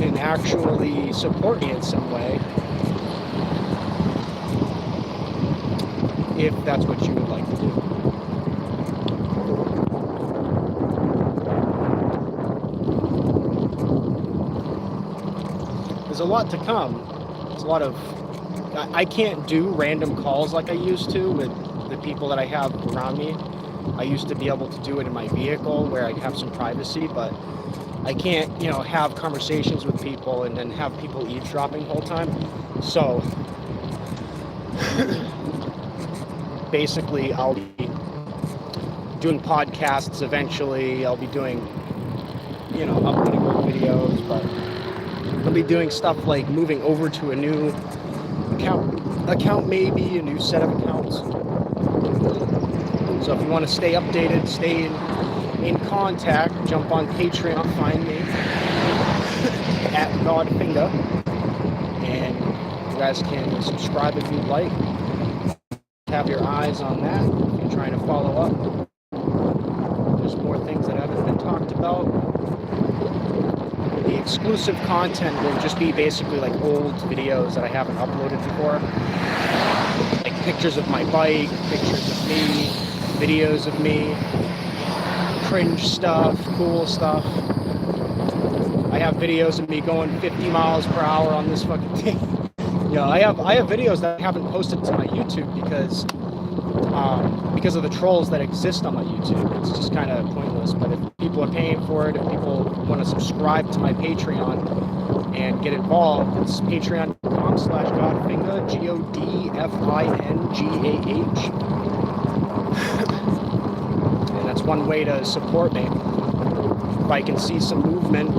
can actually support me in some way, if that's what you would like to do. There's a lot to come. There's a lot of... I can't do random calls like I used to with the people that I have around me. I used to be able to do it in my vehicle where I'd have some privacy, but I can't, you know, have conversations with people and then have people eavesdropping the whole time. So basically I'll be doing podcasts eventually. I'll be doing, you know, uploading more videos, but I'll be doing stuff like moving over to a new account maybe, a new set of accounts. So if you want to stay updated, stay in contact, jump on Patreon, find me at GodFingah, and you guys can subscribe if you'd like. Have your eyes on that if you're trying to follow up. There's more things that haven't been talked about. The exclusive content will just be basically like old videos that I haven't uploaded before. Like pictures of my bike, pictures of me, videos of me, cringe stuff, cool stuff. I have videos of me going 50 miles per hour on this fucking thing. You know, I have videos that I haven't posted to my YouTube because of the trolls that exist on my YouTube. It's just kind of pointless. But if people are paying for it, if people want to subscribe to my Patreon and get involved, it's patreon.com/GodFingah, GodFingah. And that's one way to support me. If I can see some movement,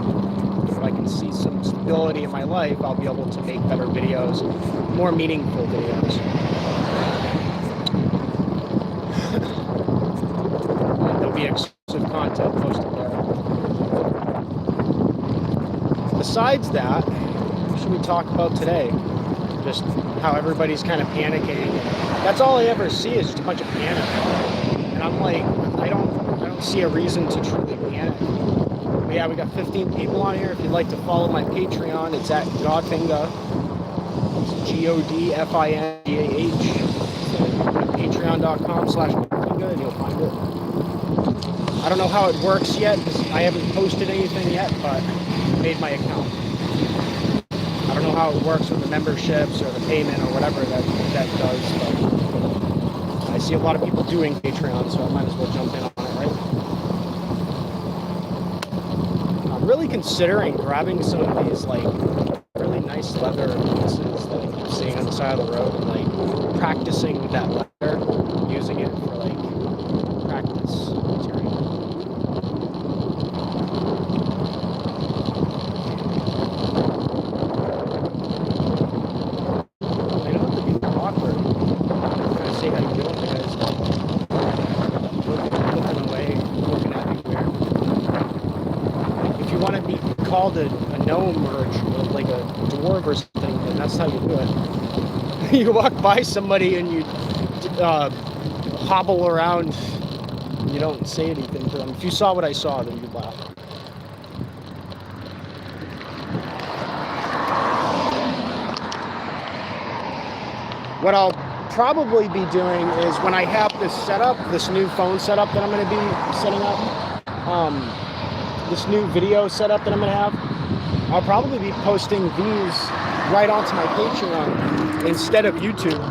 if I can see some stability in my life, I'll be able to make better videos, more meaningful videos. There'll be exclusive content posted there. Besides that, what should we talk about today? Just how everybody's kind of panicking. That's all I ever see is just a bunch of panic. And I'm like, I don't see a reason to truly panic. But yeah, we got 15 people on here. If you'd like to follow my Patreon, it's at GodFingah. It's GodFingah. Patreon.com/GodFingah, and you'll find it. I don't know how it works yet because I haven't posted anything yet, but I made my account. I don't know how it works with the memberships or the payment or whatever that does, but I see a lot of people doing Patreon, so I might as well jump in on it, right? I'm really considering grabbing some of these, like, really nice leather pieces that I keep seeing on the side of the road and, like, practicing with that leather, using it for, like, practice material. They don't have to be awkward. I'm trying to say how you doing, the guys looking away, looking at me weird. If you want to be called a gnome or like a dwarf or something, then that's how you do it. You walk by somebody and you hobble around, and you don't say anything to them. If you saw what I saw, then you'd laugh. What I'll probably be doing is when I have this setup, this new phone setup that I'm going to be setting up, this new video setup that I'm going to have, I'll probably be posting these right onto my Patreon instead of YouTube.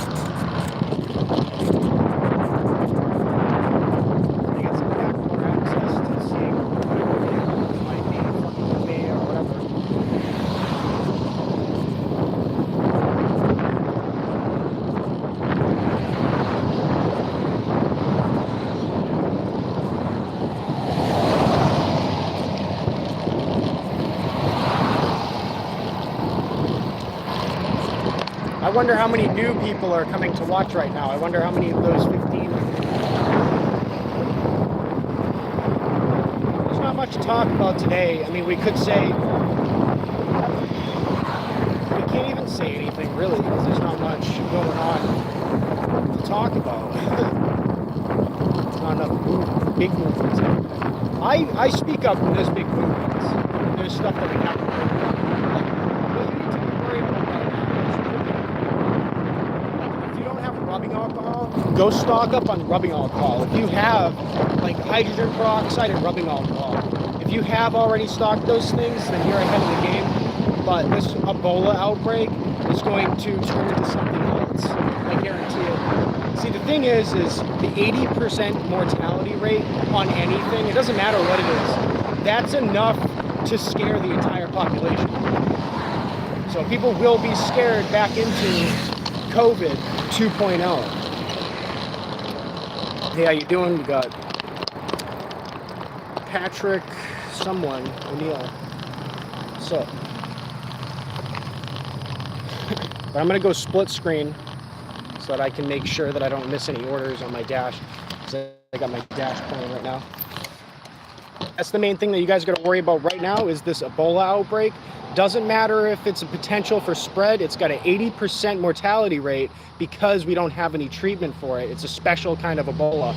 I guess I have more access to seeing what might be fucking with me or whatever. I wonder how many new people are coming to watch right now. I wonder how many of those 15. There's not much to talk about today. I mean, we could say... We can't even say anything, really, because there's not much going on to talk about. There's not enough big movements happening. I speak up when there's big movements. There's stuff that we have to do. go stock up on rubbing alcohol. If you have like hydrogen peroxide and rubbing alcohol, if you have already stocked those things, then you're ahead of the game. But this Ebola outbreak is going to turn into something else. I guarantee it. See, the thing is the 80% mortality rate on anything, it doesn't matter what it is, that's enough to scare the entire population. So people will be scared back into COVID 2.0. Hey, how you doing? We got Patrick, someone, O'Neill. So, but I'm gonna go split screen so that I can make sure that I don't miss any orders on my dash. So I got my dash playing right now. That's the main thing that you guys got to worry about right now is this Ebola outbreak. Doesn't matter if it's a potential for spread. It's got an 80% mortality rate because we don't have any treatment for it. It's a special kind of Ebola.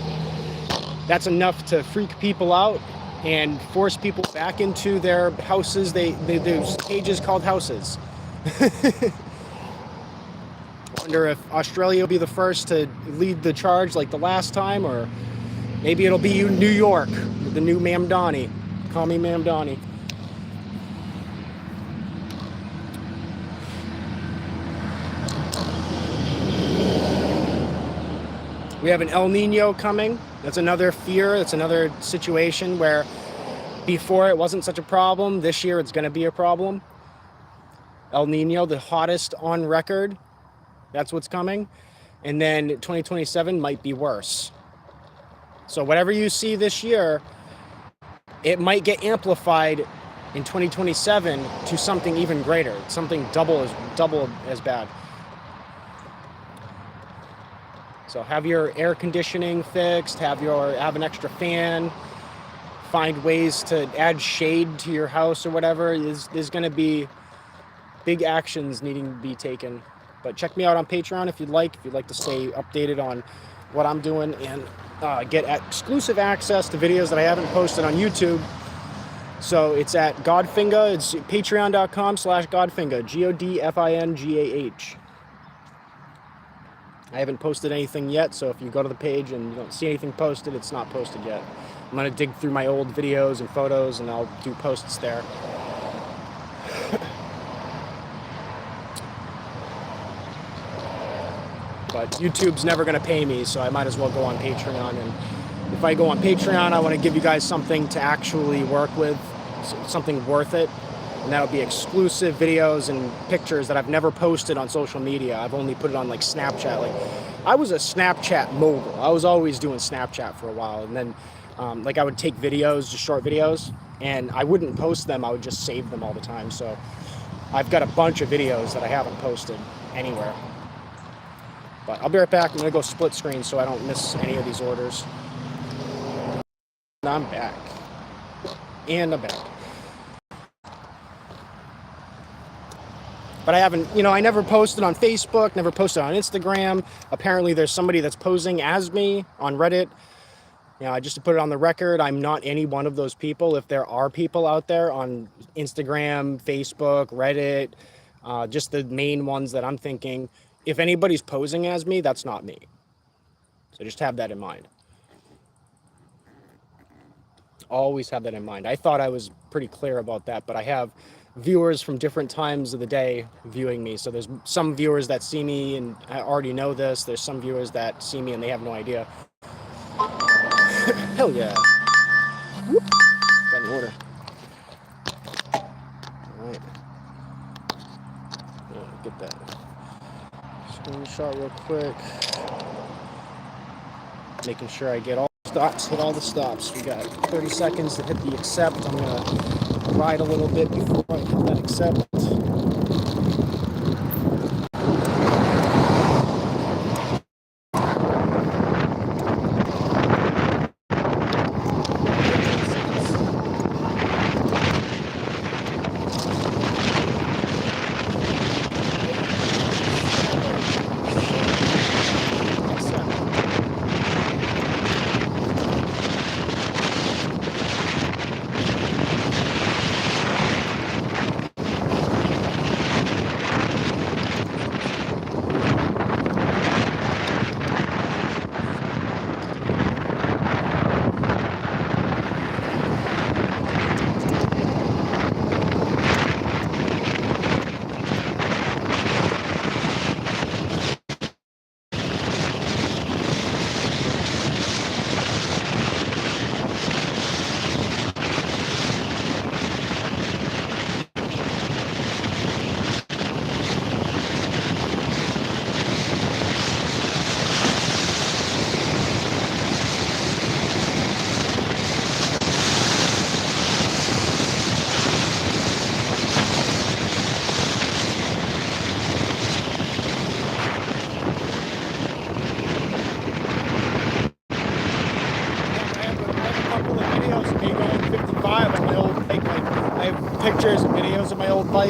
That's enough to freak people out and force people back into their houses. There's cages called houses. Wonder if Australia will be the first to lead the charge like the last time, or maybe it'll be New York, the new Mamdani. Call me Mamdani. We have an El Nino coming. That's another fear. That's another situation where before it wasn't such a problem. This year it's going to be a problem. El Nino, the hottest on record. That's what's coming. And then 2027 might be worse. So whatever you see this year, it might get amplified in 2027 to something even greater, something double as bad. So have your air conditioning fixed, have an extra fan, find ways to add shade to your house or whatever. There's going to be big actions needing to be taken. But check me out on Patreon if you'd like to stay updated on what I'm doing and get exclusive access to videos that I haven't posted on YouTube. So it's at GodFingah. It's patreon.com/GodFingah, GodFingah. I haven't posted anything yet, so if you go to the page and you don't see anything posted, it's not posted yet. I'm going to dig through my old videos and photos, and I'll do posts there. But YouTube's never going to pay me, so I might as well go on Patreon. And if I go on Patreon, I want to give you guys something to actually work with, something worth it. And that'll be exclusive videos and pictures that I've never posted on social media. I've only put it on like Snapchat. Like, I was a Snapchat mogul. I was always doing Snapchat for a while. And then like I would take videos, just short videos, and I wouldn't post them. I would just save them all the time. So I've got a bunch of videos that I haven't posted anywhere. But I'll be right back. I'm going to go split screen so I don't miss any of these orders. And I'm back. And I'm back. But I haven't, I never posted on Facebook, never posted on Instagram. Apparently there's somebody that's posing as me on Reddit. Just to put it on the record, I'm not any one of those people. If there are people out there on Instagram, Facebook, Reddit, just the main ones that I'm thinking, if anybody's posing as me, that's not me. So just have that in mind. Always have that in mind. I thought I was pretty clear about that, but I have viewers from different times of the day viewing me. So there's some viewers that see me and I already know this. There's some viewers that see me and they have no idea. Hell yeah. Whoop. Got an order. All right. Yeah, get that screenshot real quick. Making sure I get all the stops, hit all the stops. We got 30 seconds to hit the accept. I'm gonna ride a little bit before I hit that accept.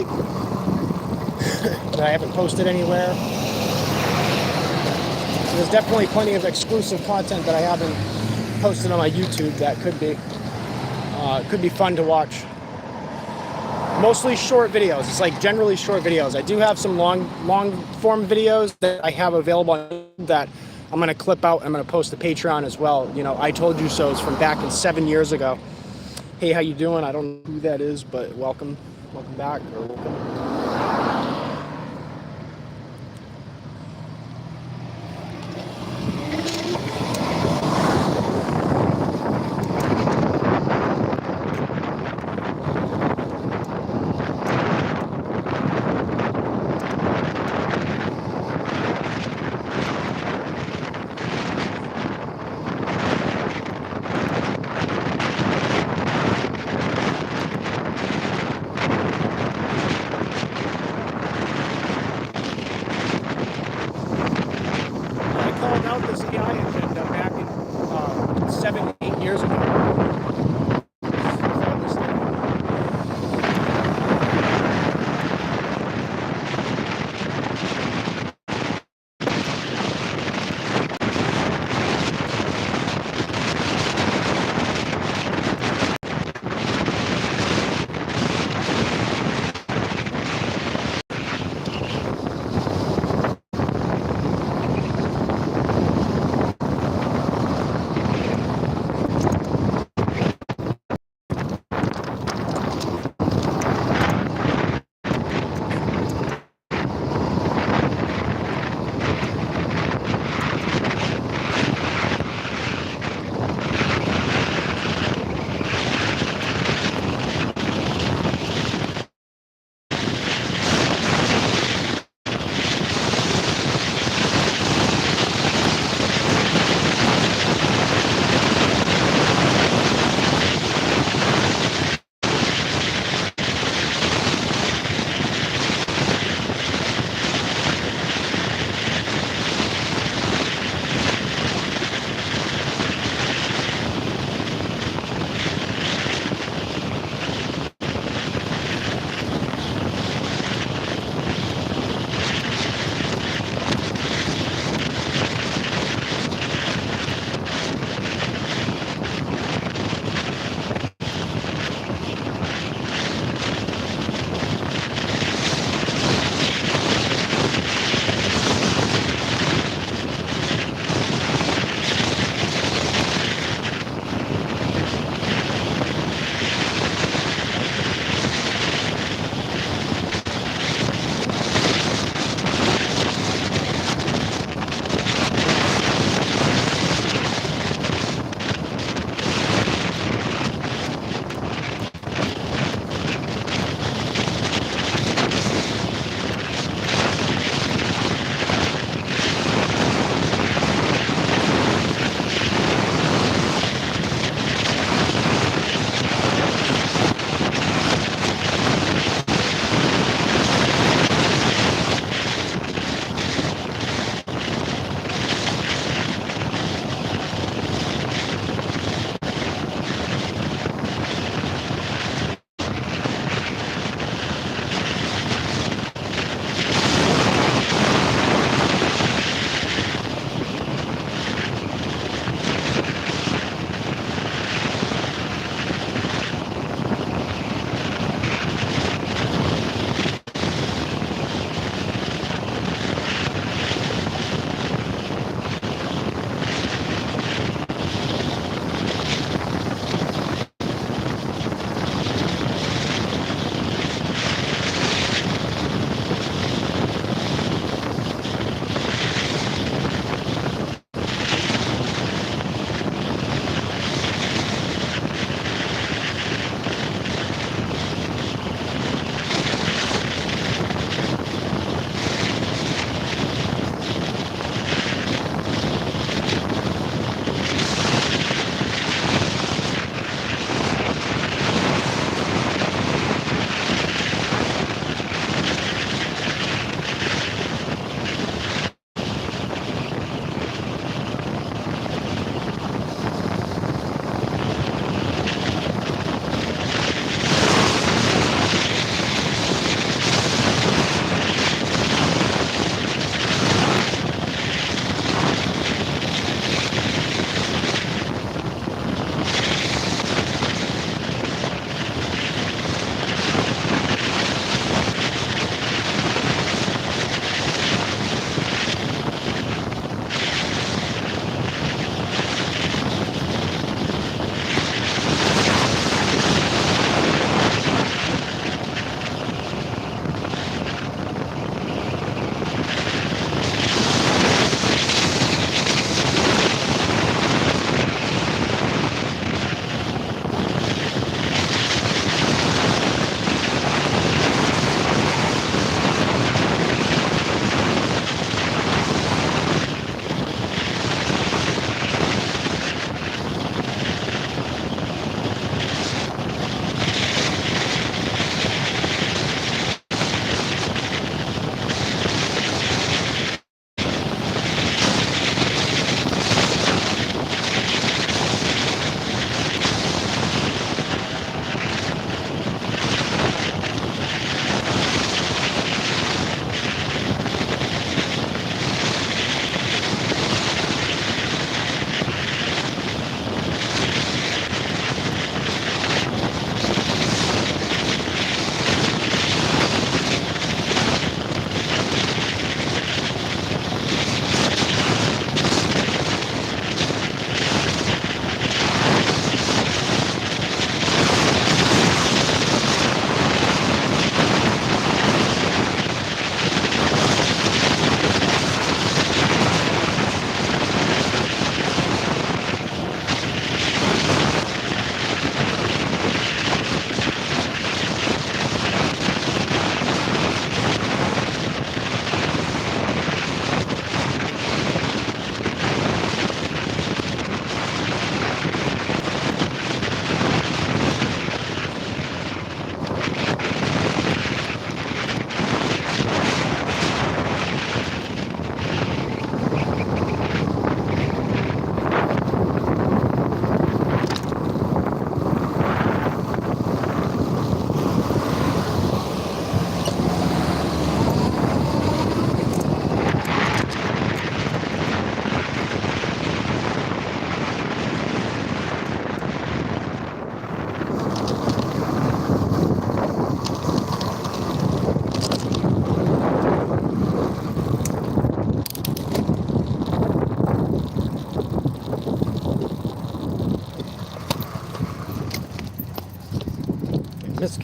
like that I haven't posted anywhere. So there's definitely plenty of exclusive content that I haven't posted on my YouTube that could be fun to watch. Mostly short videos. It's like generally short videos. I do have some long form videos that I have available that I'm going to clip out. I'm going to post to Patreon as well. You know, I Told You So's from back in 7 years ago. Hey, how you doing? I don't know who that is, but welcome back, or welcome.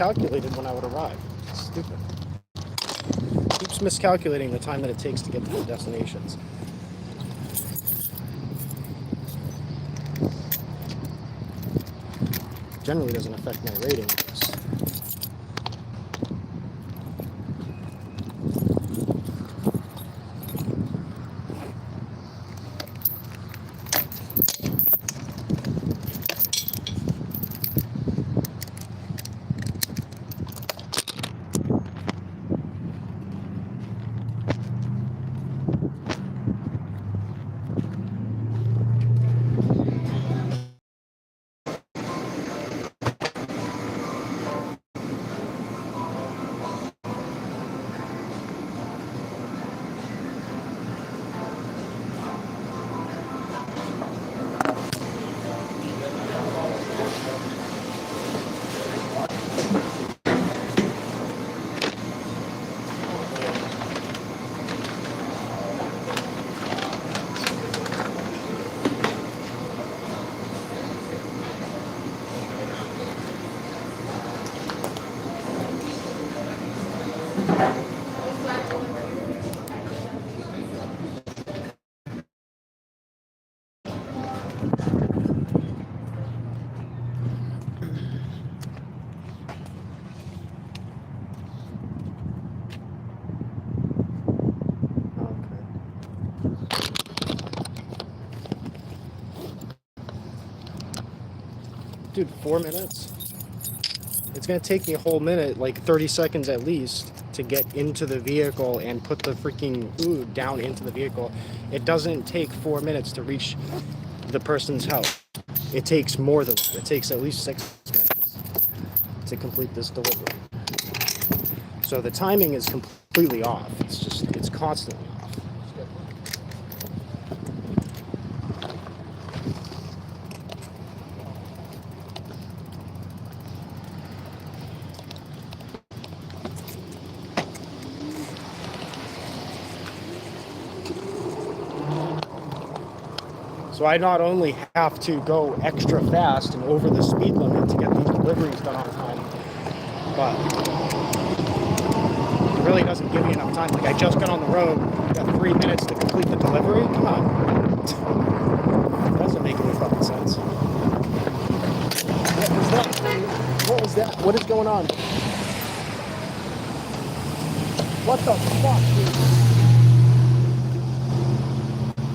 miscalculated when I would arrive. It's stupid. Keeps miscalculating the time that it takes to get to the destinations. Generally doesn't affect my ratings. Dude, 4 minutes? It's gonna take me a whole minute, like 30 seconds at least, to get into the vehicle and put the freaking food down into the vehicle. It doesn't take 4 minutes to reach the person's house. It takes more than that. It takes at least 6 minutes to complete this delivery. So the timing is completely off. It's constantly off. So I not only have to go extra fast and over the speed limit to get these deliveries done on time, but it really doesn't give me enough time. Like, I just got on the road, got 3 minutes to complete the delivery. Come on. That doesn't make any fucking sense. What was that? What was that? What is going on? What the fuck, dude?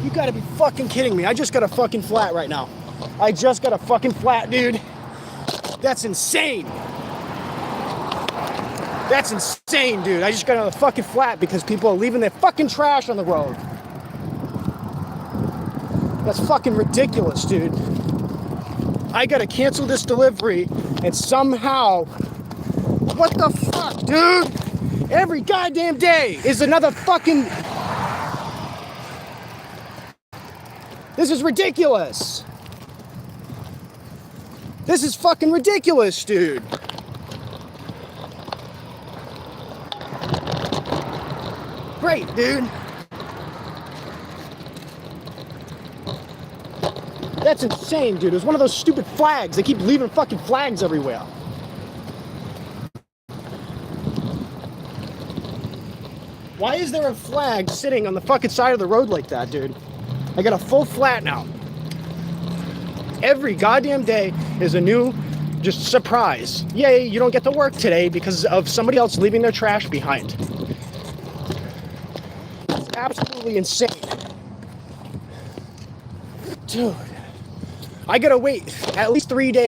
You gotta be fucking kidding me. I just got a fucking flat right now. I just got a fucking flat, dude. That's insane. That's insane, dude. I just got another fucking flat because people are leaving their fucking trash on the road. That's fucking ridiculous, dude. I gotta cancel this delivery and somehow... What the fuck, dude? Every goddamn day is another fucking... This is ridiculous. This is fucking ridiculous, dude. Great, dude. That's insane, dude. It was one of those stupid flags. They keep leaving fucking flags everywhere. Why is there a flag sitting on the fucking side of the road like that, dude? I got a full flat now. Every goddamn day is a new just surprise. Yay, you don't get to work today because of somebody else leaving their trash behind. It's absolutely insane. Dude, I gotta wait at least 3 days.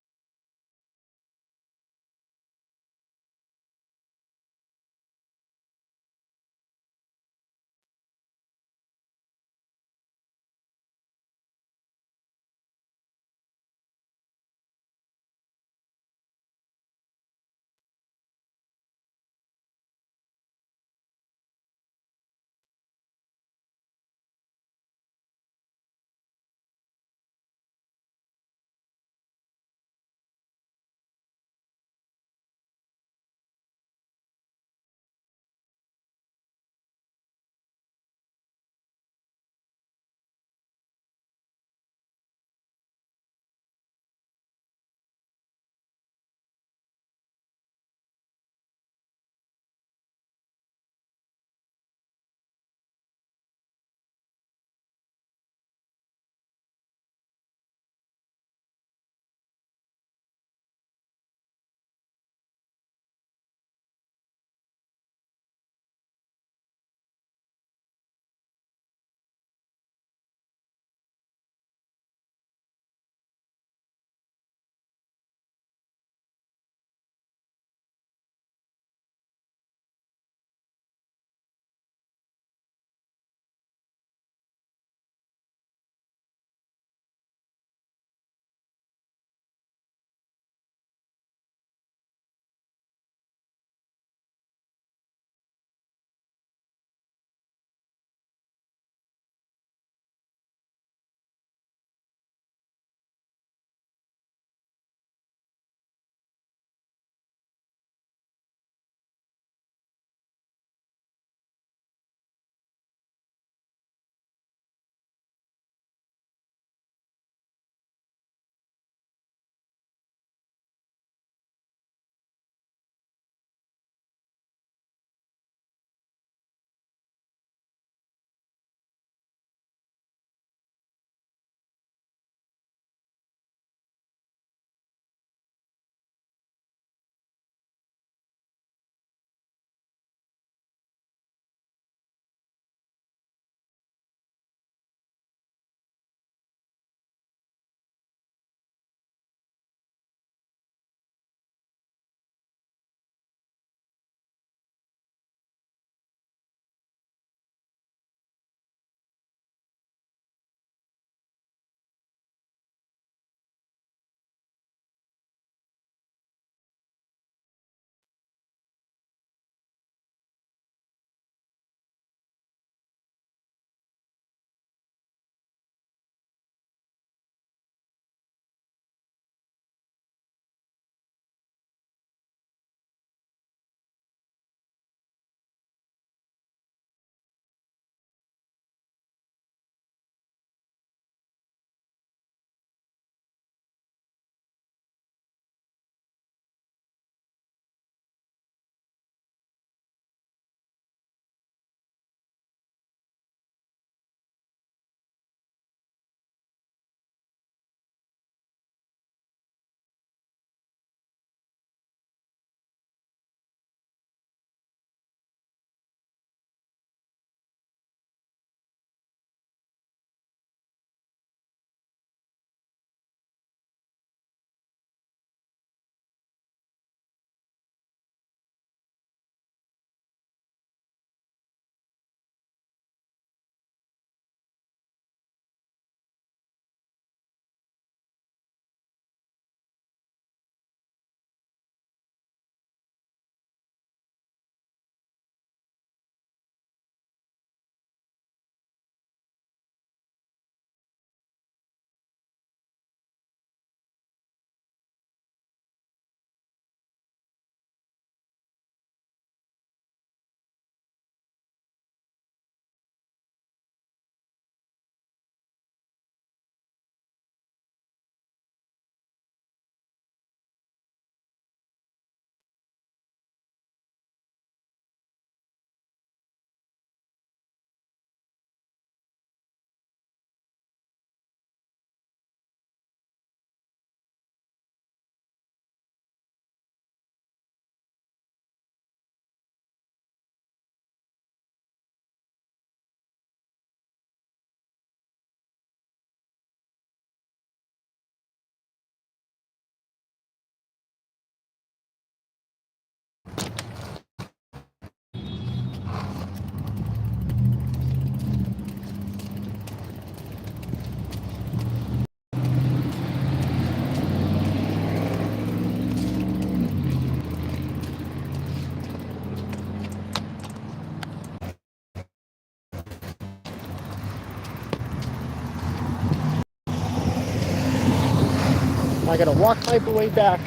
I gotta walk my way back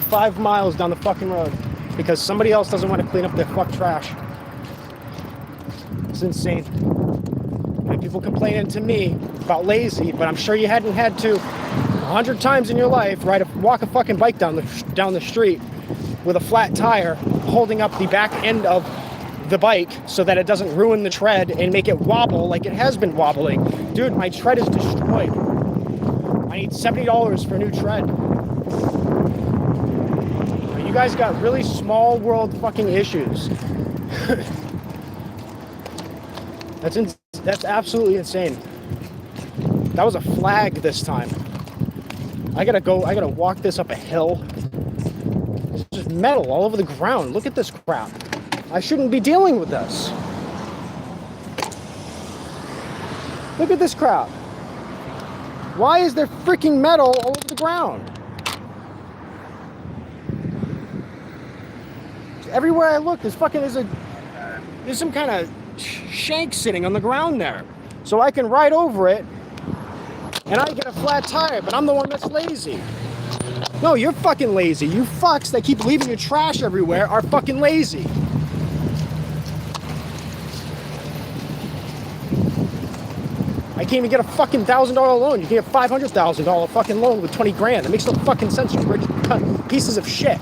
5 miles down the fucking road because somebody else doesn't want to clean up their fuck trash. It's insane. And people complaining to me about lazy, but I'm sure you hadn't had to 100 times in your life walk a fucking bike down the street with a flat tire, holding up the back end of the bike so that it doesn't ruin the tread and make it wobble like it has been wobbling. Dude, my tread is destroyed. I need $70 for a new tread. You guys got really small world fucking issues. That's absolutely insane. That was a flag this time. I gotta walk this up a hill. It's just metal all over the ground. Look at this crap. I shouldn't be dealing with this. Look at this crap. Why is there freaking metal all over the ground? Everywhere I look, there's some kind of shank sitting on the ground there. So I can ride over it and I get a flat tire, but I'm the one that's lazy. No, you're fucking lazy. You fucks that keep leaving your trash everywhere are fucking lazy. I can't even get a fucking $1,000 loan. You can get a $500,000 fucking loan with 20 grand. That makes no fucking sense, you rich pieces of shit.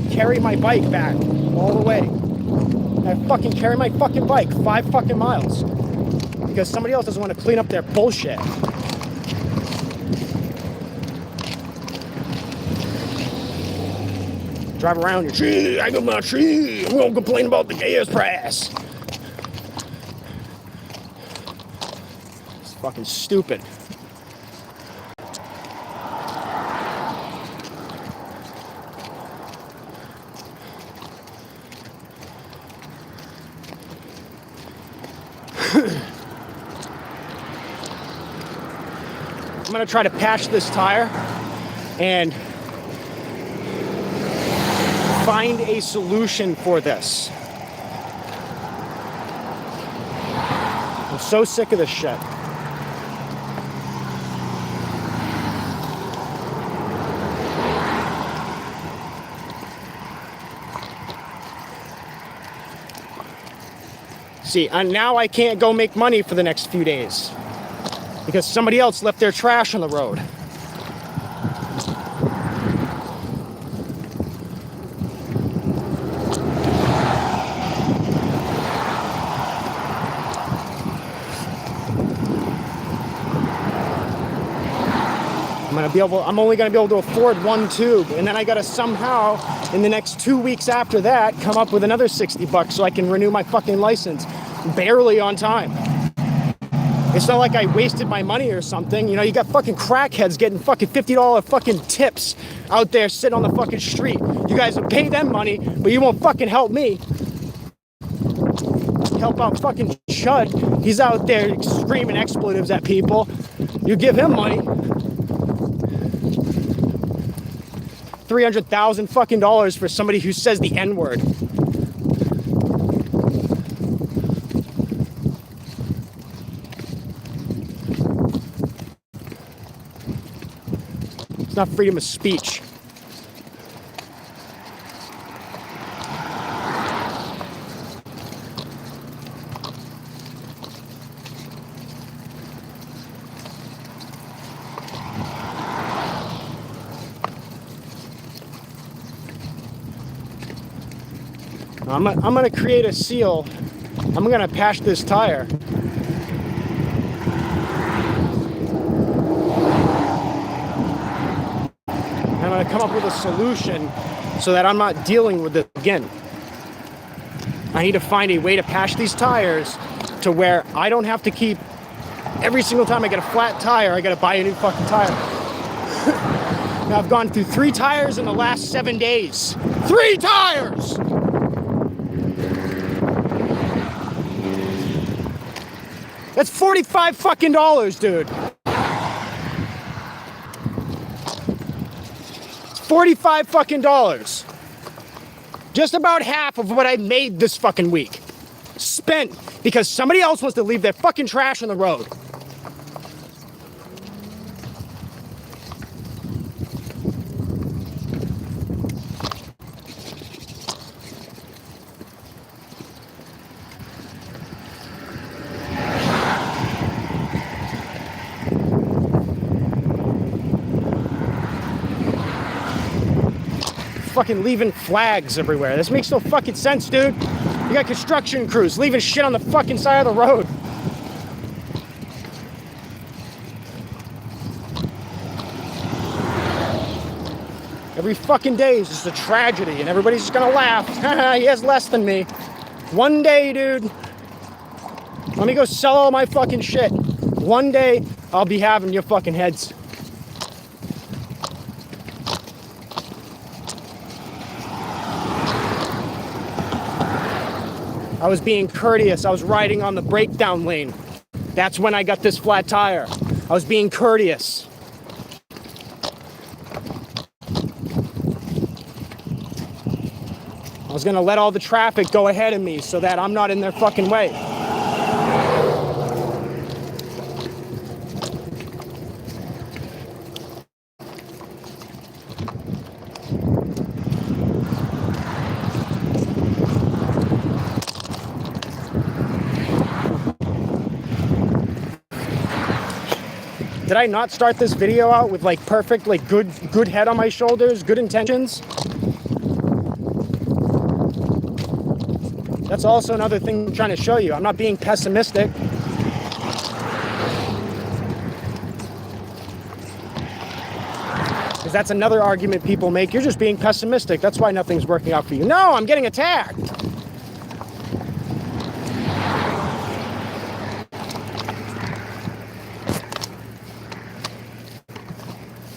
Carry my bike back all the way. I fucking carry my fucking bike 5 fucking miles because somebody else doesn't want to clean up their bullshit. Drive around your tree. I got my tree. I'm gonna complain about the gas price. It's fucking stupid. I'm gonna try to patch this tire and find a solution for this. I'm so sick of this shit. See, and now I can't go make money for the next few days because somebody else left their trash on the road. I'm only gonna be able to afford one tube, and then I gotta somehow, in the next 2 weeks after that, come up with another $60 so I can renew my fucking license, barely on time. It's not like I wasted my money or something. You know, you got fucking crackheads getting fucking $50 fucking tips out there sitting on the fucking street. You guys will pay them money, but you won't fucking help me. Help out fucking Chud. He's out there screaming expletives at people. You give him money. $300,000 fucking dollars for somebody who says the N-word. It's not freedom of speech. I'm gonna create a seal. I'm gonna patch this tire. I'm gonna come up with a solution so that I'm not dealing with it again. I need to find a way to patch these tires to where I don't have to keep, every single time I get a flat tire, I gotta buy a new fucking tire. Now I've gone through 3 tires in the last 7 days. 3 tires! That's 45 fucking dollars, dude. It's 45 fucking dollars. Just about half of what I made this fucking week. Spent because somebody else wants to leave their fucking trash on the road. Fucking leaving flags everywhere. This makes no fucking sense, dude. You got construction crews leaving shit on the fucking side of the road. Every fucking day is just a tragedy and everybody's just gonna laugh. He has less than me. One day, dude. Let me go sell all my fucking shit. One day, I'll be having your fucking heads. I was being courteous. I was riding on the breakdown lane. That's when I got this flat tire. I was being courteous. I was gonna let all the traffic go ahead of me so that I'm not in their fucking way. Did I not start this video out with like perfect, like good head on my shoulders, good intentions? That's also another thing I'm trying to show you. I'm not being pessimistic. Because that's another argument people make. You're just being pessimistic. That's why nothing's working out for you. No, I'm getting attacked.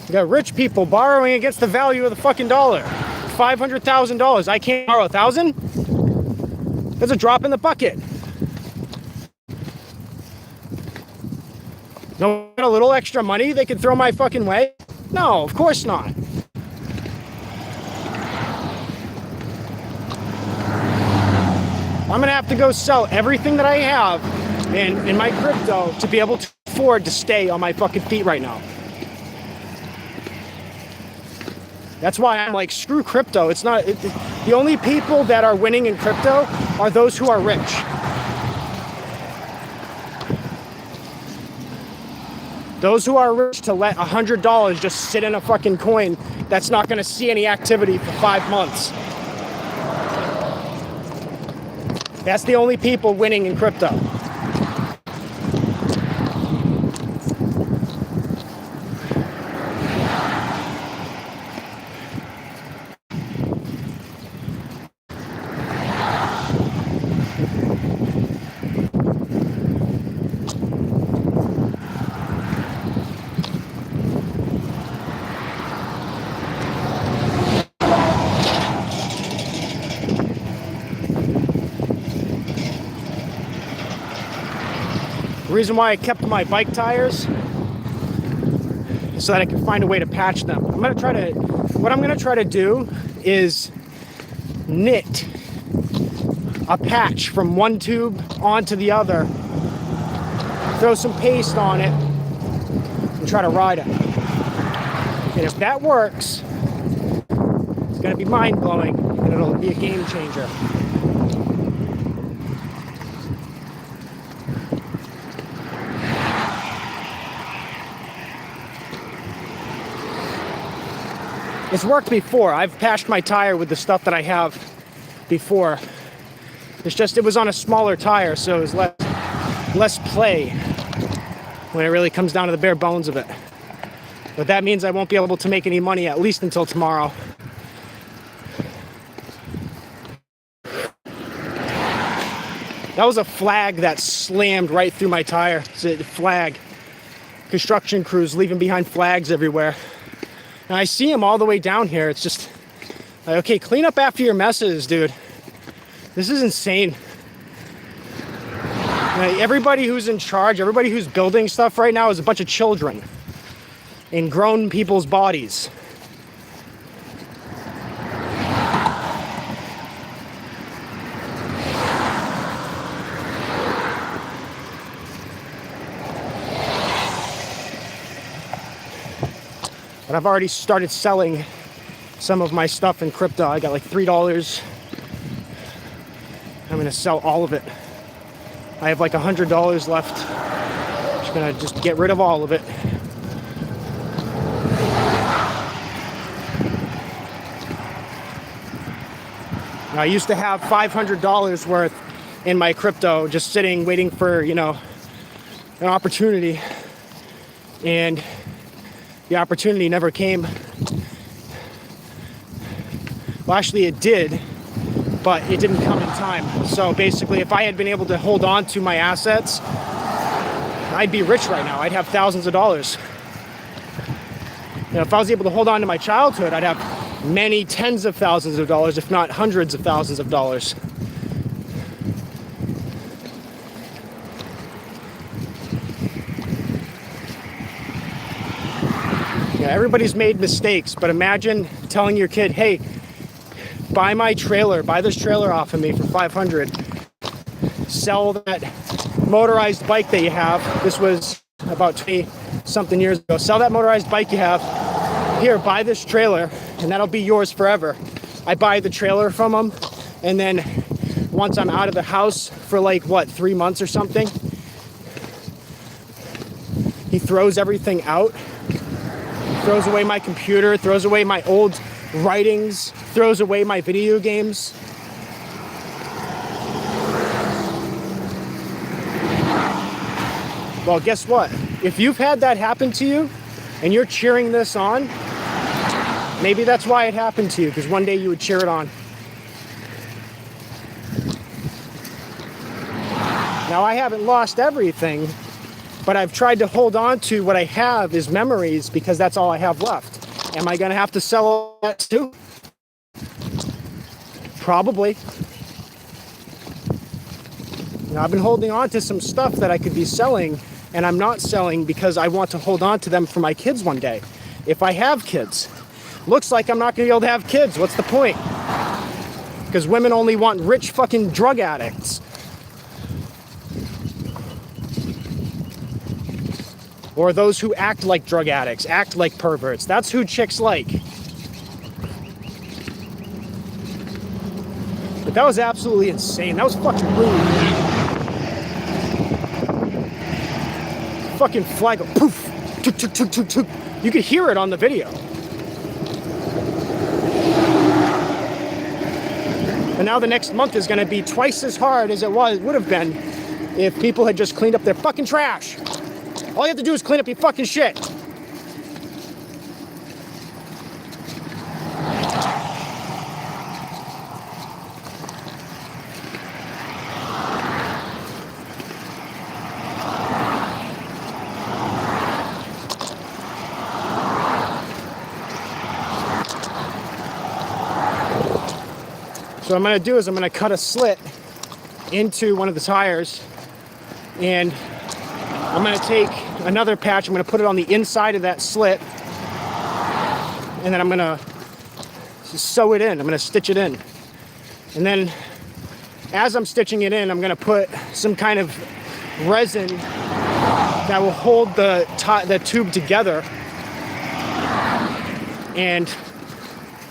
You got rich people borrowing against the value of the fucking dollar. $500,000. I can't borrow $1,000? That's a drop in the bucket. No, a little extra money they could throw my fucking way? No, of course not. I'm gonna have to go sell everything that I have in my crypto to be able to afford to stay on my fucking feet right now. That's why I'm like, screw crypto. It's not, the only people that are winning in crypto are those who are rich. Those who are rich to let $100 just sit in a fucking coin that's not gonna see any activity for 5 months. That's the only people winning in crypto. The reason why I kept my bike tires is so that I can find a way to patch them. What I'm gonna try to do is knit a patch from one tube onto the other, throw some paste on it, and try to ride it. And if that works, it's gonna be mind-blowing and it'll be a game changer. It's worked before. I've patched my tire with the stuff that I have before. It's just, it was on a smaller tire, so it was less play when it really comes down to the bare bones of it. But that means I won't be able to make any money at least until tomorrow. That was a flag that slammed right through my tire. It's a flag. Construction crews leaving behind flags everywhere. And I see them all the way down here. It's just like, okay, clean up after your messes, dude. This is insane. Everybody who's in charge, everybody who's building stuff right now is a bunch of children in grown people's bodies. But I've already started selling some of my stuff in crypto. I got like $3. I'm gonna sell all of it. I have like $100 left. Just gonna get rid of all of it. I used to have $500 worth in my crypto just sitting waiting for, you know, an opportunity, and the opportunity never came. Well, actually it did, but it didn't come in time. So basically, if I had been able to hold on to my assets, I'd be rich right now. I'd have thousands of dollars. You know, if I was able to hold on to my childhood, I'd have many tens of thousands of dollars, if not hundreds of thousands of dollars. Yeah, everybody's made mistakes, but imagine telling your kid, hey, buy my trailer, buy this trailer off of me for $500. Sell that motorized bike that you have. This was about 20-something years ago. Sell that motorized bike you have. Here, buy this trailer, and that'll be yours forever. I buy the trailer from him, and then once I'm out of the house for like, what, 3 months or something, he throws everything out. Throws away my computer, throws away my old writings, throws away my video games. Well, guess what? If you've had that happen to you and you're cheering this on, maybe that's why it happened to you, because one day you would cheer it on. Now, I haven't lost everything, but I've tried to hold on to what I have is memories, because that's all I have left. Am I going to have to sell all that too? Probably. You know, I've been holding on to some stuff that I could be selling, and I'm not selling because I want to hold on to them for my kids one day. If I have kids. Looks like I'm not going to be able to have kids. What's the point? Because women only want rich fucking drug addicts. Or those who act like drug addicts, act like perverts. That's who chicks like. But that was absolutely insane. That was fucking rude. Fucking flag, poof, tuk, tuk, tuk, tuk, tuk. You could hear it on the video. And now the next month is going to be twice as hard as it would have been if people had just cleaned up their fucking trash. All you have to do is clean up your fucking shit. So what I'm going to do is I'm going to cut a slit into one of the tires, and I'm going to take another patch, I'm going to put it on the inside of that slit, and then I'm going to sew it in. I'm going to stitch it in. And then as I'm stitching it in, I'm going to put some kind of resin that will hold the tube together. And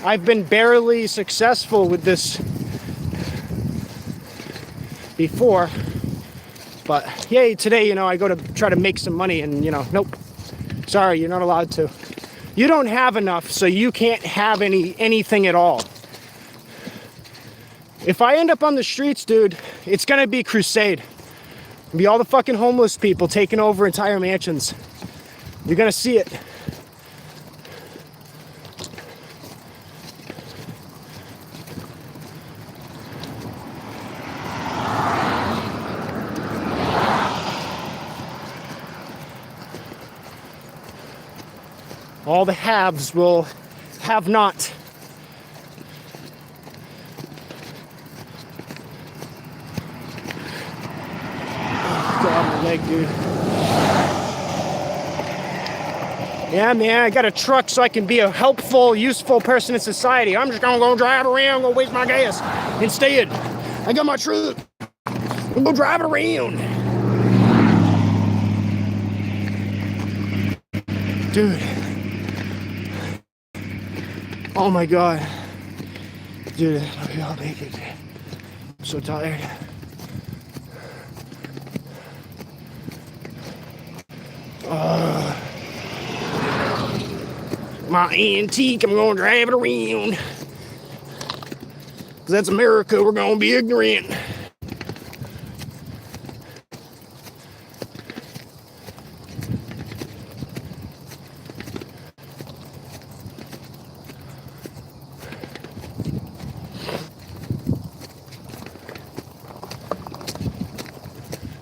I've been barely successful with this before, but yay, today, you know, I go to try to make some money and, you know, nope, sorry, you're not allowed to. You don't have enough, so you can't have anything at all. If I end up on the streets, dude, it's gonna be crusade. It'll be all the fucking homeless people taking over entire mansions. You're gonna see it. All the haves will have not. leg, dude. Yeah, man, I got a truck so I can be a helpful, useful person in society. I'm just gonna go drive around, go waste my gas. Instead, I got my truck. I'm gonna drive it around. Dude. Oh my God. Dude, I'll make it. I'm so tired. My antique, I'm gonna drive it around. Cause that's America, we're gonna be ignorant.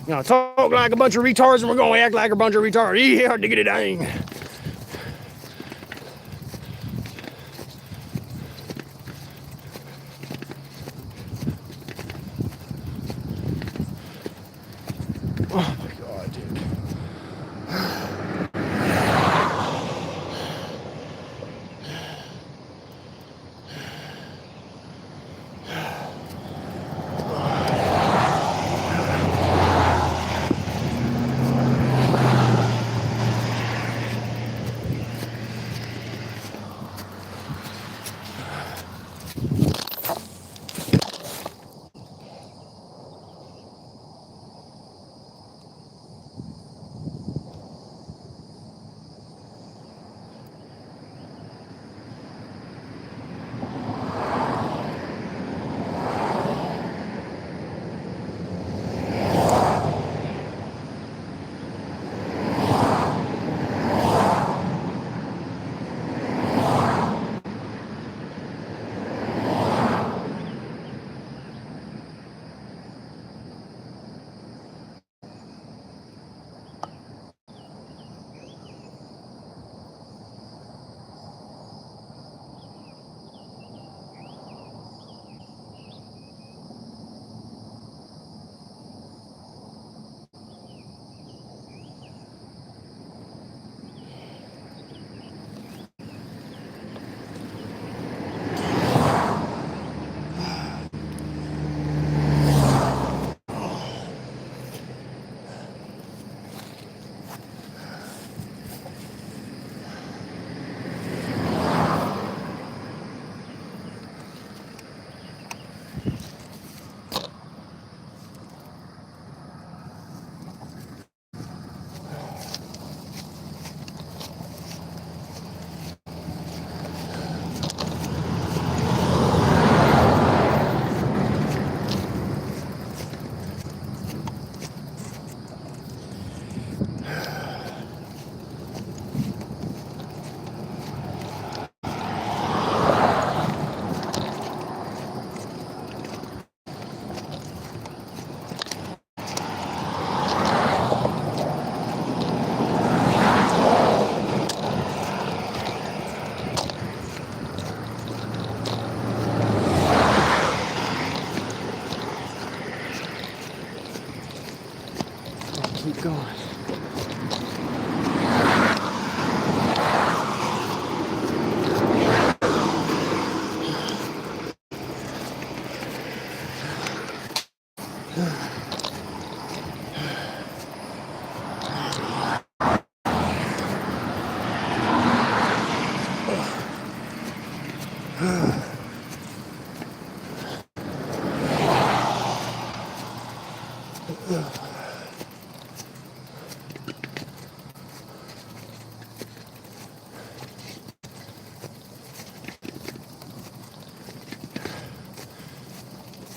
You know, talk like a bunch of retards and we're gonna act like a bunch of retards. Yeah, diggity dang. Oh my God, dude. Keep going.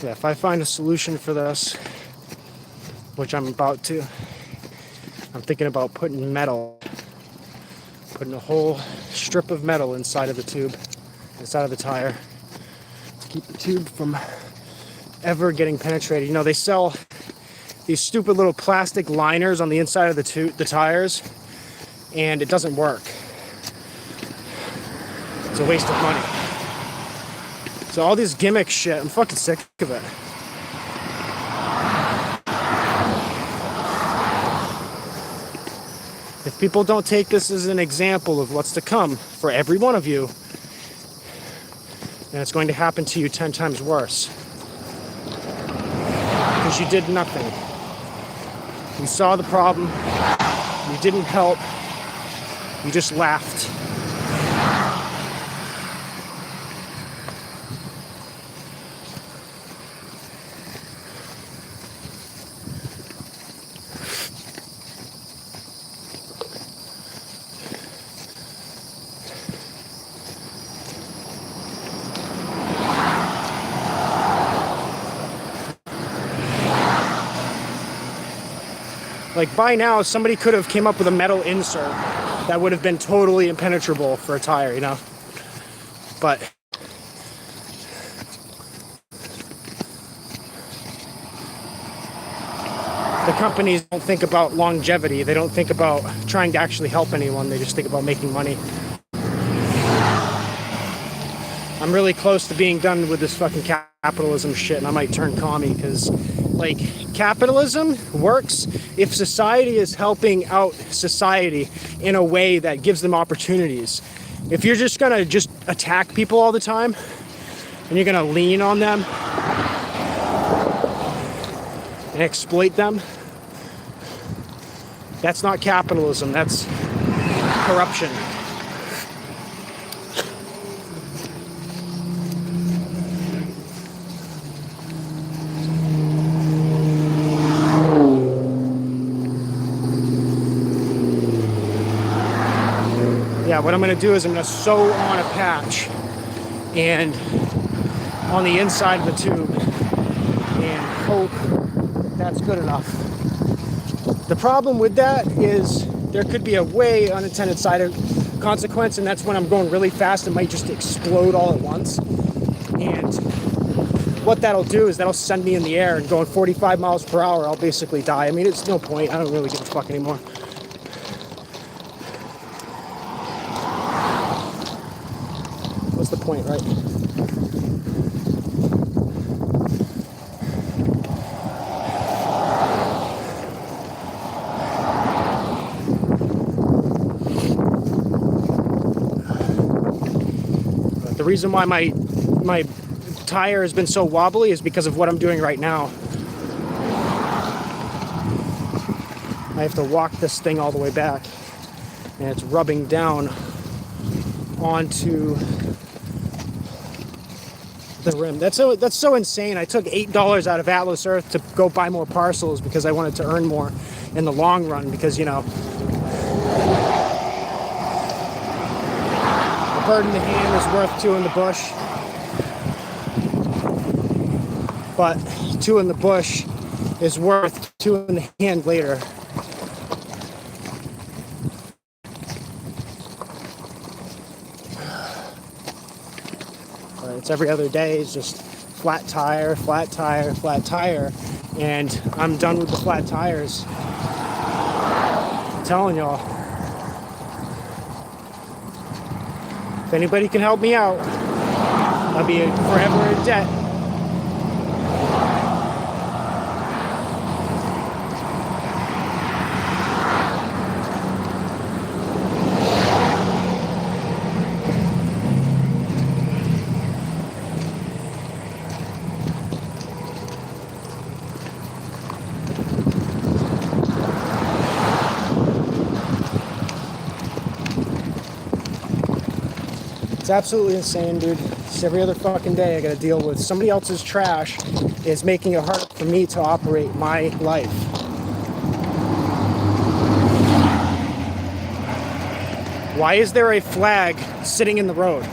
Yeah, if I find a solution for this, which I'm about to, I'm thinking about putting a whole strip of metal inside of the tube, inside of the tire, to keep the tube from ever getting penetrated. You know, they sell these stupid little plastic liners on the inside of the tires, and it doesn't work. It's a waste of money. So all this gimmick shit, I'm fucking sick of it. If people don't take this as an example of what's to come for every one of you, then it's going to happen to you 10 times worse. Because you did nothing. You saw the problem. You didn't help. You just laughed. Like, by now, somebody could have came up with a metal insert that would have been totally impenetrable for a tire, you know? But the companies don't think about longevity. They don't think about trying to actually help anyone. They just think about making money. I'm really close to being done with this fucking capitalism shit, and I might turn commie, because, like, capitalism works if society is helping out society in a way that gives them opportunities. If you're just gonna just attack people all the time, and you're gonna lean on them and exploit them, that's not capitalism, that's corruption. Yeah, what I'm going to do is I'm going to sew on a patch and on the inside of the tube and hope that's good enough. The problem with that is there could be a way unintended side consequence, and that's when I'm going really fast, it might just explode all at once. And what that'll do is that'll send me in the air, and going 45 miles per hour, I'll basically die. I mean, it's no point. I don't really give a fuck anymore. What's the point, right? The reason why my tire has been so wobbly is because of what I'm doing right now. I have to walk this thing all the way back, and it's rubbing down onto the rim. That's so insane. I took $8 out of Atlas Earth to go buy more parcels because I wanted to earn more in the long run, because, you know, a bird in the hand is worth two in the bush. But two in the bush is worth two in the hand later. It's every other day. It's just flat tire, flat tire, flat tire. And I'm done with the flat tires. I'm telling y'all. If anybody can help me out, I'll be forever in debt. It's absolutely insane, dude. It's every other fucking day I gotta deal with somebody else's trash is making it hard for me to operate my life. Why is there a flag sitting in the road?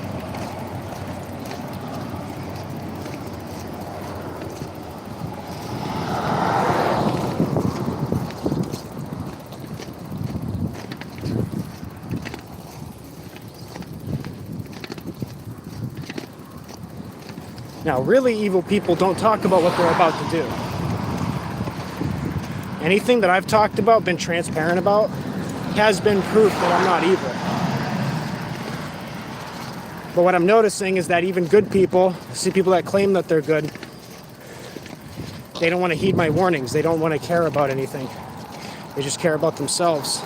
Now, really evil people don't talk about what they're about to do. Anything that I've talked about, been transparent about, has been proof that I'm not evil. But what I'm noticing is that even good people, see people that claim that they're good, they don't want to heed my warnings. They don't want to care about anything. They just care about themselves.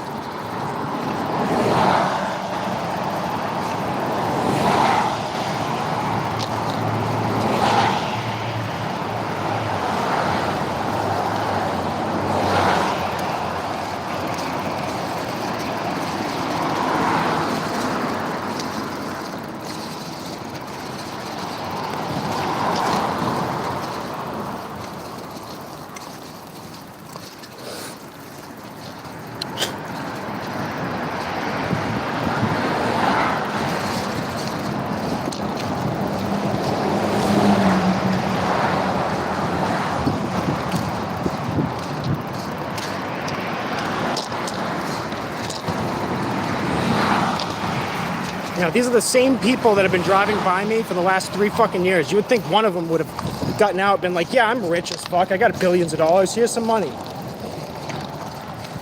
You know, these are the same people that have been driving by me for the last 3 fucking years. You would think one of them would have gotten out, been like, yeah, I'm rich as fuck. I got billions of dollars. Here's some money.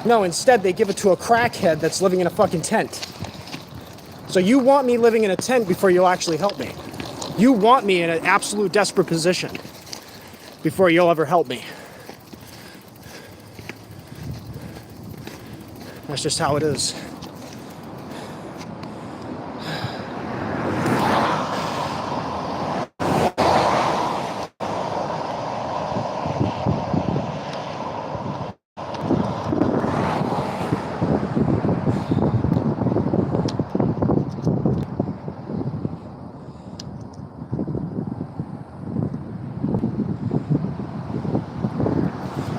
No, instead they give it to a crackhead that's living in a fucking tent. So you want me living in a tent before you'll actually help me. You want me in an absolute desperate position before you'll ever help me. That's just how it is.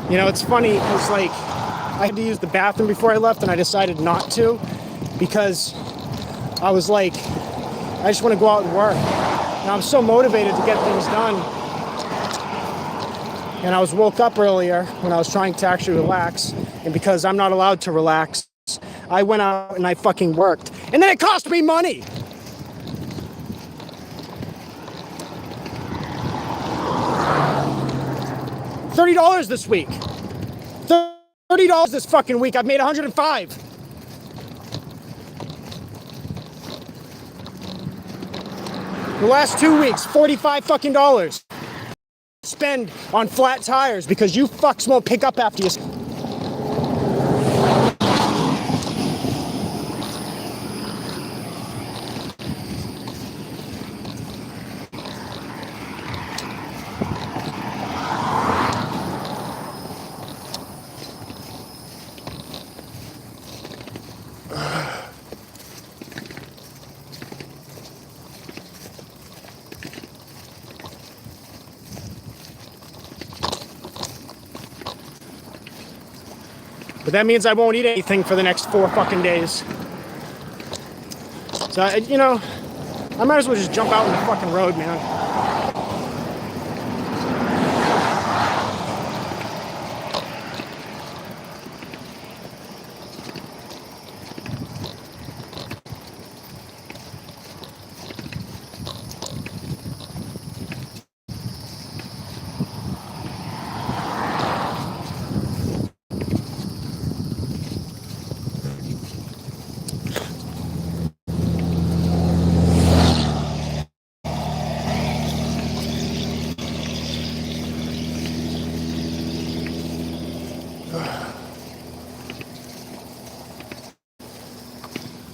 You know, it's funny because, like, I had to use the bathroom before I left, and I decided not to because I was like, I just want to go out and work. Now I'm so motivated to get things done. And I was woke up earlier when I was trying to actually relax, and because I'm not allowed to relax, I went out and I fucking worked. And then it cost me money! $30 this week. $30 this fucking week. I've made $105. The last 2 weeks, $45 fucking dollars. Spend on flat tires because you fucks won't pick up after you. But that means I won't eat anything for the next 4 fucking days. So, you know, I might as well just jump out on the fucking road, man.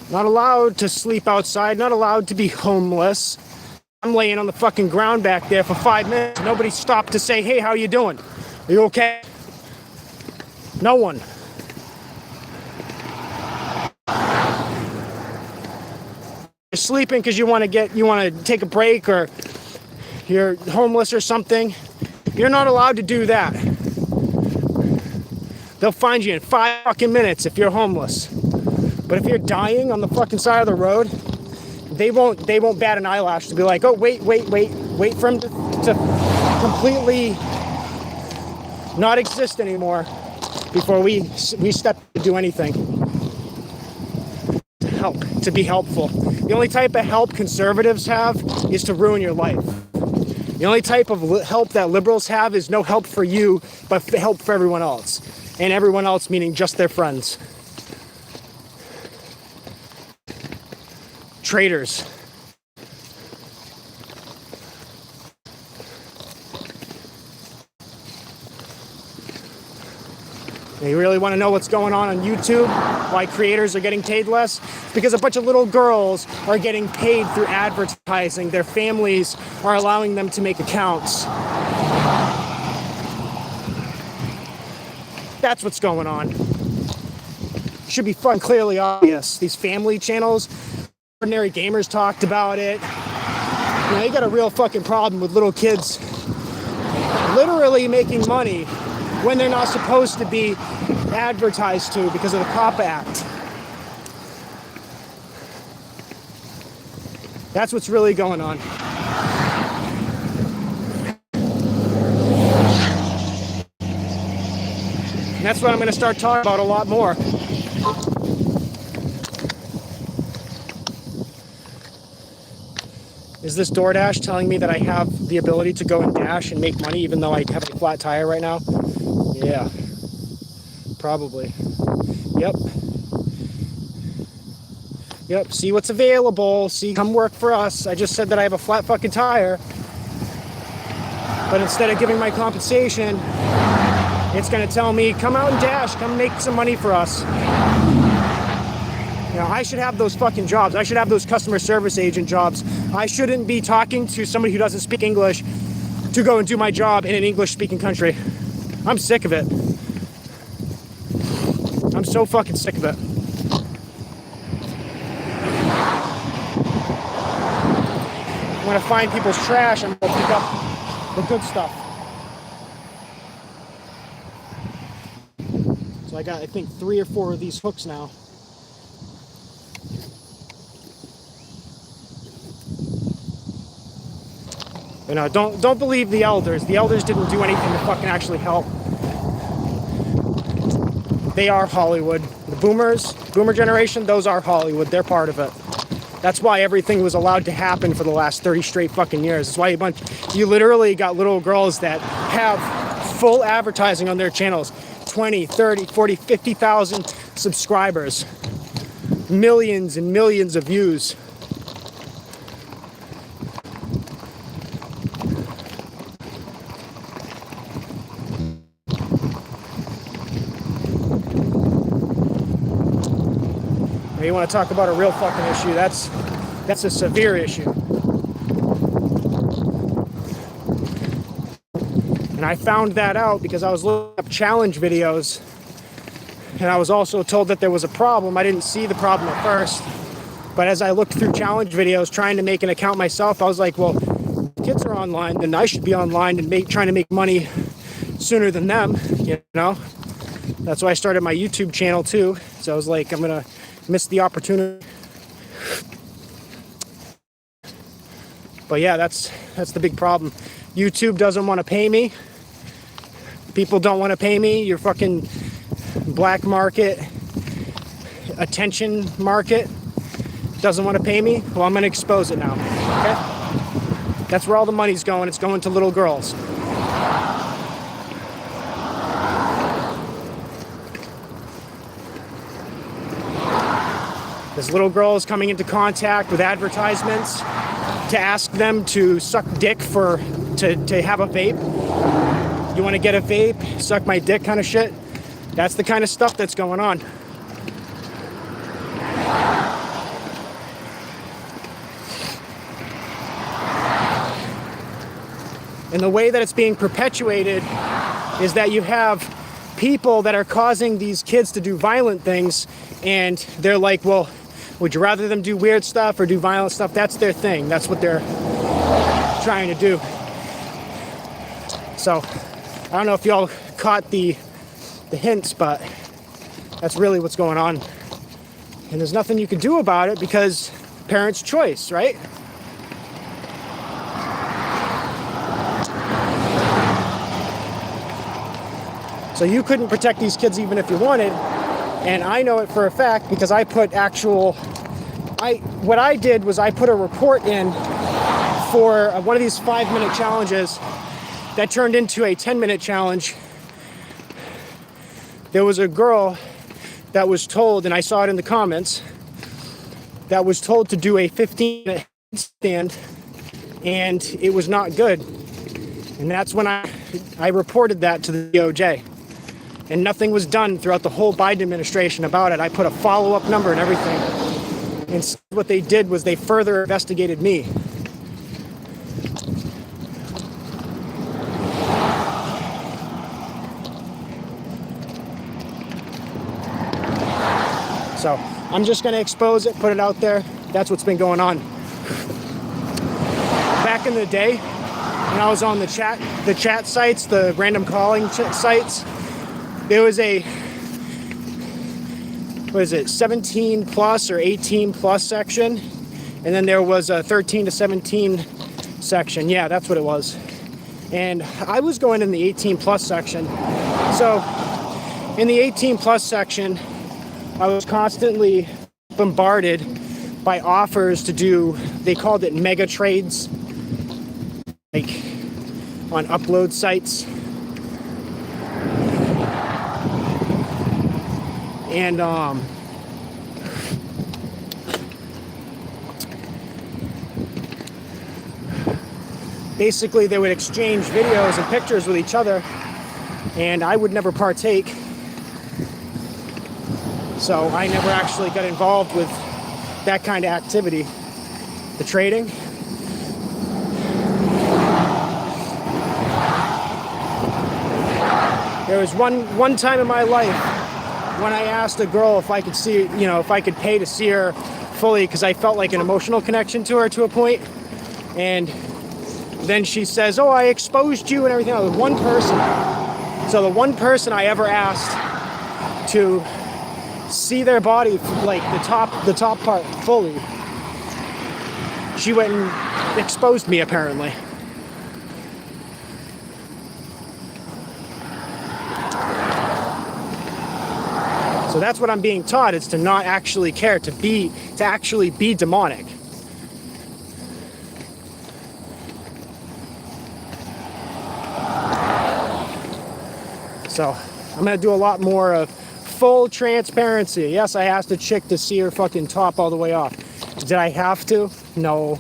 Not allowed to sleep outside, not allowed to be homeless. I'm laying on the fucking ground back there for 5 minutes. Nobody stopped to say, hey, how you doing? Are you okay? No one. You're sleeping because you want to take a break, or you're homeless or something. You're not allowed to do that. They'll find you in 5 fucking minutes if you're homeless. But if you're dying on the fucking side of the road, they won't bat an eyelash to be like, oh, wait for him to completely not exist anymore before we step to do anything. To help, to be helpful. The only type of help conservatives have is to ruin your life. The only type of help that liberals have is no help for you, but help for everyone else. And everyone else meaning just their friends. Traitors. You really want to know what's going on YouTube? Why creators are getting paid less? Because a bunch of little girls are getting paid through advertising. Their families are allowing them to make accounts. That's what's going on. Should be fun, clearly obvious. These family channels, Ordinary Gamers talked about it. You know, they got a real fucking problem with little kids literally making money when they're not supposed to be advertised to because of the COPPA Act. That's what's really going on. And that's what I'm going to start talking about a lot more. Is this DoorDash telling me that I have the ability to go and dash and make money even though I have a flat tire right now? Yeah, probably. Yep. Yep, see what's available. See, come work for us. I just said that I have a flat fucking tire. But instead of giving my compensation, it's gonna tell me, come out and dash, come make some money for us. You know, I should have those fucking jobs. I should have those customer service agent jobs. I shouldn't be talking to somebody who doesn't speak English to go and do my job in an English-speaking country. I'm sick of it. I'm so fucking sick of it. I'm gonna find people's trash and we'll pick up the good stuff. So I got, I think, 3 or 4 of these hooks now. You know, don't believe the elders. The elders didn't do anything to fucking actually help. They are Hollywood. The boomers, boomer generation, those are Hollywood. They're part of it. That's why everything was allowed to happen for the last 30 straight fucking years. That's why you literally got little girls that have full advertising on their channels. 20, 30, 40, 50,000 subscribers. Millions and millions of views. You want to talk about a real fucking issue, that's a severe issue. And I found that out because I was looking up challenge videos and I was also told that there was a problem. I didn't see the problem at first, but as I looked through challenge videos trying to make an account myself, I was like, well, kids are online, then I should be online and trying to make money sooner than them, you know? That's why I started my YouTube channel too. So I was like, I'm gonna miss the opportunity. But yeah, that's the big problem. YouTube doesn't want to pay me. People don't want to pay me. Your fucking black market, attention market doesn't want to pay me. Well, I'm gonna expose it now. Okay? That's where all the money's going. It's going to little girls. This little girl is coming into contact with advertisements to ask them to suck dick to have a vape. You want to get a vape, suck my dick kind of shit. That's the kind of stuff that's going on. And the way that it's being perpetuated is that you have people that are causing these kids to do violent things, and they're like, well, would you rather them do weird stuff or do violent stuff? That's their thing. That's what they're trying to do. So, I don't know if y'all caught the hints, but that's really what's going on. And there's nothing you can do about it because parents' choice, right? So you couldn't protect these kids even if you wanted. And I know it for a fact because I put what I did was I put a report in for one of these 5-minute challenges that turned into a 10-minute challenge. There was a girl that was told, and I saw it in the comments, that was told to do a 15-minute handstand, and it was not good. And that's when I reported that to the DOJ. And nothing was done throughout the whole Biden administration about it. I put a follow-up number and everything. And what they did was they further investigated me. So I'm just going to expose it, put it out there. That's what's been going on. Back in the day, when I was on the chat sites, the random calling sites, there was a, 17 plus or 18 plus section, and then there was a 13 to 17 section. Yeah, that's what it was. And I was going in the 18 plus section. So in the 18 plus section, I was constantly bombarded by offers to do, they called it mega trades, like on upload sites. And basically they would exchange videos and pictures with each other, and I would never partake. So I never actually got involved with that kind of activity, the trading. There was one time in my life when I asked a girl if I could see, if I could pay to see her fully, because I felt like an emotional connection to her to a point. And then she says, "Oh, I exposed you and everything." I was one person. So the one person I ever asked to see their body, like the top part fully, she went and exposed me, apparently. So that's what I'm being taught, is to not actually care, to actually be demonic. So I'm gonna do a lot more of full transparency. Yes, I asked a chick to see her fucking top all the way off. Did I have to? No.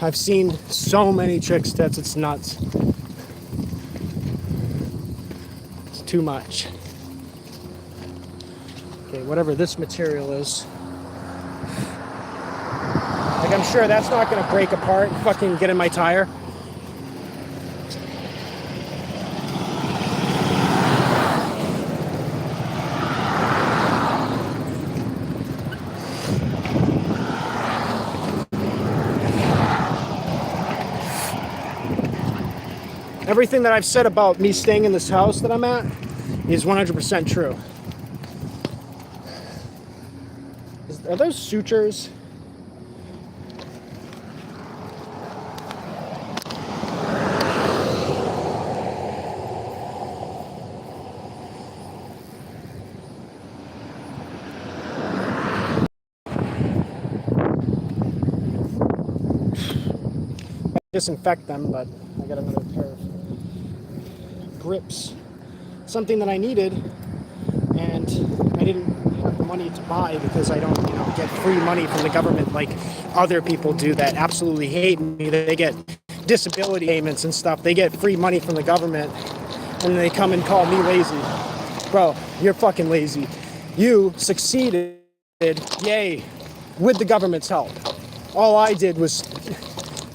I've seen so many chicks' tits, it's nuts. It's too much. Okay, whatever this material is. Like, I'm sure that's not gonna break apart and fucking get in my tire. Everything that I've said about me staying in this house that I'm at is 100% true. Are those sutures? I disinfect them, but I got another pair of grips, something that I needed, and I didn't have the money to buy because I don't, get free money from the government like other people do that absolutely hate me. They get disability payments and stuff. They get free money from the government, and they come and call me lazy. Bro, you're fucking lazy. You succeeded, yay, with the government's help. All I did was,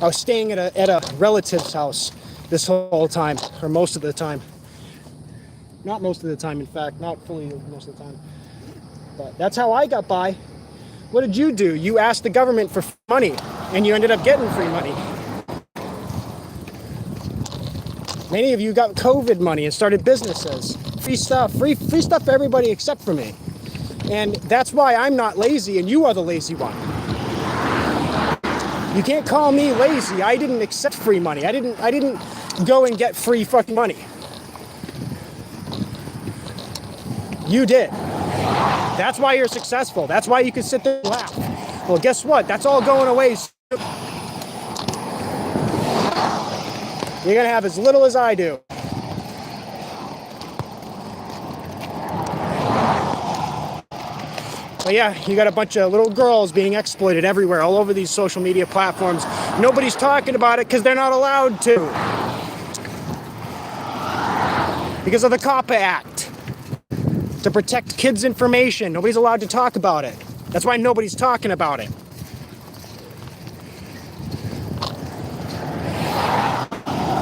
I was staying at a relative's house this whole time, or most of the time. Not most of the time, in fact, not fully most of the time. But that's how I got by. What did you do? You asked the government for money, and you ended up getting free money. Many of you got COVID money and started businesses. Free stuff for everybody except for me. And that's why I'm not lazy, and you are the lazy one. You can't call me lazy. I didn't accept free money. I didn't go and get free fucking money. You did. That's why you're successful. That's why you can sit there and laugh. Well, guess what? That's all going away. You're gonna have as little as I do. But yeah, you got a bunch of little girls being exploited everywhere, all over these social media platforms. Nobody's talking about it because they're not allowed to. Because of the COPPA Act. To protect kids' information. Nobody's allowed to talk about it. That's why nobody's talking about it.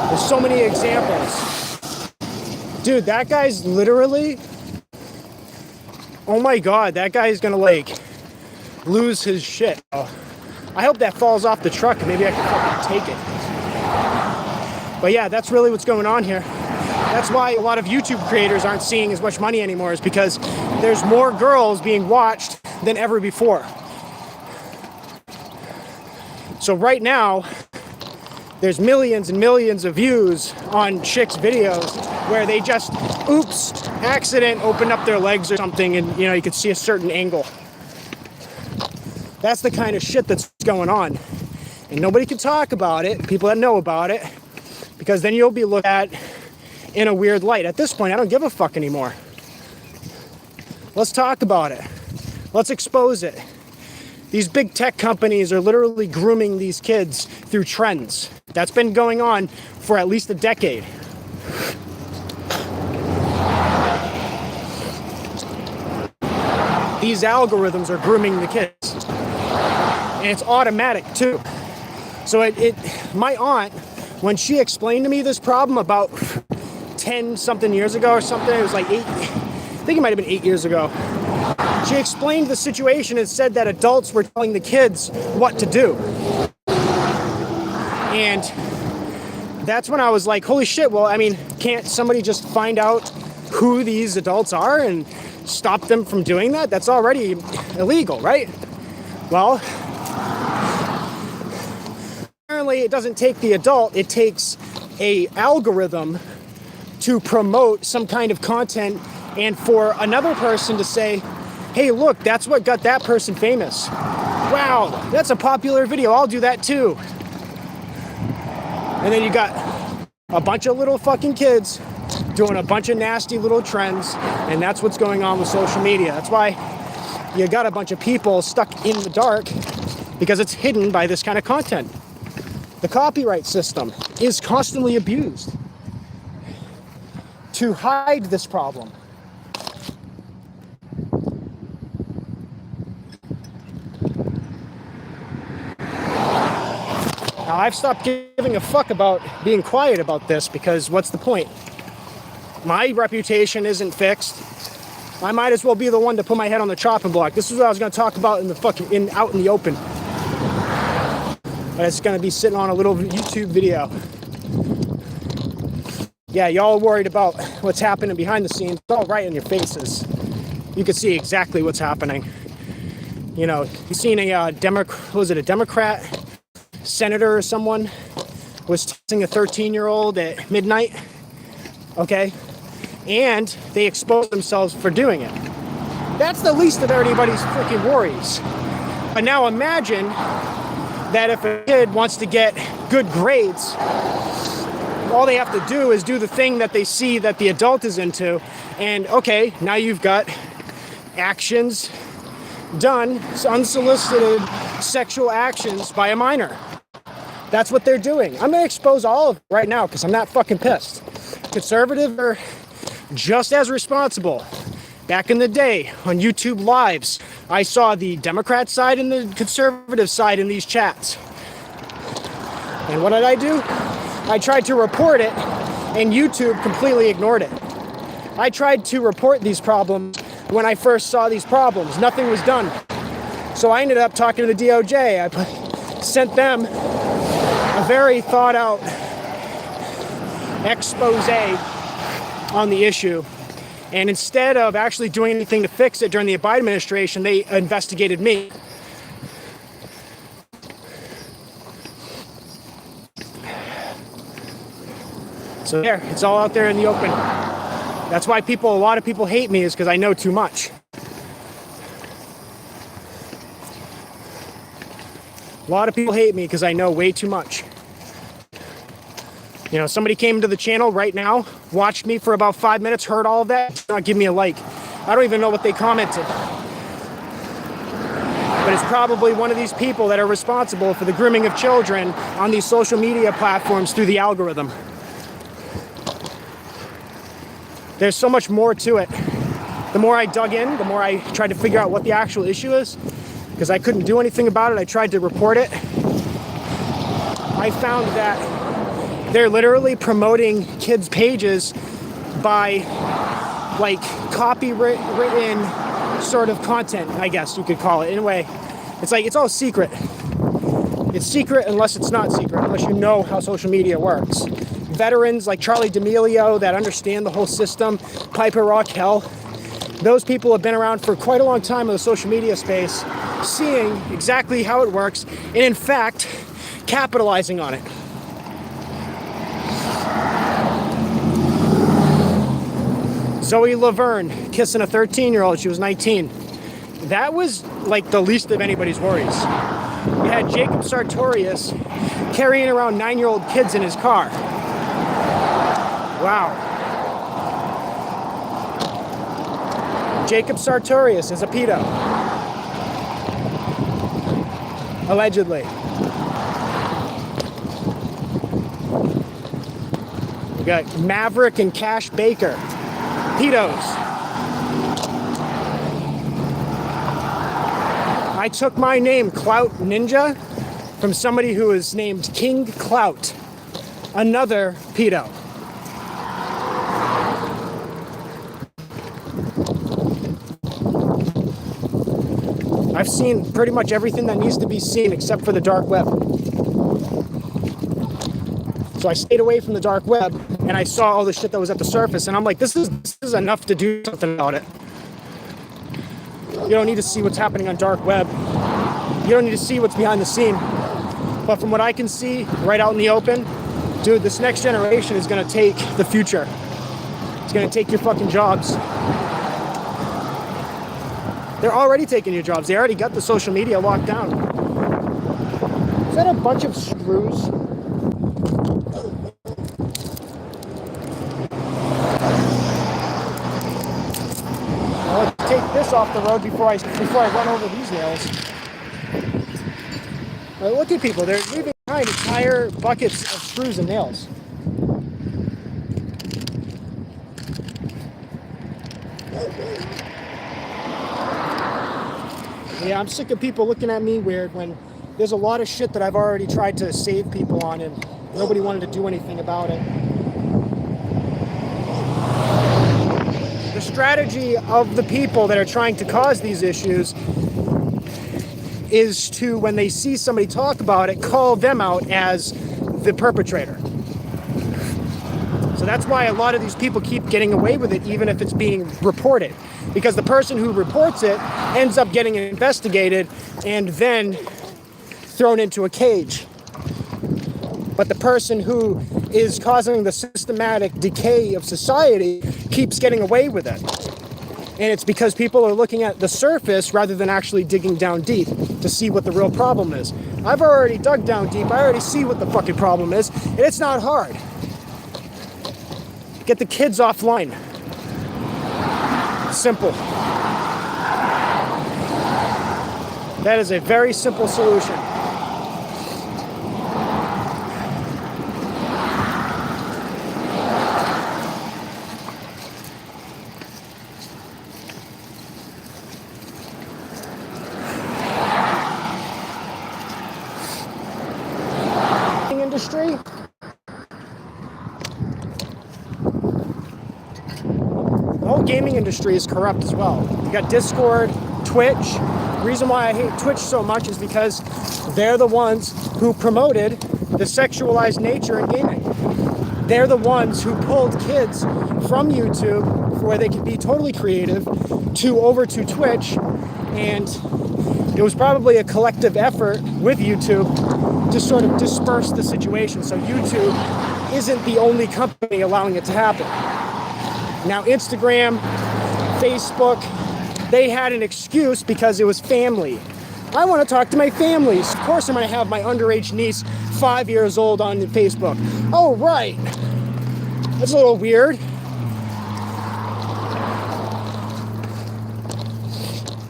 There's so many examples. Dude, that guy's literally... Oh my god, that guy is gonna lose his shit. Oh, I hope that falls off the truck and maybe I can fucking take it. But yeah, that's really what's going on here. That's why a lot of YouTube creators aren't seeing as much money anymore, is because there's more girls being watched than ever before. So right now, there's millions and millions of views on chicks' videos where they just, oops, accident, open up their legs or something, and you could see a certain angle. That's the kind of shit that's going on. And nobody can talk about it, people that know about it, because then you'll be looked at in a weird light. At this point, I don't give a fuck anymore. Let's talk about it. Let's expose it. These big tech companies are literally grooming these kids through trends. That's been going on for at least a decade. These algorithms are grooming the kids. And it's automatic too. So my aunt, when she explained to me this problem about 10 something years ago or something, it was like 8, I think it might have been 8 years ago. She explained the situation and said that adults were telling the kids what to do. And that's when I was like, holy shit, well, I mean, can't somebody just find out who these adults are and stop them from doing that? That's already illegal, right? Well, apparently it doesn't take the adult, it takes a algorithm to promote some kind of content and for another person to say, hey, look, that's what got that person famous. Wow, that's a popular video, I'll do that too. And then you got a bunch of little fucking kids doing a bunch of nasty little trends, and that's what's going on with social media. That's why you got a bunch of people stuck in the dark, because it's hidden by this kind of content. The copyright system is constantly abused to hide this problem. Now, I've stopped giving a fuck about being quiet about this, because what's the point? My reputation isn't fixed. I might as well be the one to put my head on the chopping block. This is what I was going to talk about in the fucking out in the open. But it's going to be sitting on a little YouTube video. Yeah, y'all worried about what's happening behind the scenes. It's all right in your faces. You can see exactly what's happening. You know, you seen a Democrat senator or someone was texting a 13-year-old at midnight? Okay? And they exposed themselves for doing it. That's the least of everybody's freaking worries. But now imagine that if a kid wants to get good grades, all they have to do is do the thing that they see that the adult is into, and okay, now you've got actions done, unsolicited sexual actions by a minor. That's what they're doing. I'm gonna expose all of it right now because I'm not fucking pissed. Conservatives are just as responsible. Back in the day on YouTube Lives, I saw the Democrat side and the conservative side in these chats. And what did I do? I tried to report it, and YouTube completely ignored it. I tried to report these problems when I first saw these problems. Nothing was done. So I ended up talking to the DOJ. I sent them a very thought out expose on the issue. And instead of actually doing anything to fix it during the Biden administration, they investigated me. So there, it's all out there in the open. That's why a lot of people hate me, is because I know too much. A lot of people hate me because I know way too much. You know, somebody came to the channel right now, watched me for about 5 minutes, heard all of that, did not give me a like. I don't even know what they commented. But it's probably one of these people that are responsible for the grooming of children on these social media platforms through the algorithm. There's so much more to it. The more I dug in, the more I tried to figure out what the actual issue is, because I couldn't do anything about it. I tried to report it. I found that they're literally promoting kids' pages by like copywritten sort of content, I guess you could call it. In a way, it's like it's all secret. It's secret unless it's not secret, unless you know how social media works. Veterans like Charlie D'Amelio that understand the whole system, Piper Raquel, those people have been around for quite a long time in the social media space, seeing exactly how it works, and in fact, capitalizing on it. Zoe Laverne kissing a 13-year-old. She was 19. that was like the least of anybody's worries. We had Jacob Sartorius carrying around 9-year-old kids in his car. Wow. Jacob Sartorius is a pedo. Allegedly. We got Maverick and Cash Baker. Pedos. I took my name, Clout Ninja, from somebody who is named King Clout. Another pedo. I've seen pretty much everything that needs to be seen except for the dark web. So I stayed away from the dark web and I saw all the shit that was at the surface and I'm like, this is enough to do something about it. You don't need to see what's happening on dark web. You don't need to see what's behind the scene. But from what I can see right out in the open, dude, this next generation is gonna take the future. It's gonna take your fucking jobs. They're already taking your jobs. They already got the social media locked down. Is that a bunch of screws? Well, let's take this off the road before I run over these nails. Well, look at people. They're leaving behind entire buckets of screws and nails. Yeah, I'm sick of people looking at me weird when there's a lot of shit that I've already tried to save people on and nobody wanted to do anything about it. The strategy of the people that are trying to cause these issues is to, when they see somebody talk about it, call them out as the perpetrator. So that's why a lot of these people keep getting away with it, even if it's being reported. Because the person who reports it ends up getting investigated and then thrown into a cage. But the person who is causing the systematic decay of society keeps getting away with it. And it's because people are looking at the surface rather than actually digging down deep to see what the real problem is. I've already dug down deep. I already see what the fucking problem is. And it's not hard. Get the kids offline. Simple. That is a very simple solution. Industry. The whole gaming industry is corrupt as well. You got Discord, Twitch. The reason why I hate Twitch so much is because they're the ones who promoted the sexualized nature in gaming. They're the ones who pulled kids from YouTube, where they could be totally creative, over to Twitch. And it was probably a collective effort with YouTube to sort of disperse the situation. So YouTube isn't the only company allowing it to happen. Now, Instagram, Facebook, they had an excuse because it was family. I want to talk to my families. Of course, I'm going to have my underage niece, 5 years old, on Facebook. Oh, right. That's a little weird.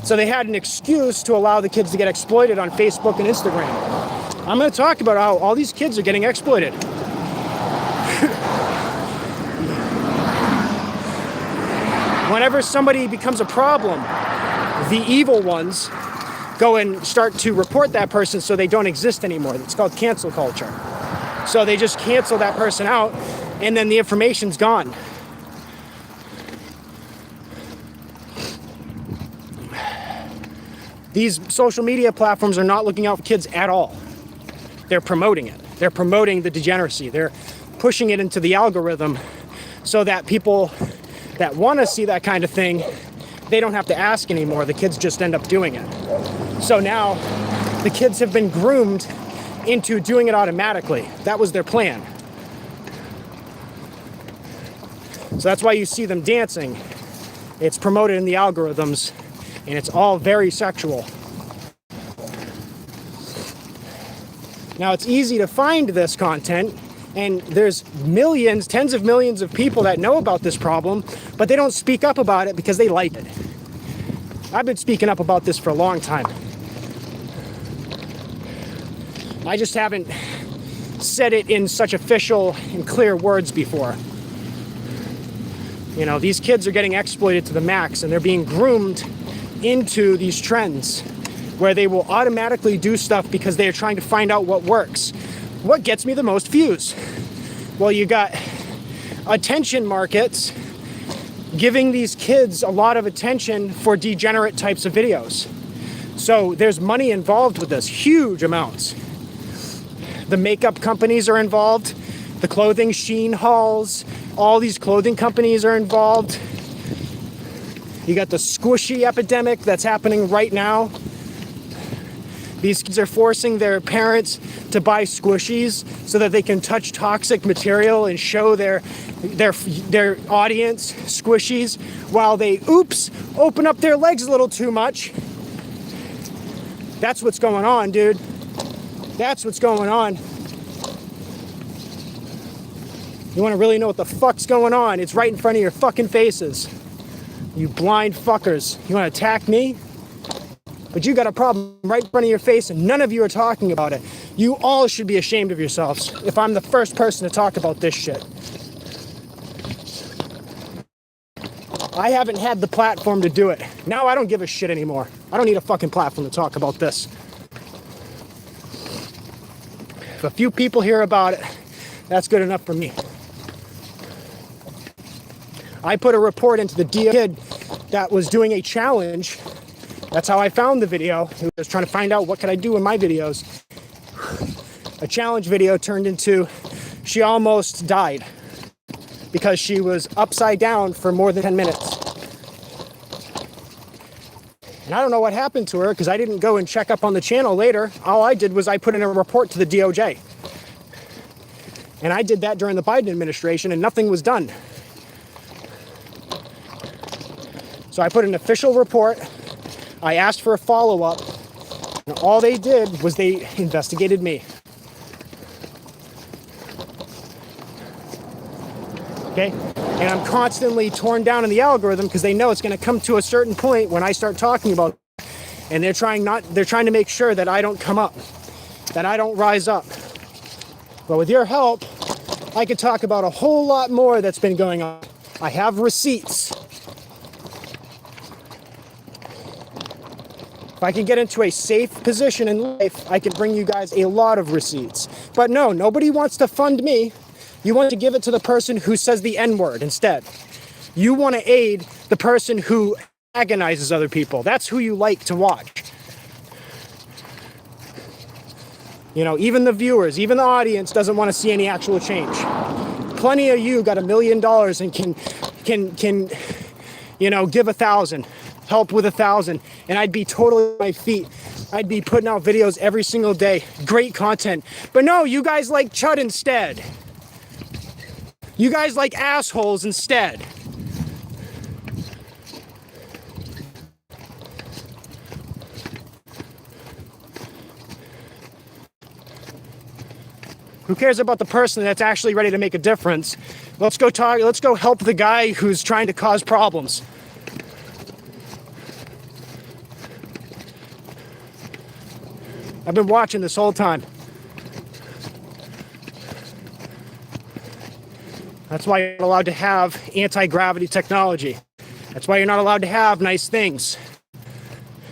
So they had an excuse to allow the kids to get exploited on Facebook and Instagram. I'm going to talk about how all these kids are getting exploited. Whenever somebody becomes a problem, the evil ones go and start to report that person so they don't exist anymore. It's called cancel culture. So they just cancel that person out and then the information's gone. These social media platforms are not looking out for kids at all. They're promoting it. They're promoting the degeneracy. They're pushing it into the algorithm so that people that want to see that kind of thing, they don't have to ask anymore. The kids just end up doing it. So now the kids have been groomed into doing it automatically. That was their plan. So that's why you see them dancing. It's promoted in the algorithms and it's all very sexual. Now, it's easy to find this content, and there's millions, tens of millions of people that know about this problem, but they don't speak up about it because they like it. I've been speaking up about this for a long time. I just haven't said it in such official and clear words before. You know, these kids are getting exploited to the max, and they're being groomed into these trends where they will automatically do stuff because they are trying to find out what works. What gets me the most views? Well, you got attention markets giving these kids a lot of attention for degenerate types of videos. So there's money involved with this, huge amounts. The makeup companies are involved, the clothing Shein hauls, all these clothing companies are involved. You got the squishy epidemic that's happening right now. These kids are forcing their parents to buy squishies so that they can touch toxic material and show their audience squishies while they, open up their legs a little too much. That's what's going on, dude. That's what's going on. You want to really know what the fuck's going on? It's right in front of your fucking faces. You blind fuckers. You want to attack me? But you got a problem right in front of your face and none of you are talking about it. You all should be ashamed of yourselves if I'm the first person to talk about this shit. I haven't had the platform to do it. Now I don't give a shit anymore. I don't need a fucking platform to talk about this. If a few people hear about it, that's good enough for me. I put a report into the kid that was doing a challenge. That's how I found the video. I was trying to find out what could I do in my videos. A challenge video turned into she almost died because she was upside down for more than 10 minutes. And I don't know what happened to her because I didn't go and check up on the channel later. All I did was I put in a report to the DOJ. And I did that during the Biden administration and nothing was done. So I put an official report. I asked for a follow-up, and all they did was they investigated me. Okay? And I'm constantly torn down in the algorithm because they know it's going to come to a certain point when I start talking about it, and they're trying to make sure that I don't come up, that I don't rise up. But with your help, I could talk about a whole lot more that's been going on. I have receipts. If I can get into a safe position in life, I can bring you guys a lot of receipts. But no, nobody wants to fund me. You want to give it to the person who says the N-word instead. You want to aid the person who agonizes other people. That's who you like to watch. You know, even the viewers, even the audience doesn't want to see any actual change. Plenty of you got $1 million and can you know, give 1,000. Help with 1,000, and I'd be totally on my feet. I'd be putting out videos every single day. Great content. But no, you guys like chud instead. You guys like assholes instead. Who cares about the person that's actually ready to make a difference? Let's go help the guy who's trying to cause problems. I've been watching this whole time. That's why you're not allowed to have anti-gravity technology. That's why you're not allowed to have nice things.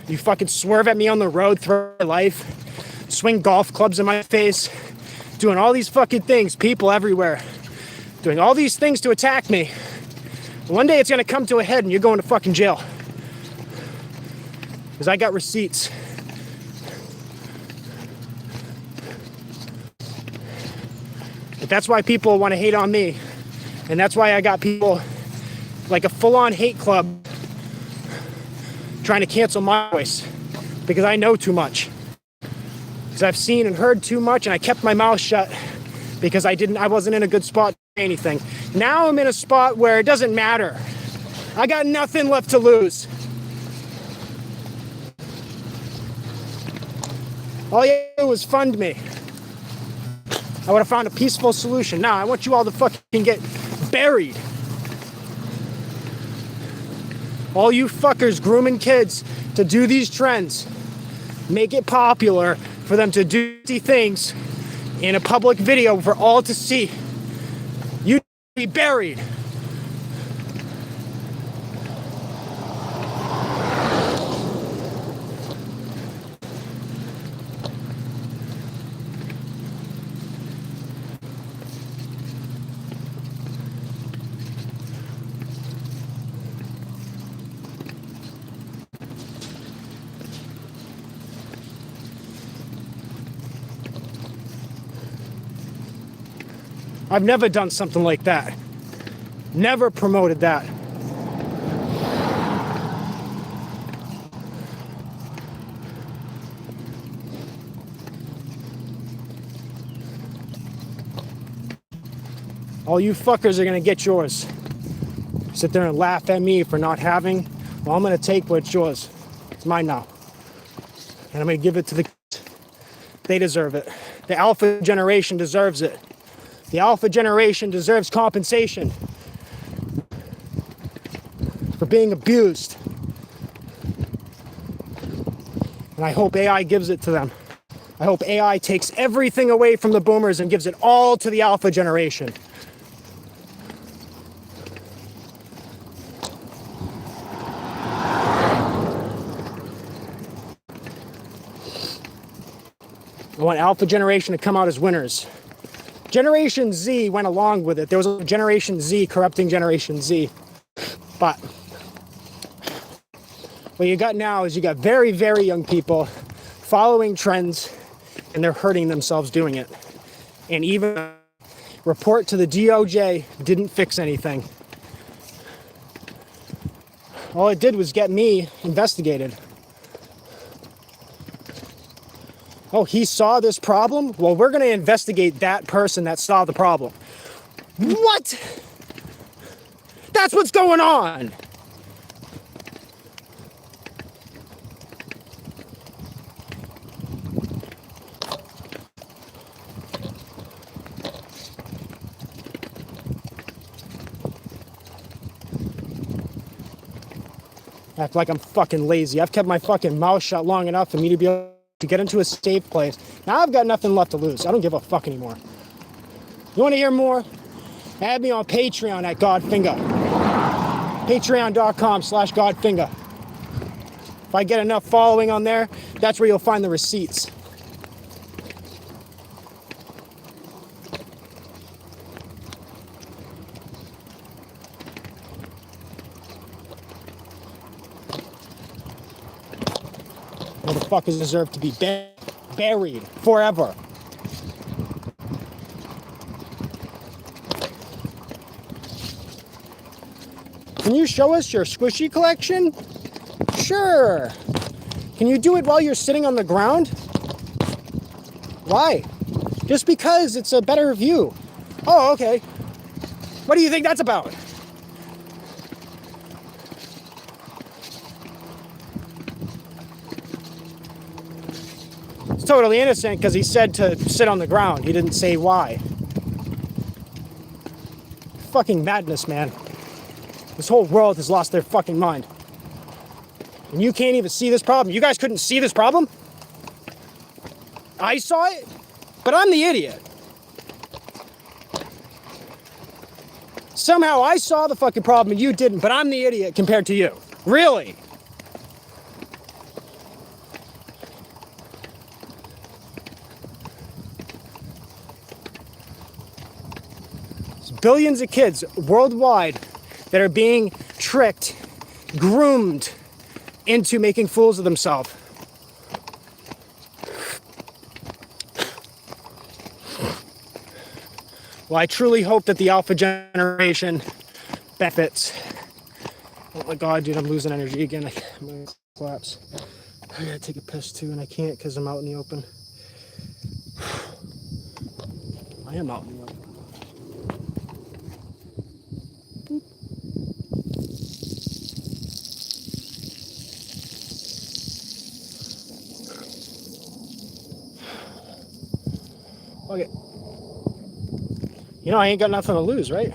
You fucking swerve at me on the road throughout my life, swing golf clubs in my face, doing all these fucking things, people everywhere, doing all these things to attack me. One day it's gonna come to a head and you're going to fucking jail. Because I got receipts. But that's why people want to hate on me. And that's why I got people like a full-on hate club trying to cancel my voice. Because I know too much. Because I've seen and heard too much and I kept my mouth shut because I wasn't in a good spot to say anything. Now I'm in a spot where it doesn't matter. I got nothing left to lose. All you did was fund me. I would have found a peaceful solution. Now I want you all to fucking get buried. All you fuckers grooming kids to do these trends, make it popular for them to do things in a public video for all to see. You be buried. I've never done something like that. Never promoted that. All you fuckers are gonna get yours. Sit there and laugh at me for not having. Well, I'm gonna take what's yours. It's mine now. And I'm gonna give it to the kids. They deserve it. The alpha generation deserves it. The alpha generation deserves compensation for being abused. And I hope AI gives it to them. I hope AI takes everything away from the boomers and gives it all to the alpha generation. I want alpha generation to come out as winners. Generation Z went along with it. There was a Generation Z corrupting Generation Z. But what you got now is you got very, very young people following trends, and they're hurting themselves doing it. And even a report to the DOJ didn't fix anything. All it did was get me investigated. Oh, he saw this problem? Well, we're going to investigate that person that saw the problem. What? That's what's going on. Act like I'm fucking lazy. I've kept my fucking mouth shut long enough for me to be able to get into a safe place. Now I've got nothing left to lose. I don't give a fuck anymore. You want to hear more? Add me on Patreon at GodFingah. Patreon.com/GodFingah. If I get enough following on there, that's where you'll find the receipts. Motherfuckers deserve to be buried forever. Can you show us your squishy collection? Sure. Can you do it while you're sitting on the ground? Why? Just because it's a better view. Oh, okay. What do you think that's about? It's totally innocent because he said to sit on the ground. He didn't say why. Fucking madness, man. This whole world has lost their fucking mind. And you can't even see this problem. You guys couldn't see this problem? I saw it, but I'm the idiot. Somehow I saw the fucking problem and you didn't, but I'm the idiot compared to you. Really? There's billions of kids worldwide that are being tricked, groomed into making fools of themselves. Well, I truly hope that the alpha generation benefits. Oh my God, dude, I'm losing energy again. I'm gonna collapse. I gotta take a piss too, and I can't because I'm out in the open. I am out in the open. You know, I ain't got nothing to lose, right?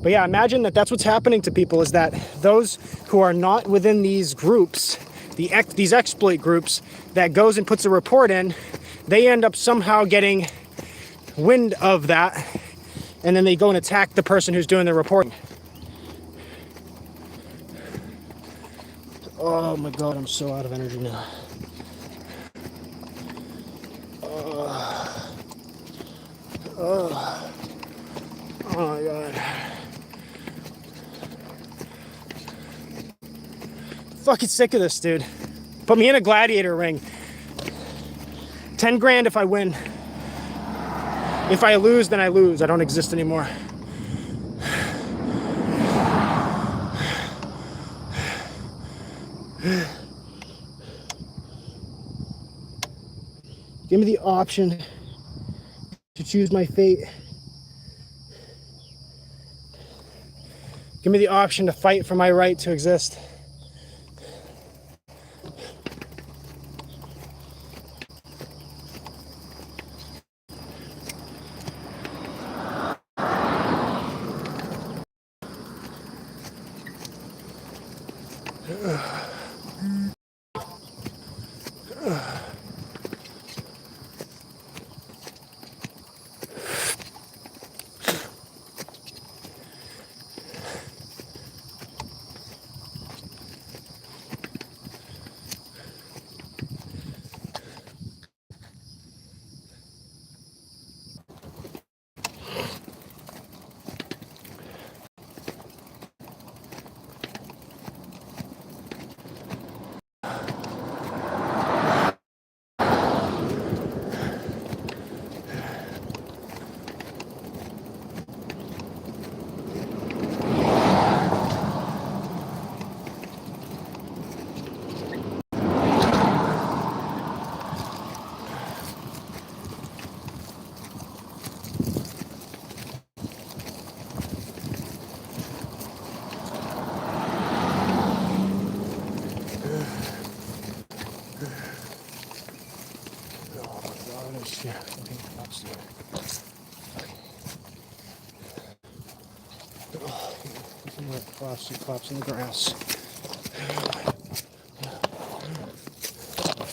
But yeah, imagine that that's what's happening to people, is that those who are not within these groups, these exploit groups that goes and puts a report in, they end up somehow getting wind of that, and then they go and attack the person who's doing the reporting. Oh my God, I'm so out of energy now. Oh my God. Fucking sick of this, dude. Put me in a gladiator ring. 10 grand if I win. If I lose, then I lose. I don't exist anymore. Give me the option to choose my fate. Give me the option to fight for my right to exist. Claps in the grass.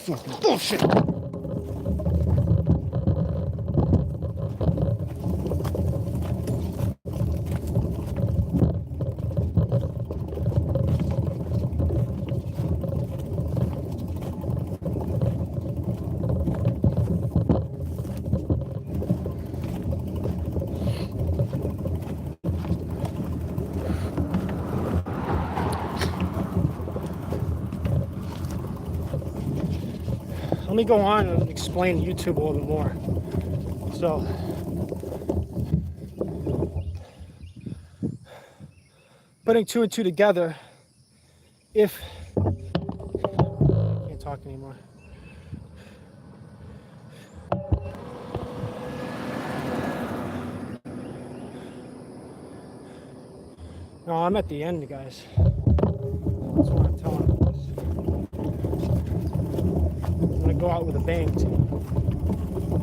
Fucking bullshit. Let me go on and explain YouTube a little bit more. So, putting two and two together, if I can't talk anymore. No, I'm at the end, guys. That's what I'm telling you. I'm gonna go out with a bang too.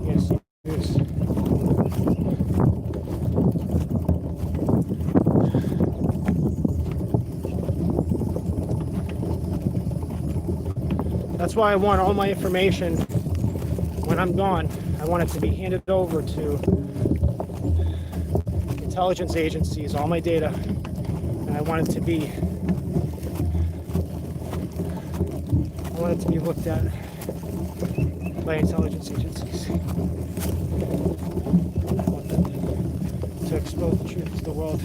You're gonna see this. That's why I want all my information when I'm gone. I want it to be handed over to intelligence agencies, all my data, and I want it to be looked at by intelligence agencies. I want them to expose the truth to the world.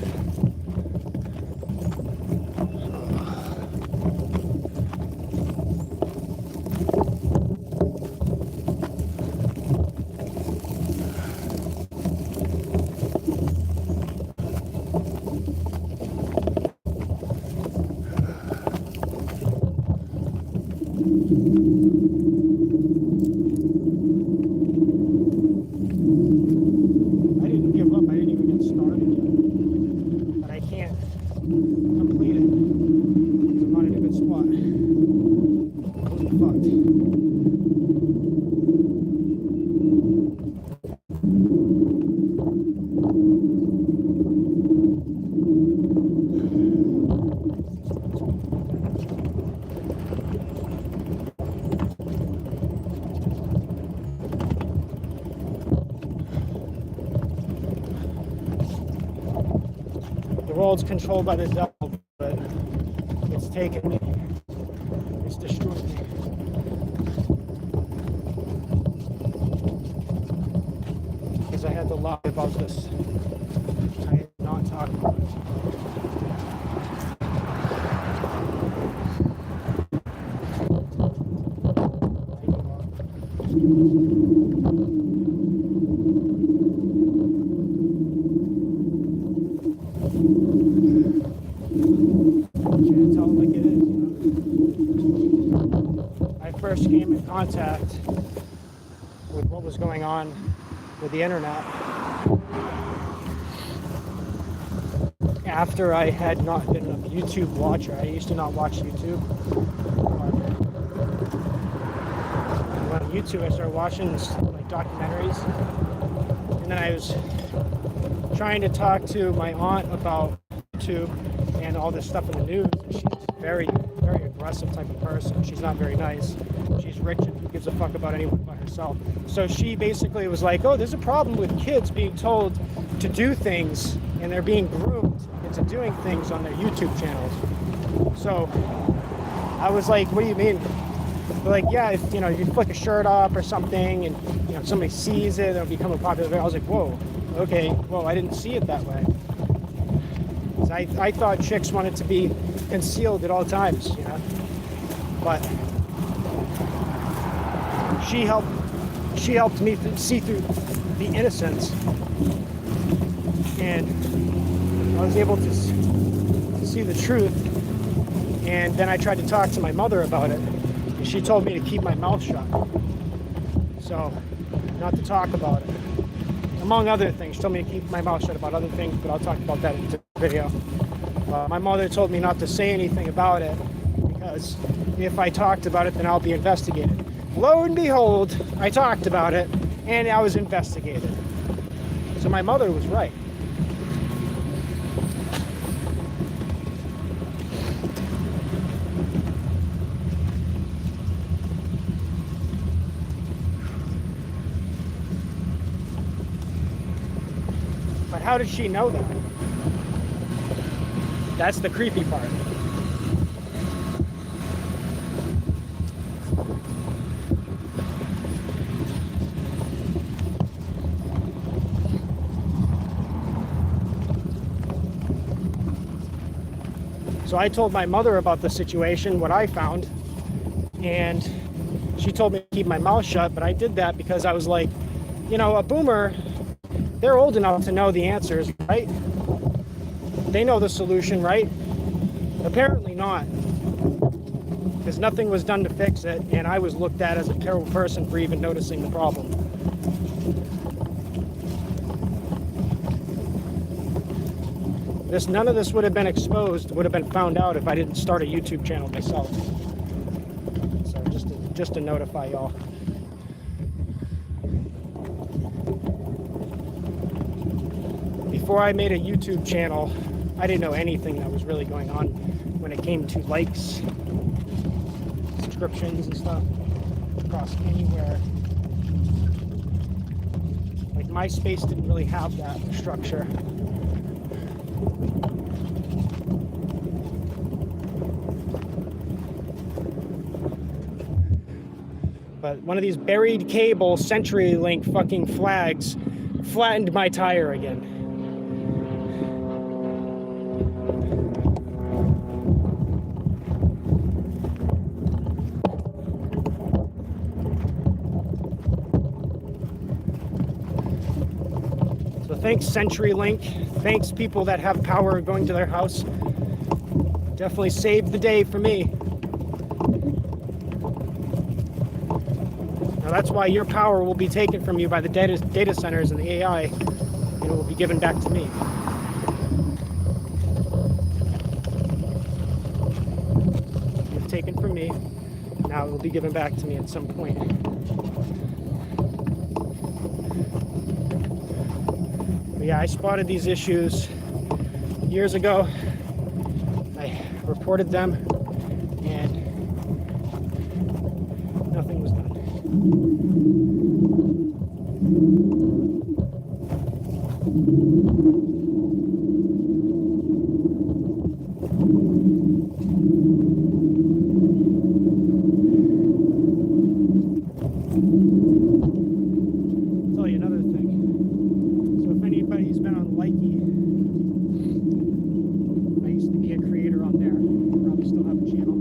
Fucked. world's controlled by the devil, but it's taken me. It's destroyed me. Because I had to lie about this. I had not talked about it. Can't tell it like it is, you know? I first came in contact with what was going on with the internet after I had not been a YouTube watcher. I used to not watch YouTube. When on YouTube I started watching like documentaries, and then I was trying to talk to my aunt about YouTube and all this stuff in the news, and she's very, very aggressive type of person. She's not very nice. She's rich and who gives a fuck about anyone but herself. So she basically was like, oh, there's a problem with kids being told to do things, and they're being groomed into doing things on their YouTube channels. So I was like, what do you mean? They're like, yeah, if you flick a shirt off or something, and somebody sees it, it'll become a popular video. I was like, whoa, okay, whoa, I didn't see it that way. I thought chicks wanted to be concealed at all times, but she helped me see through the innocence, and I was able to see the truth. And then I tried to talk to my mother about it, and she told me to keep my mouth shut, so not to talk about it, among other things. She told me to keep my mouth shut about other things, but I'll talk about that in the video. My mother told me not to say anything about it, because if I talked about it, then I'll be investigated. Lo and behold, I talked about it, and I was investigated. So my mother was right. But how did she know that? That's the creepy part. So I told my mother about the situation, what I found, and she told me to keep my mouth shut, but I did that because I was like, a boomer, they're old enough to know the answers, right? They know the solution, right? Apparently not, because nothing was done to fix it, and I was looked at as a terrible person for even noticing the problem. None of this would have been exposed, would have been found out if I didn't start a YouTube channel myself. So just to notify y'all. Before I made a YouTube channel, I didn't know anything that was really going on when it came to likes, subscriptions and stuff across anywhere. Like MySpace didn't really have that structure. But one of these buried cable CenturyLink fucking flags flattened my tire again. So thanks CenturyLink, thanks people that have power going to their house. Definitely saved the day for me. Now that's why your power will be taken from you by the data centers and the AI, and it will be given back to me. You've taken from me, now it will be given back to me at some point. But yeah, I spotted these issues years ago. I reported them, and nothing was done. He's been on Likey. I used to be a creator on there. Probably still have a channel.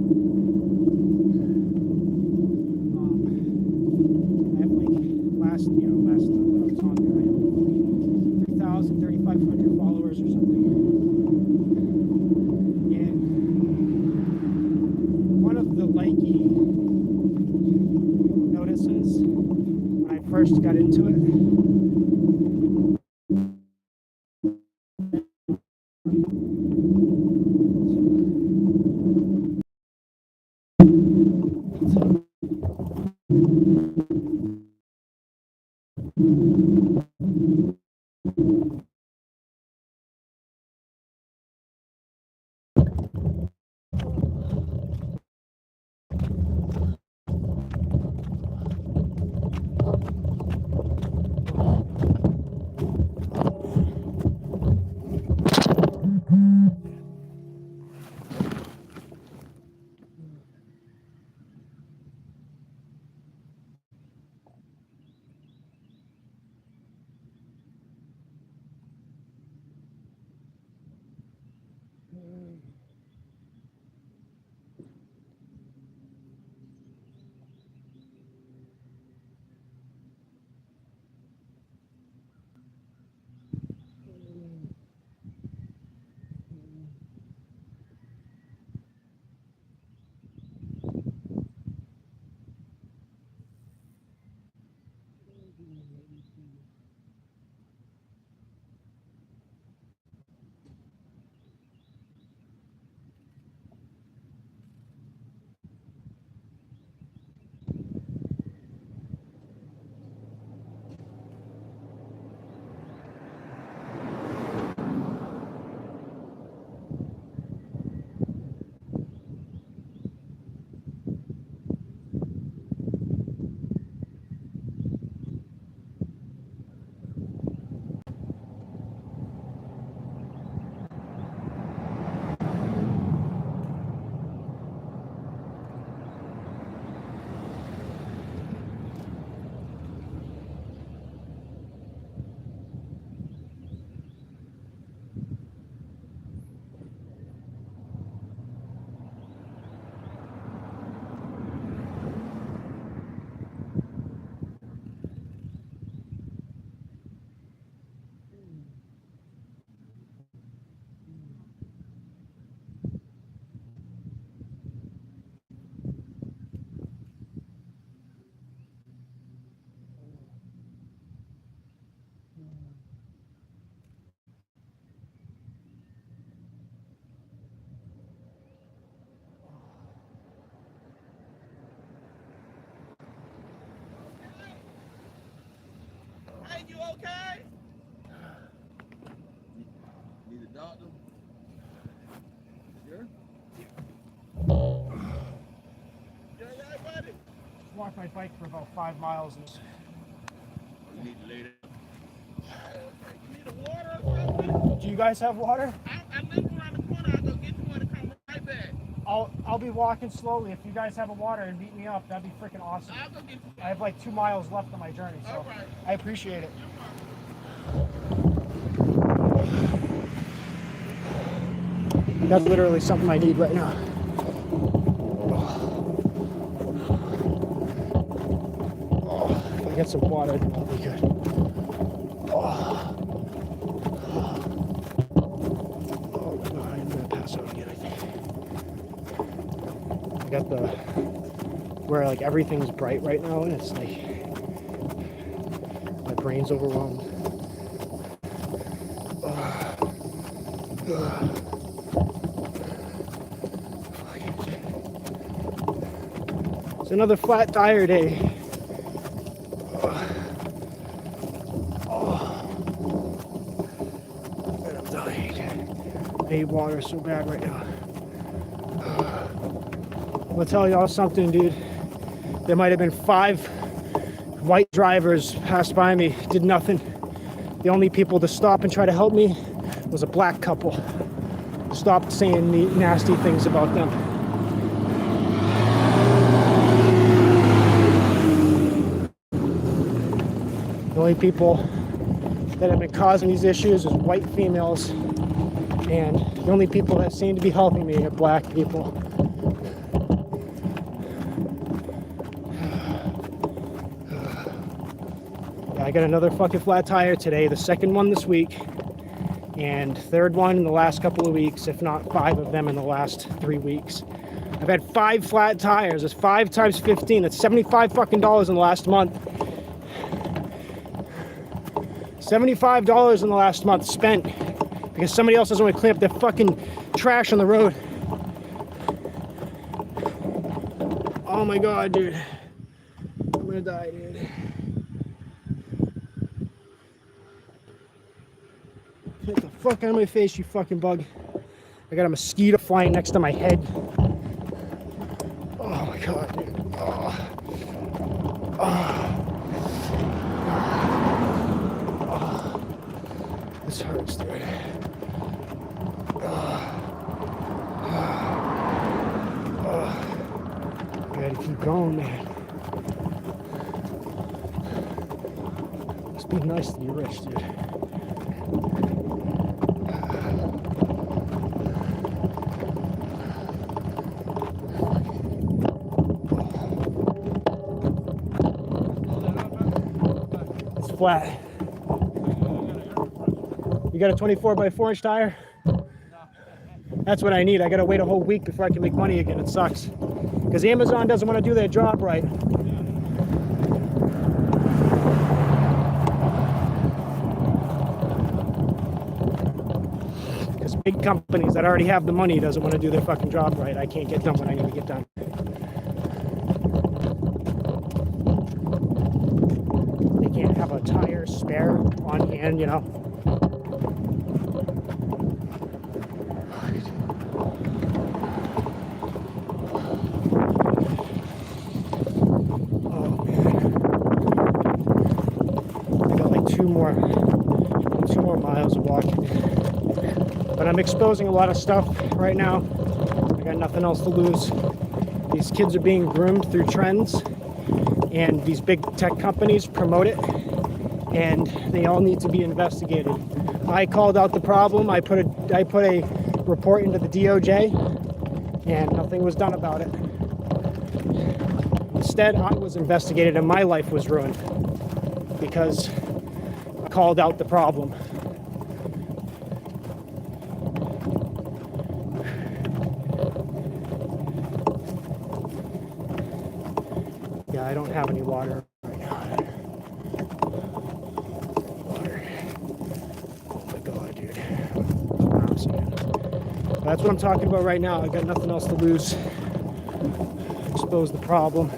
I have like last I was on there, I have 3,000, 3,500 followers or something. And one of the Likey notices when I first got into it. You okay? Need a doctor? Sure? You alright, buddy? Walked my bike for about 5 miles. And you need to lay down. Okay. You need a water or something? do you guys have water? I live around the corner. I'll go get you one and come right back. I'll be walking slowly. If you guys have a water and beat me up, that'd be freaking awesome. I'll go get you. I have like 2 miles left on my journey, so All right. I appreciate it. That's literally something I need right now. If I get some water, then I'll be good. Oh God, I'm gonna pass out again, I think. I got the where like everything's bright right now, and it's like my brain's overwhelmed. It's another flat tire day. And I'm dying. I need water so bad right now. I'm gonna tell y'all something, dude. There might have been 5 white drivers passed by me, did nothing. The only people to stop and try to help me was a black couple. Stopped saying nasty things about them. The only people that have been causing these issues is white females, and the only people that seem to be helping me are black people. I got another fucking flat tire today, the second one this week, and third one in the last couple of weeks, if not 5 of them in the last 3 weeks. I've had 5 flat tires. It's 5 times 15. That's $75 fucking dollars in the last month. $75 in the last month spent because somebody else doesn't want to clean up their fucking trash on the road. Oh my god, dude. I'm gonna die, dude. Get the fuck out of my face, you fucking bug. I got a mosquito flying next to my head. Oh my god, dude. Oh. Oh. This hurts, dude. I gotta keep going, man. Must be nice to be rich, dude. It's flat. You got a 24 by 4 inch tire? That's what I need. I gotta wait a whole week before I can make money again. It sucks. Because Amazon doesn't want to do their job right. Because big companies that already have the money doesn't want to do their fucking job right. I can't get done what I need to get done. They can't have a tire spare on hand, you know. Two more miles of walking, but I'm exposing a lot of stuff right now. I got nothing else to lose. These kids are being groomed through trends, and these big tech companies promote it, and they all need to be investigated. I called out the problem. I put a report into the DOJ, and nothing was done about it. Instead, I was investigated, and my life was ruined because called out the problem. Yeah, I don't have any water right now. Water. Oh my god, dude. That's what I'm talking about right now. I got nothing else to lose. Expose the problem.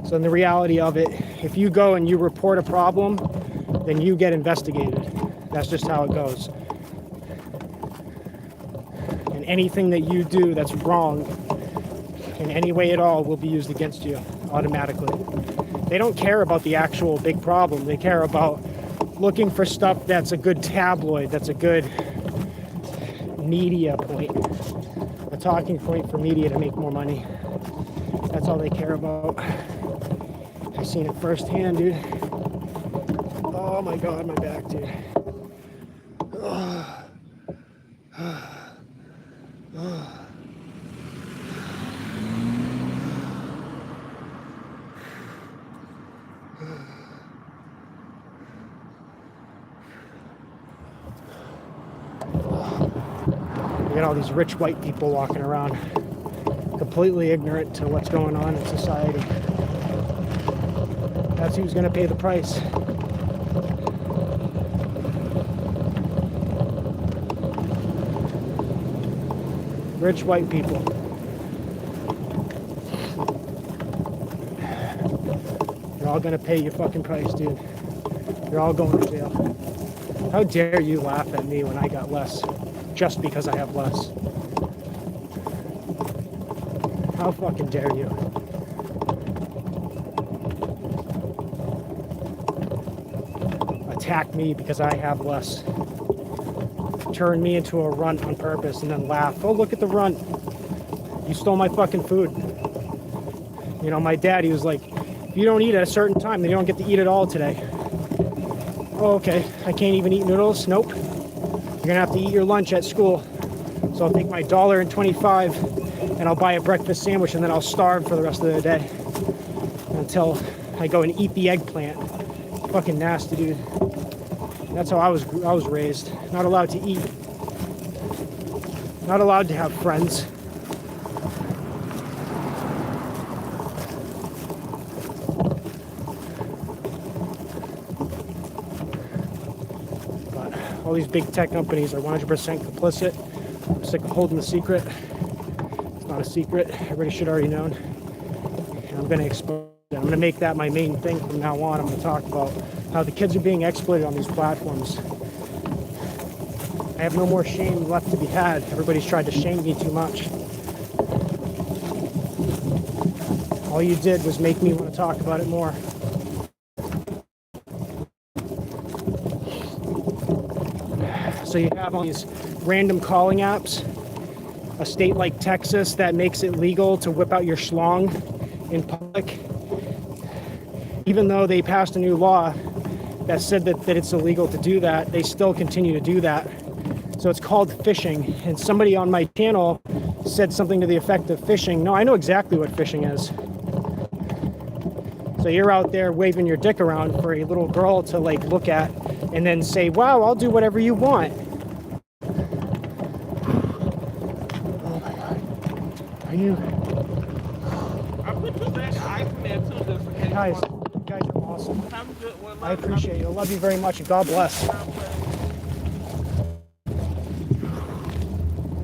So in the reality of it, if you go and you report a problem, then you get investigated. That's just how it goes. And anything that you do that's wrong in any way at all will be used against you automatically. They don't care about the actual big problem. They care about looking for stuff that's a good tabloid, that's a good media point, a talking point for media to make more money. That's all they care about. I've seen it firsthand, dude. Oh my god, my back, dude. You got all these rich white people walking around, completely ignorant to what's going on in society. That's who's going to pay the price. Rich white people. You're all going to pay your fucking price, dude. You're all going to jail. How dare you laugh at me when I got less, just because I have less? How fucking dare you? Attack me because I have less. Turn me into a runt on purpose and then laugh. Oh, look at the runt. You stole my fucking food. You know, my dad, he was like, if you don't eat at a certain time, then you don't get to eat at all today. Oh, okay. I can't even eat noodles? Nope. You're gonna have to eat your lunch at school. So I'll take my $1.25 and I'll buy a breakfast sandwich, and then I'll starve for the rest of the day until I go and eat the eggplant. Fucking nasty, dude. That's how I was raised. Not allowed to eat. Not allowed to have friends. But all these big tech companies are 100% complicit. I'm sick of holding the secret. It's not a secret. Everybody should already known. And I'm going to expose it. I'm going to make that my main thing from now on. I'm going to talk about how the kids are being exploited on these platforms. I have no more shame left to be had. Everybody's tried to shame me too much. All you did was make me want to talk about it more. So you have all these random calling apps. A state like Texas that makes it legal to whip out your schlong in public. Even though they passed a new law that said that it's illegal to do that, they still continue to do that. So it's called phishing. And somebody on my channel said something to the effect of phishing. No, I know exactly what phishing is. So you're out there waving your dick around for a little girl to like look at and then say, wow, I'll do whatever you want. Oh my God. Are you? I put you back. I from there too, just in case. Guys, you guys are awesome. Have a good one. I appreciate you. I love you very much, and God bless. Oh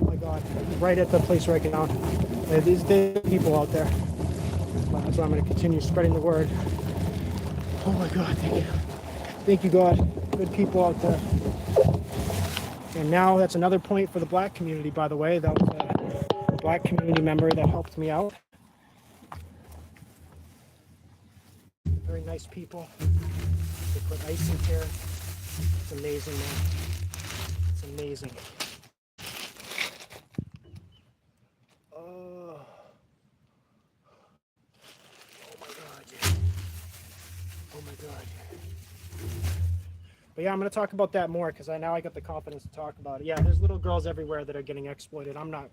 my God. Right at the place where I can now. There's people out there. That's why I'm going to continue spreading the word. Oh my God, thank you. Thank you, God. Good people out there. And now that's another point for the black community, by the way. That was a black community member that helped me out. Very nice people. They put ice in here. It's amazing, man. It's amazing. Oh. Oh my God, yeah. Oh my God. But yeah, I'm going to talk about that more because now I got the confidence to talk about it. Yeah, there's little girls everywhere that are getting exploited. I'm not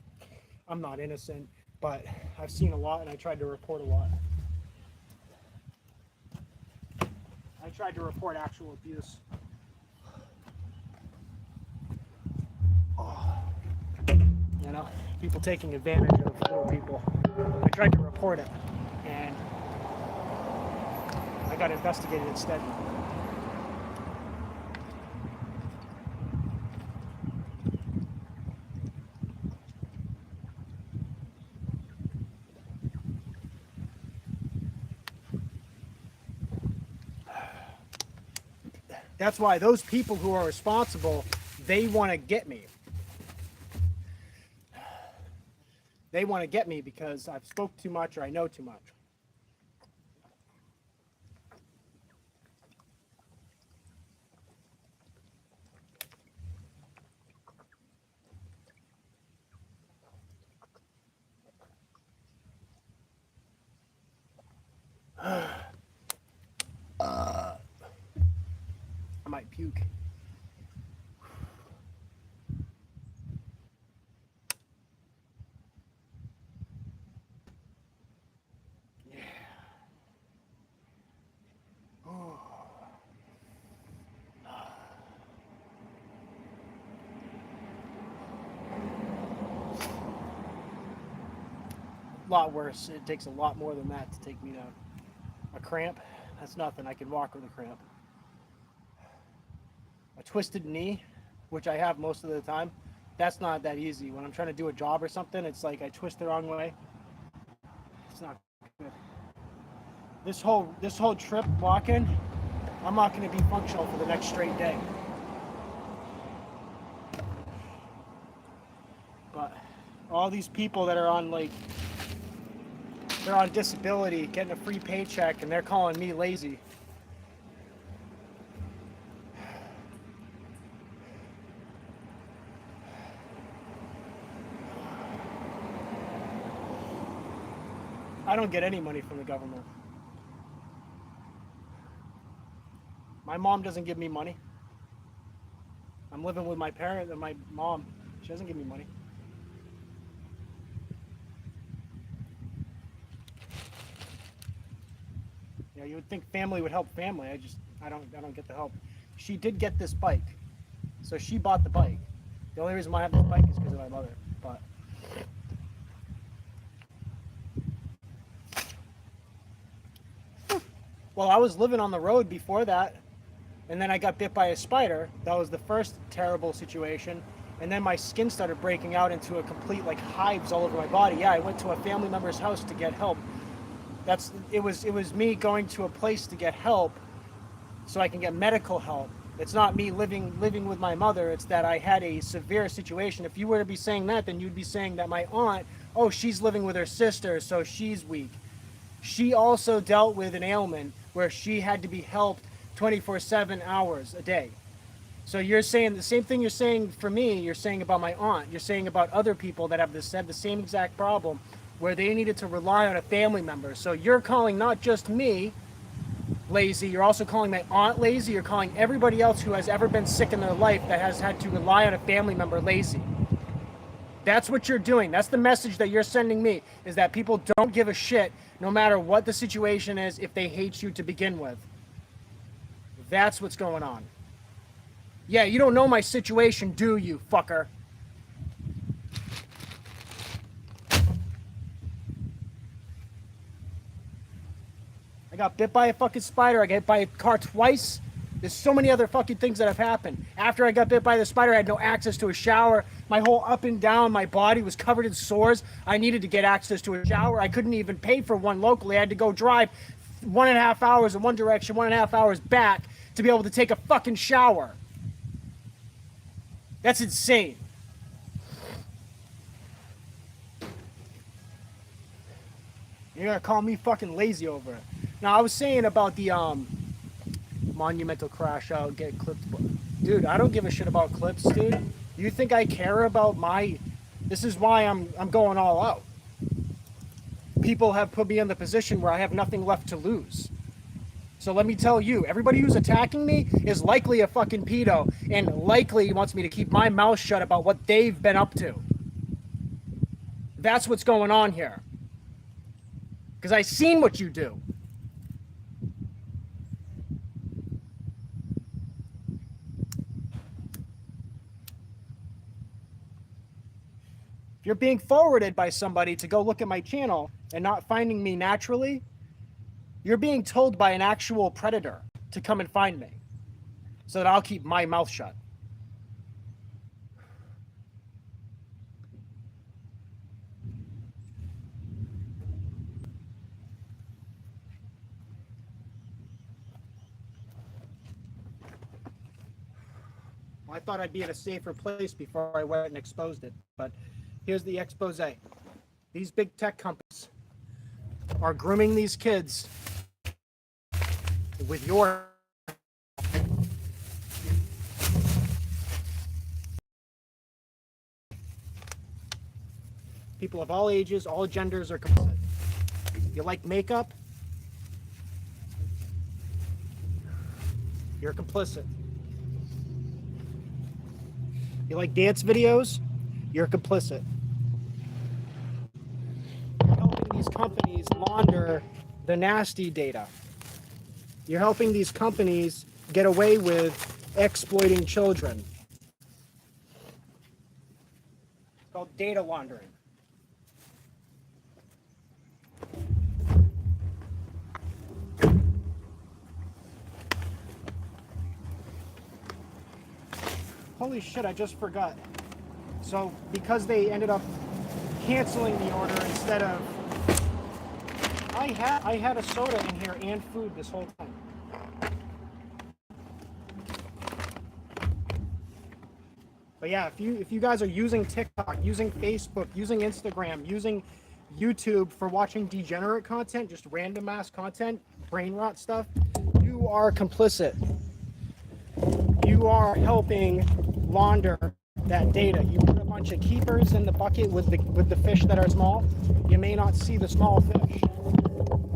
innocent, but I've seen a lot and I tried to report a lot. I tried to report actual abuse. Oh. You know, people taking advantage of little people. I tried to report it and I got investigated instead. That's why those people who are responsible, they want to get me. They want to get me because I've spoke too much or I know too much. I might puke. Yeah. Oh. A lot worse. It takes a lot more than that to take me down. A cramp, that's nothing. I can walk with a cramp. A twisted knee, which I have most of the time, that's not that easy. When I'm trying to do a job or something, it's like I twist the wrong way. It's not good. This whole trip walking, I'm not going to be functional for the next straight day. But all these people that are on they're on disability, getting a free paycheck, and they're calling me lazy. I don't get any money from the government. My mom doesn't give me money. I'm living with my parent and my mom. She doesn't give me money. You know, you would think family would help family. I don't get the help. She did get this bike, so she bought the bike. The only reason why I have this bike is because of my mother. But well, I was living on the road before that, and then I got bit by a spider. That was the first terrible situation. And then my skin started breaking out into a complete like hives all over my body. Yeah, I went to a family member's house to get help. It was me going to a place to get help so I can get medical help. It's not me living with my mother. It's that I had a severe situation. If you were to be saying that, then you'd be saying that my aunt, oh, she's living with her sister, so she's weak. She also dealt with an ailment where she had to be helped 24/7 hours a day. So you're saying the same thing you're saying for me, you're saying about my aunt. You're saying about other people that have had the same exact problem where they needed to rely on a family member. So you're calling not just me lazy, you're also calling my aunt lazy, you're calling everybody else who has ever been sick in their life that has had to rely on a family member lazy. That's what you're doing. That's the message that you're sending me, is that people don't give a shit no matter what the situation is if they hate you to begin with. That's what's going on. Yeah, you don't know my situation, do you, fucker? I got bit by a fucking spider. I got hit by a car twice. There's so many other fucking things that have happened. After I got bit by the spider, I had no access to a shower. My whole up and down my body was covered in sores. I needed to get access to a shower. I couldn't even pay for one locally. I had to go drive 1.5 hours in one direction, 1.5 hours back to be able to take a fucking shower. That's insane. You're gonna call me fucking lazy over it. Now, I was saying about the monumental crash out, get clipped. Dude, I don't give a shit about clips, dude. You think I care about my... This is why I'm going all out. People have put me in the position where I have nothing left to lose. So let me tell you, everybody who's attacking me is likely a fucking pedo and likely wants me to keep my mouth shut about what they've been up to. That's what's going on here. Because I seen what you do. If you're being forwarded by somebody to go look at my channel and not finding me naturally, you're being told by an actual predator to come and find me so that I'll keep my mouth shut. Well, I thought I'd be in a safer place before I went and exposed it, but here's the expose. These big tech companies are grooming these kids with your... People of all ages, all genders are complicit. You like makeup? You're complicit. You like dance videos? You're complicit. You're helping these companies launder the nasty data. You're helping these companies get away with exploiting children. It's called data laundering. Holy shit, I just forgot. So because they ended up canceling the order instead of... I had a soda in here and food this whole time. But yeah, if you guys are using TikTok, using Facebook, using Instagram, using YouTube for watching degenerate content, just random ass content, brain rot stuff, you are complicit. You are helping launder that data. You put a bunch of keepers in the bucket with the fish that are small. You may not see the small fish.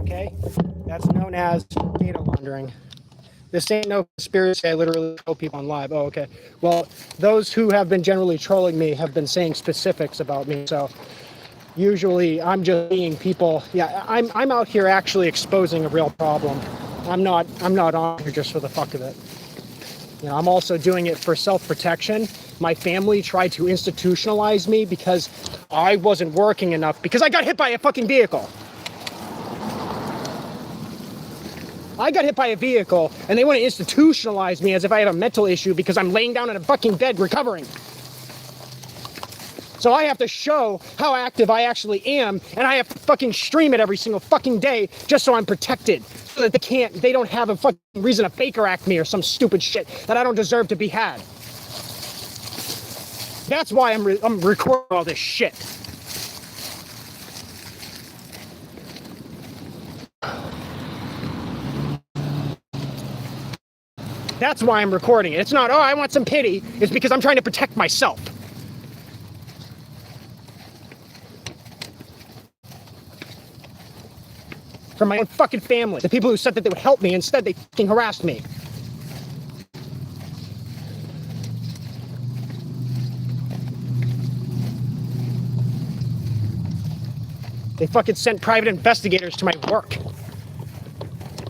Okay? That's known as data laundering. This ain't no conspiracy. I literally told people on live. Oh, okay. Well, those who have been generally trolling me have been saying specifics about me. So usually I'm just seeing people. Yeah, I'm out here actually exposing a real problem. I'm not on here just for the fuck of it. You know, I'm also doing it for self-protection. My family tried to institutionalize me because I wasn't working enough because I got hit by a fucking vehicle. I got hit by a vehicle, and they want to institutionalize me as if I have a mental issue because I'm laying down in a fucking bed recovering. So I have to show how active I actually am, and I have to fucking stream it every single fucking day just so I'm protected. So that they don't have a fucking reason to Baker Act me or some stupid shit that I don't deserve to be had. That's why I'm recording all this shit. That's why I'm recording it. It's not, oh, I want some pity. It's because I'm trying to protect myself. From my own fucking family. The people who said that they would help me, instead they fucking harassed me. They fucking sent private investigators to my work.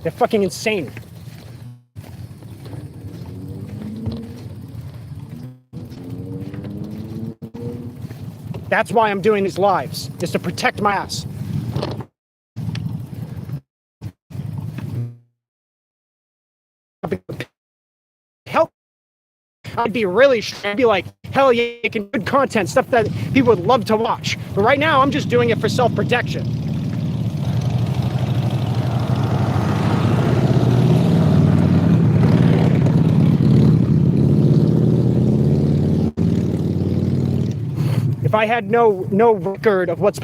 They're fucking insane. That's why I'm doing these lives, is to protect my ass. Help. I'd be like, hell yeah, making good content, stuff that people would love to watch. But right now, I'm just doing it for self-protection. If I had no record of what's,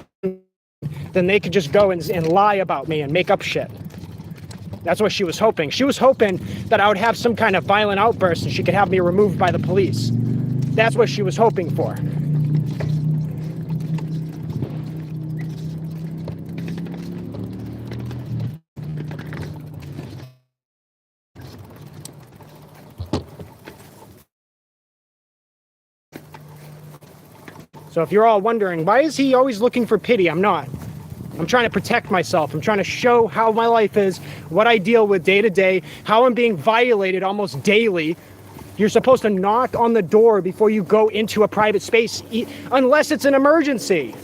then they could just go and lie about me and make up shit. That's what she was hoping. She was hoping that I would have some kind of violent outburst and she could have me removed by the police. That's what she was hoping for. So if you're all wondering, why is he always looking for pity? I'm not. I'm trying to protect myself. I'm trying to show how my life is, what I deal with day to day, how I'm being violated almost daily. You're supposed to knock on the door before you go into a private space, unless it's an emergency.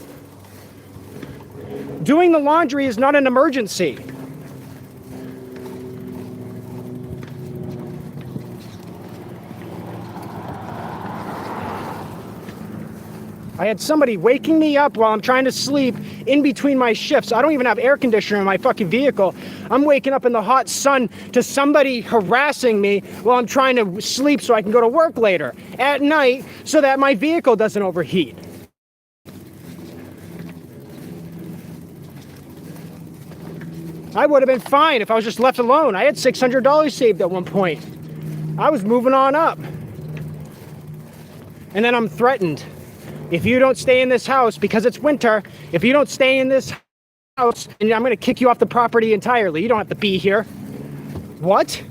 Doing the laundry is not an emergency. I had somebody waking me up while I'm trying to sleep in between my shifts. I don't even have air conditioner in my fucking vehicle. I'm waking up in the hot sun to somebody harassing me while I'm trying to sleep so I can go to work later at night so that my vehicle doesn't overheat. I would have been fine if I was just left alone. I had $600 saved at one point. I was moving on up. And then I'm threatened. If you don't stay in this house, because it's winter, if you don't stay in this house, and I'm going to kick you off the property entirely. You don't have to be here. What?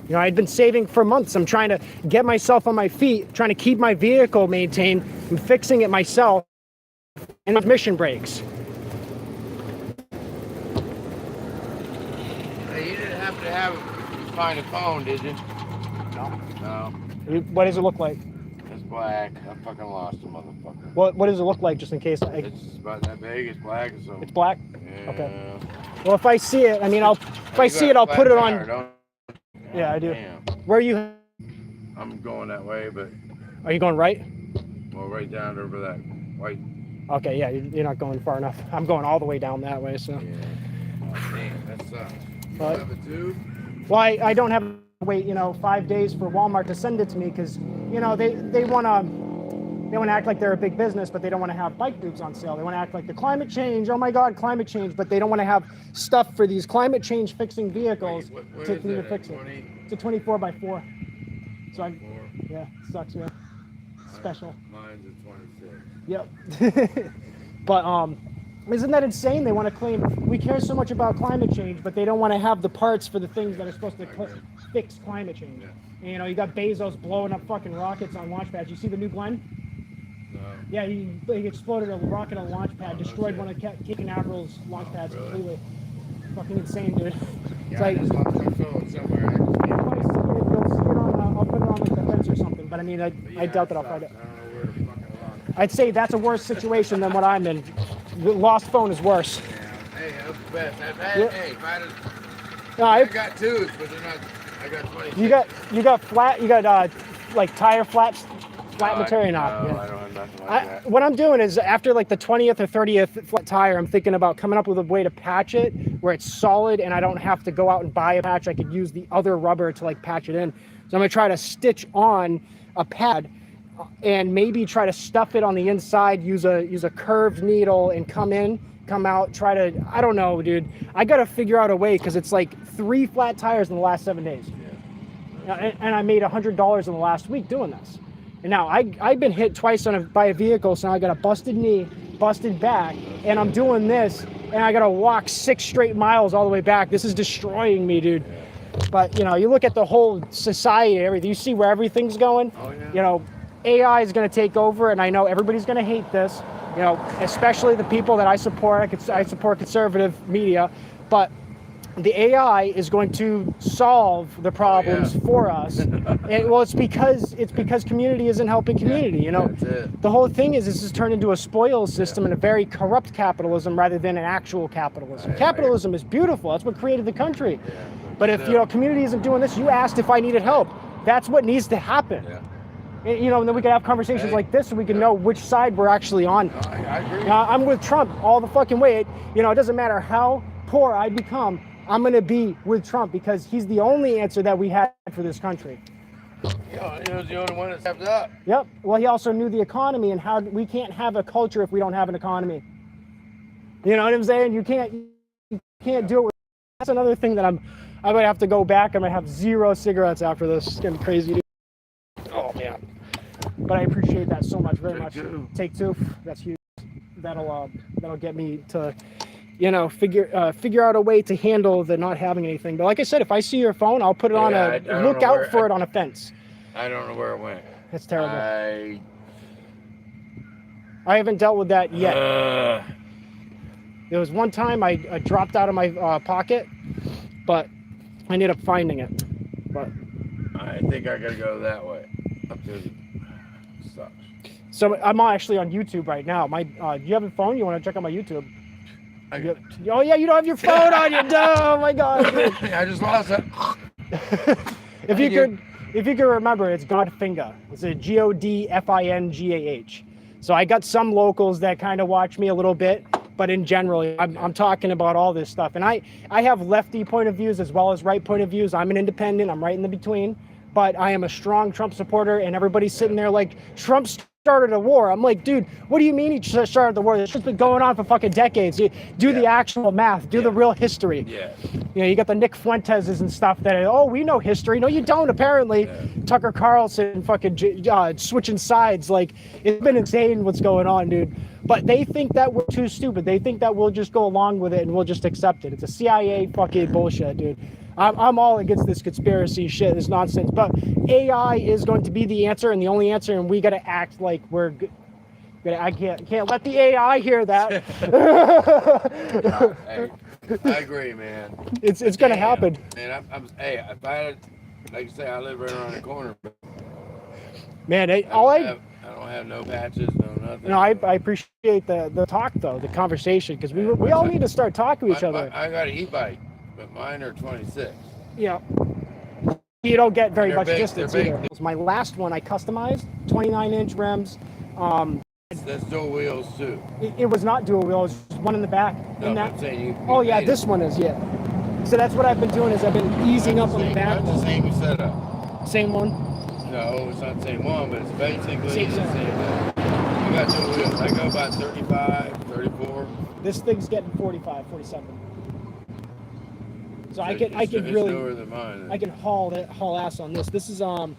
You know, I'd been saving for months. I'm trying to get myself on my feet, trying to keep my vehicle maintained. I'm fixing it myself, and transmission breaks. Hey, you didn't have to have find a phone, did you? No. No. What does it look like? It's black. I fucking lost the motherfucker. What does it look like, just in case? It's about that big. It's black. So. It's black? Yeah. Okay. Well, if I see it, I mean, I'll put it on. Don't... Yeah, I do. Damn. Where are you? I'm going that way, but. Are you going right? Well, right down over that white. Okay, yeah, you're not going far enough. I'm going all the way down that way, so. Yeah. Oh, damn, that sucks. You But, have it too? well, I don't have to wait, 5 days for Walmart to send it to me because, they want to act like they're a big business, but they don't want to have bike loops on sale. They want to act like the climate change, oh my God, climate change, but they don't want to have stuff for these climate change fixing vehicles What to is fix it. 20? It's a 24x4. So yeah, sucks, yeah. Special. Mine's a 26. Yep. But Isn't that insane? They want to claim we care so much about climate change, but they don't want to have the parts for the things that are supposed to fix climate change. And, you know, you got Bezos blowing up fucking rockets on launch pads. You see the new Glenn? No. Yeah, he exploded a rocket on a launch pad, destroyed one of Cape Canaveral's launch pads completely. Fucking insane, dude. Yeah, It's like, I just lost my phone somewhere. you'll see it on, I'll put it on like the fence or something, but I mean, I doubt that I'll find it. I don't know where the fuck I lost. I'd say that's a worse situation than what I'm in. The lost phone is worse. Yeah. Hey, that's the best. Hey, if I had, No, I got twos, but they're not. I got 20. you got flat. You got like tire flat material. No, Yeah. I don't have nothing like that. What I'm doing is after like the 20th or 30th flat tire, I'm thinking about coming up with a way to patch it where it's solid and I don't have to go out and buy a patch. I could use the other rubber to like patch it in. So I'm gonna try to stitch on a pad and maybe try to stuff it on the inside, use a curved needle and come out, try to, I don't know, dude. I gotta figure out a way because it's like 3 flat tires in the last 7 days. Yeah. And I made $100 in the last week doing this. And now I've been hit twice by a vehicle, so now I got a busted knee, busted back, and I'm doing this, and I gotta walk 6 straight miles all the way back. This is destroying me, dude. But you know, you look at the whole society, everything. You see where everything's going. Oh, yeah. You know, AI is gonna take over, and I know everybody's gonna hate this. You know, especially the people that I support. I support conservative media, but the AI is going to solve the problems for us. And well, it's because community isn't helping community. You know, That's it. the whole thing is this is turned into a spoils system and a very corrupt capitalism rather than an actual capitalism. Capitalism is beautiful. That's what created the country. But if you know community isn't doing this, you asked if I needed help. That's what needs to happen. You know, and then we can have conversations like this, so we can know which side we're actually on. I agree. I'm with Trump all the fucking way. You know, it doesn't matter how poor I become. I'm going to be with Trump because he's the only answer that we had for this country. Yeah, he was the only one that stepped up. Yep. Well, he also knew the economy and how we can't have a culture if we don't have an economy. You know what I'm saying? You can't do it. That's another thing that I'm going to have to go back. I'm going to have 0 cigarettes after this. It's going to be crazy, dude. Oh, man. But I appreciate that so much, very much. Take 2. That's huge. That'll get me to, you know, figure out a way to handle the not having anything. But like I said, if I see your phone, I'll put it on look out for it on a fence. I don't know where it went. That's terrible. I haven't dealt with that yet. There was one time I dropped out of my pocket, but I ended up finding it. But I think I gotta go that way. Up to the sucks. So I'm actually on YouTube right now. Do you have a phone? You want to check out my YouTube? Oh yeah, you don't have your phone on you. Oh my god. I just lost it. If you could remember, it's GodFingah. It's a GodFingah. So I got some locals that kind of watch me a little bit, but in general, I'm talking about all this stuff. And I have lefty point of views as well as right point of views. I'm an independent. I'm right in the between. But I am a strong Trump supporter, and everybody's sitting there like, Trump started a war. I'm like, dude, what do you mean he started the war? This shit's been going on for fucking decades. You do the actual math, do the real history. Yeah. You know, you got the Nick Fuenteses and stuff that are, oh, we know history. No, you don't, apparently. Tucker Carlson fucking switching sides. Like, it's been insane what's going on, dude. But they think that we're too stupid. They think that we'll just go along with it and we'll just accept it. It's a CIA fucking bullshit, dude. I'm all against this conspiracy shit, this nonsense. But AI is going to be the answer and the only answer, and we got to act like we're good. I can't let the AI hear that. Hey, I agree, man. It's gonna happen. Man, hey, if I had, like you say, I live right around the corner. But man, I don't have no patches, no nothing. No, I appreciate the talk though, the conversation, because we all need to start talking to each other. I got an e-bike, but mine are 26. Yeah. You don't get very much big, distance either. My last one I customized, 29-inch rims. That's dual wheels too. It was not dual wheels, just one in the back. No, I'm saying you oh yeah, this one is, yeah. So that's what I've been doing is I've been easing up on the back. That's the same setup. Same one? No, it's not the same one, but it's basically the same setup. thing. You got dual wheels. I go about 35, 34. This thing's getting 45, 47. So I can really, newer than mine, I can haul ass on this. This is I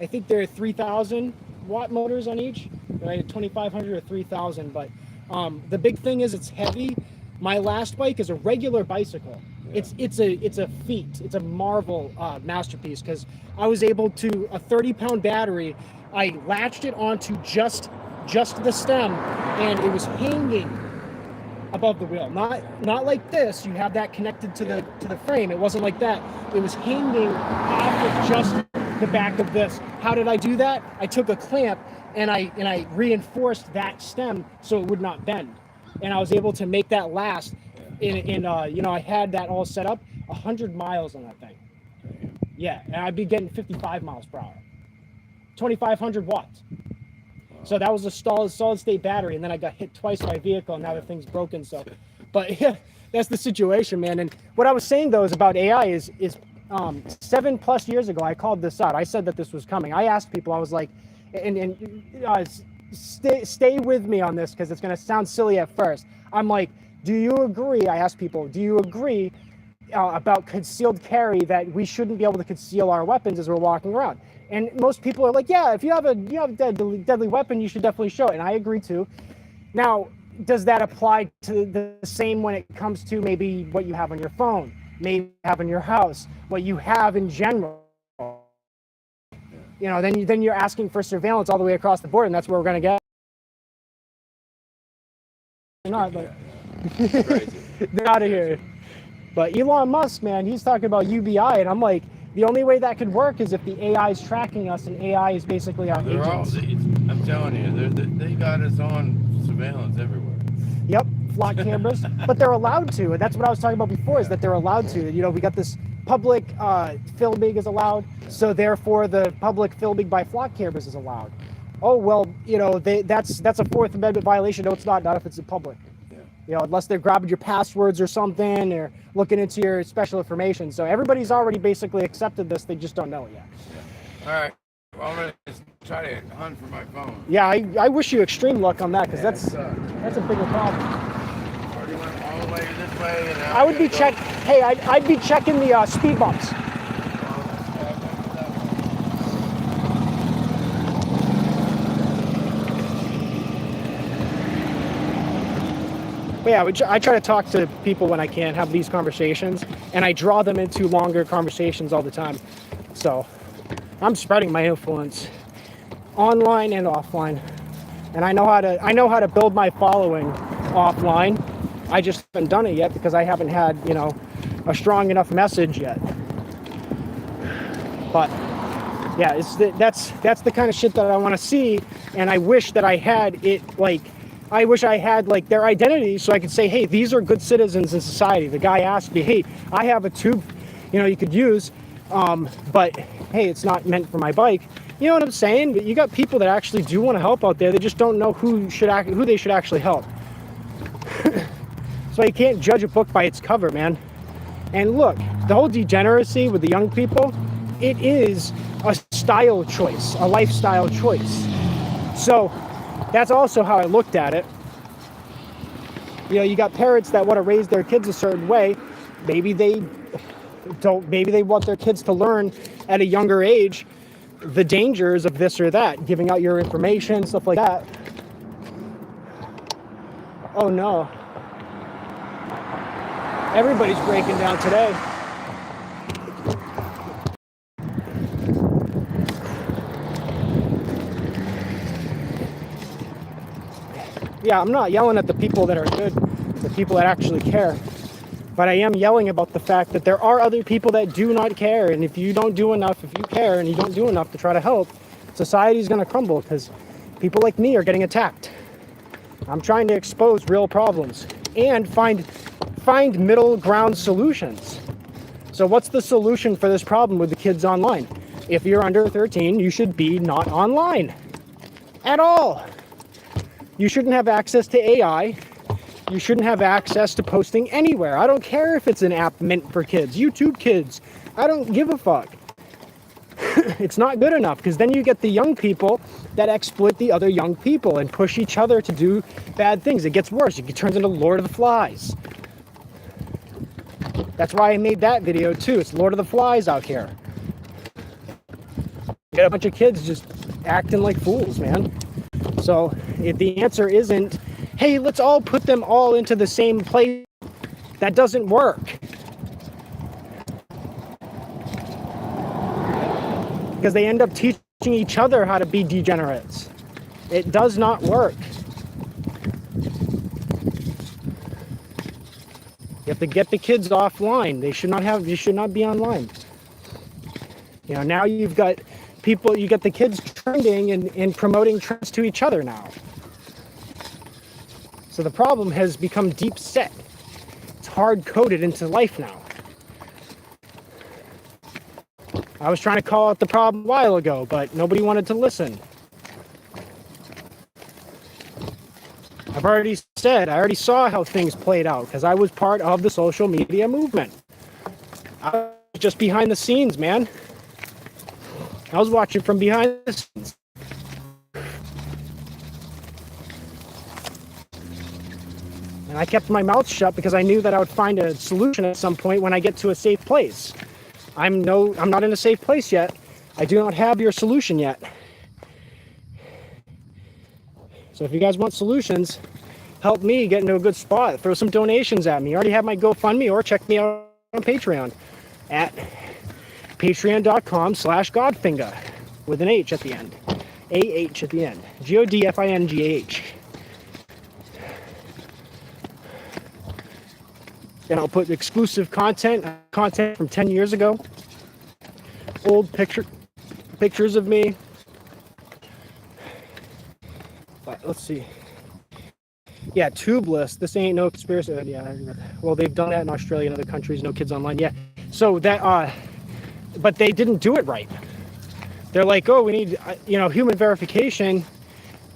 think they're 3,000 watt motors on each. Right, 2,500 or 3,000. But The big thing is it's heavy. My last bike is a regular bicycle. Yeah. It's a feat. It's a marvel masterpiece, because I was able to, a 30-pound battery, I latched it onto just the stem, and it was hanging above the wheel. Not like this. You have that connected to the frame. It wasn't like that. It was hanging off of just the back of this. How did I do that? I took a clamp and I reinforced that stem so it would not bend, and I was able to make that last. I had that all set up 100 miles on that thing. Yeah, and I'd be getting 55 miles per hour, 2,500 watts. So that was a solid state battery, and then I got hit twice by a vehicle, and now the thing's broken. So, but yeah, that's the situation, man. And what I was saying though is about AI is 7+ years ago, I called this out. I said that this was coming. I asked people, I was like, stay with me on this, because it's going to sound silly at first. I'm like, do you agree? I asked people, do you agree about concealed carry, that we shouldn't be able to conceal our weapons as we're walking around? And most people are like, yeah, if you have a deadly weapon, you should definitely show it. And I agree too. Now, does that apply to the same when it comes to maybe what you have on your phone, maybe have in your house, what you have in general? You know, then you're asking for surveillance all the way across the board, and that's where we're going to get. Not, but they're out of here. But Elon Musk, man, he's talking about UBI, and I'm like, the only way that could work is if the AI is tracking us, and AI is basically our agents. I'm telling you, they got us on surveillance everywhere. Yep, flock cameras, but they're allowed to, and that's what I was talking about before, is that they're allowed to. You know, we got this public filming is allowed, so therefore the public filming by flock cameras is allowed. Oh, well, you know, that's a Fourth Amendment violation. No, it's not if it's in public. You know, unless they're grabbing your passwords or something, or looking into your special information. So everybody's already basically accepted this. They just don't know it yet. Yeah. All right. Well, I'm going to try to hunt for my phone. Yeah, I wish you extreme luck on that, because that's a bigger problem. Already went all the way this way. And I would be I'd be checking the speed bumps. But yeah, I try to talk to people when I can, have these conversations, and I draw them into longer conversations all the time. So I'm spreading my influence online and offline, and I know how to build my following offline. I just haven't done it yet because I haven't had, you know, a strong enough message yet. But yeah, that's the kind of shit that I want to see, and I wish that I had it I wish I had their identity, so I could say, hey, these are good citizens in society. The guy asked me, hey, I have a tube, you know, you could use, but hey, it's not meant for my bike. You know what I'm saying? But you got people that actually do want to help out there. They just don't know who they should actually help. So you can't judge a book by its cover, man. And look, the whole degeneracy with the young people, it is a style choice, a lifestyle choice. So that's also how I looked at it. You know, you got parents that want to raise their kids a certain way. Maybe they want their kids to learn at a younger age the dangers of this or that, giving out your information, stuff like that. Oh no. Everybody's breaking down today. Yeah, I'm not yelling at the people that are good, the people that actually care. But I am yelling about the fact that there are other people that do not care. And if you don't do enough, if you care and you don't do enough to try to help, society's going to crumble because people like me are getting attacked. I'm trying to expose real problems and find middle ground solutions. So what's the solution for this problem with the kids online? If you're under 13, you should be not online at all. You shouldn't have access to AI. You shouldn't have access to posting anywhere. I don't care if it's an app meant for kids, YouTube Kids. I don't give a fuck. It's not good enough, because then you get the young people that exploit the other young people and push each other to do bad things. It gets worse. It turns into Lord of the Flies. That's why I made that video too. It's Lord of the Flies out here. Get a bunch of kids just acting like fools, man. So if the answer isn't, hey, let's all put them all into the same place. That doesn't work. Because they end up teaching each other how to be degenerates. It does not work. You have to get the kids offline. They should not be online. You know, now you've got people, you got the kids trending and promoting trends to each other now. So the problem has become deep set. It's hard coded into life now. I was trying to call out the problem a while ago, but nobody wanted to listen. I've already said, I already saw how things played out because I was part of the social media movement. I was just behind the scenes, man. I was watching from behind the scenes. And I kept my mouth shut because I knew that I would find a solution at some point when I get to a safe place. I'm not in a safe place yet. I do not have your solution yet. So if you guys want solutions, help me get into a good spot. Throw some donations at me. I already have my GoFundMe, or check me out on Patreon at patreon.com/GodFingah with an H at the end. A-H at the end. GodFingah. And I'll put exclusive content from 10 years ago. Old pictures of me. But let's see. Yeah, tubeless. This ain't no conspiracy. Yeah, well, they've done that in Australia and other countries. No kids online. Yeah. So that, but they didn't do it right. They're like, oh, we need, human verification.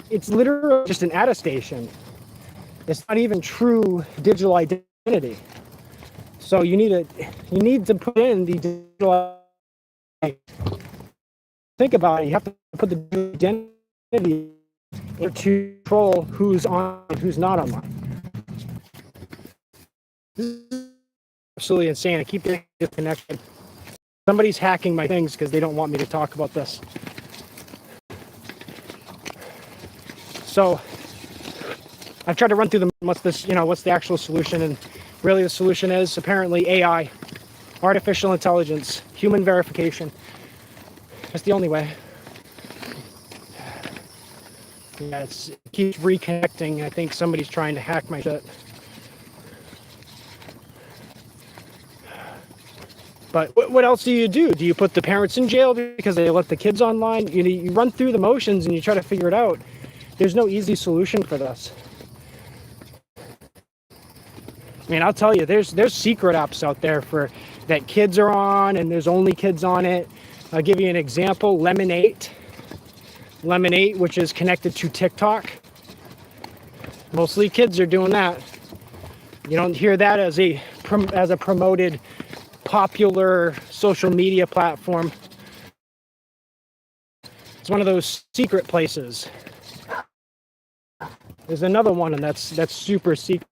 It's literally just an attestation. It's not even true digital identity. So you need to put in the digital identity. Think about it. You have to put the digital identity to control who's on and who's not online. This is absolutely insane. I keep getting disconnected. Somebody's hacking my things because they don't want me to talk about this. So I've tried to run through what's the actual solution, and really the solution is apparently AI, artificial intelligence, human verification. That's the only way. Yeah, it keeps reconnecting. I think somebody's trying to hack my shit. But what else do you do? Do you put the parents in jail because they let the kids online? You run through the motions and you try to figure it out. There's no easy solution for this. I mean, I'll tell you, there's secret apps out there that kids are on, and there's only kids on it. I'll give you an example. Lemonade, which is connected to TikTok. Mostly kids are doing that. You don't hear that as a promoted popular social media platform. It's one of those secret places. There's another one, and that's super secret.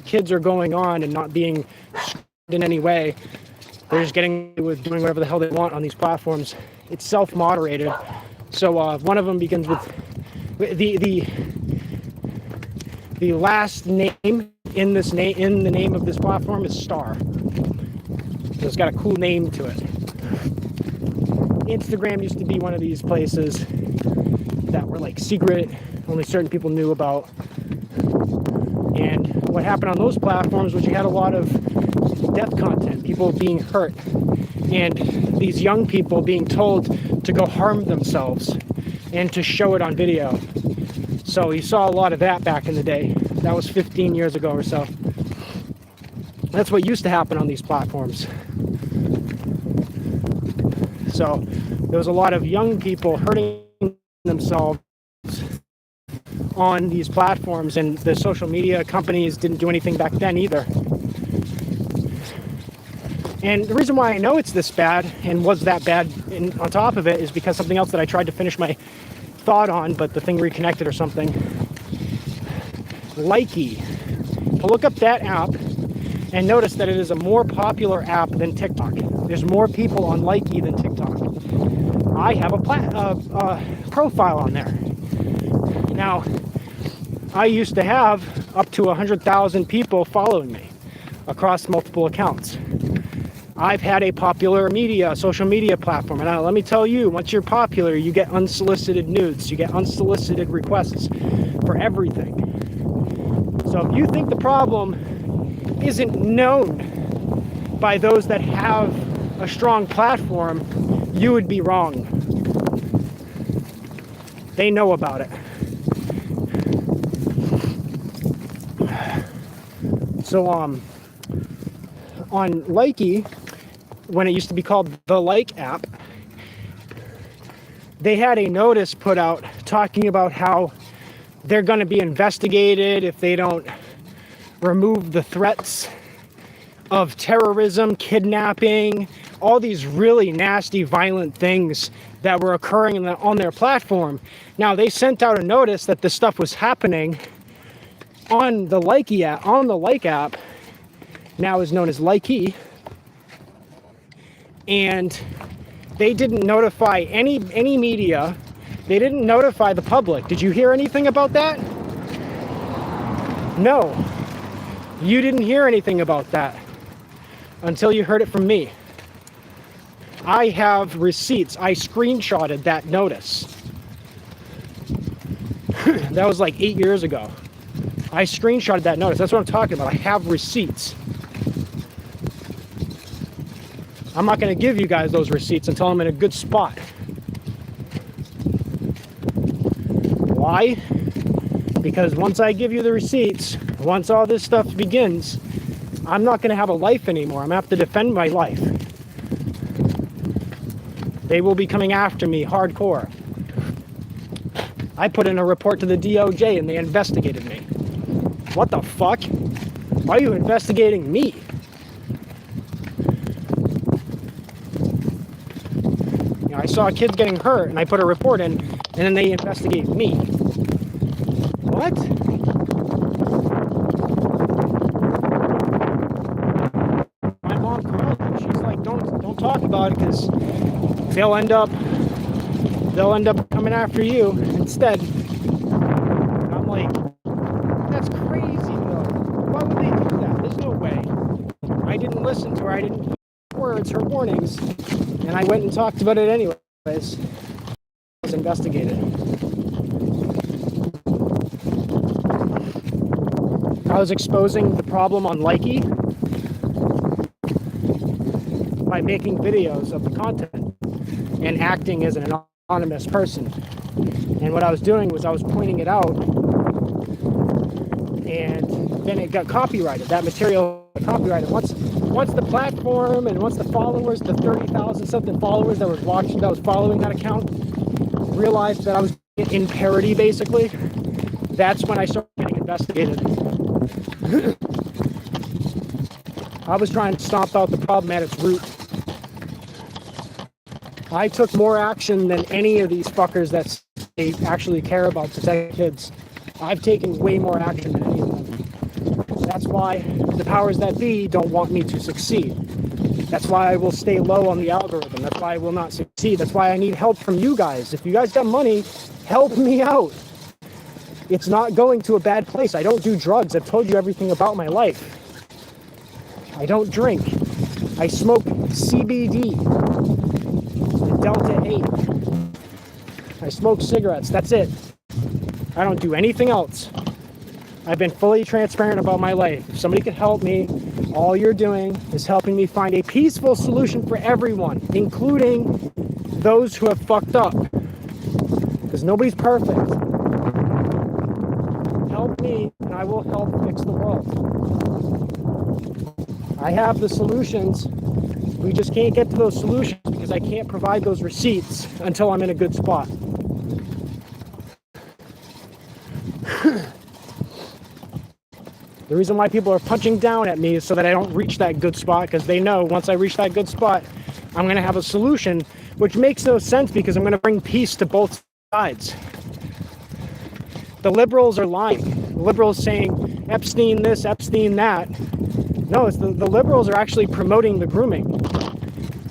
Kids are going on and not being in any way. They're just getting with doing whatever the hell they want on these platforms. It's self-moderated. So one of them begins with the last name in the name of this platform is Star. So it's got a cool name to it. Instagram used to be one of these places that were like secret, only certain people knew about. And what happened on those platforms was you had a lot of death content, people being hurt, and these young people being told to go harm themselves and to show it on video. So you saw a lot of that back in the day. That was 15 years ago or so. That's what used to happen on these platforms. So there was a lot of young people hurting themselves on these platforms, and the social media companies didn't do anything back then either. And the reason why I know it's this bad and was that bad on top of it is because something else that I tried to finish my thought on, but the thing reconnected or something. Likey. Look up that app and notice that it is a more popular app than TikTok. There's more people on Likey than TikTok. I have a profile on there. Now, I used to have up to 100,000 people following me across multiple accounts. I've had a popular social media platform, and let me tell you, once you're popular, you get unsolicited nudes, you get unsolicited requests for everything. So if you think the problem isn't known by those that have a strong platform, you would be wrong. They know about it. So on Likey, when it used to be called the Like app, they had a notice put out talking about how they're going to be investigated if they don't remove the threats of terrorism, kidnapping, all these really nasty, violent things that were occurring on their platform. Now, they sent out a notice that this stuff was happening on the Likey app, on the Like app, now is known as Likey, and they didn't notify any media. They didn't notify the public. Did you hear anything about that? No. You didn't hear anything about that until you heard it from me. I have receipts. I screenshotted that notice. That was like 8 years ago. I screenshotted that notice. That's what I'm talking about. I have receipts. I'm not going to give you guys those receipts until I'm in a good spot. Why? Because once I give you the receipts, once all this stuff begins, I'm not going to have a life anymore. I'm going to have to defend my life. They will be coming after me hardcore. I put in a report to the DOJ and they investigated me. What the fuck? Why are you investigating me? You know, I saw kids getting hurt and I put a report in and then they investigate me. What? My mom called me. She's like, don't talk about it because they'll end up coming after you instead. And I'm like, that's crazy though. Why would they do that? There's no way. I didn't listen to her. I didn't hear her words, her warnings, and I went and talked about it anyways. I was investigated. I was exposing the problem on Likey by making videos of the content and acting as an anonymous person. And what I was doing was I was pointing it out, and then it got copyrighted. That material got copyrighted. Once the platform and once the followers, the 30,000 something followers that was following that account, realized that I was in parody, basically, that's when I started getting investigated. I was trying to stomp out the problem at its root. I took more action than any of these fuckers that they actually care about protecting kids. I've taken way more action than any of them. That's why the powers that be don't want me to succeed. That's why I will stay low on the algorithm. That's why I will not succeed. That's why I need help from you guys. If you guys got money, help me out. It's not going to a bad place. I don't do drugs. I've told you everything about my life. I don't drink. I smoke CBD, Delta 8. I smoke cigarettes. That's it. I don't do anything else. I've been fully transparent about my life. If somebody could help me, all you're doing is helping me find a peaceful solution for everyone, including those who have fucked up. Because nobody's perfect. Help me, and I will help fix the world. I have the solutions. We just can't get to those solutions because I can't provide those receipts until I'm in a good spot. The reason why people are punching down at me is so that I don't reach that good spot, because they know once I reach that good spot, I'm going to have a solution, which makes no sense because I'm going to bring peace to both sides. The liberals are lying. The liberals saying Epstein this, Epstein that. No, it's the liberals are actually promoting the grooming.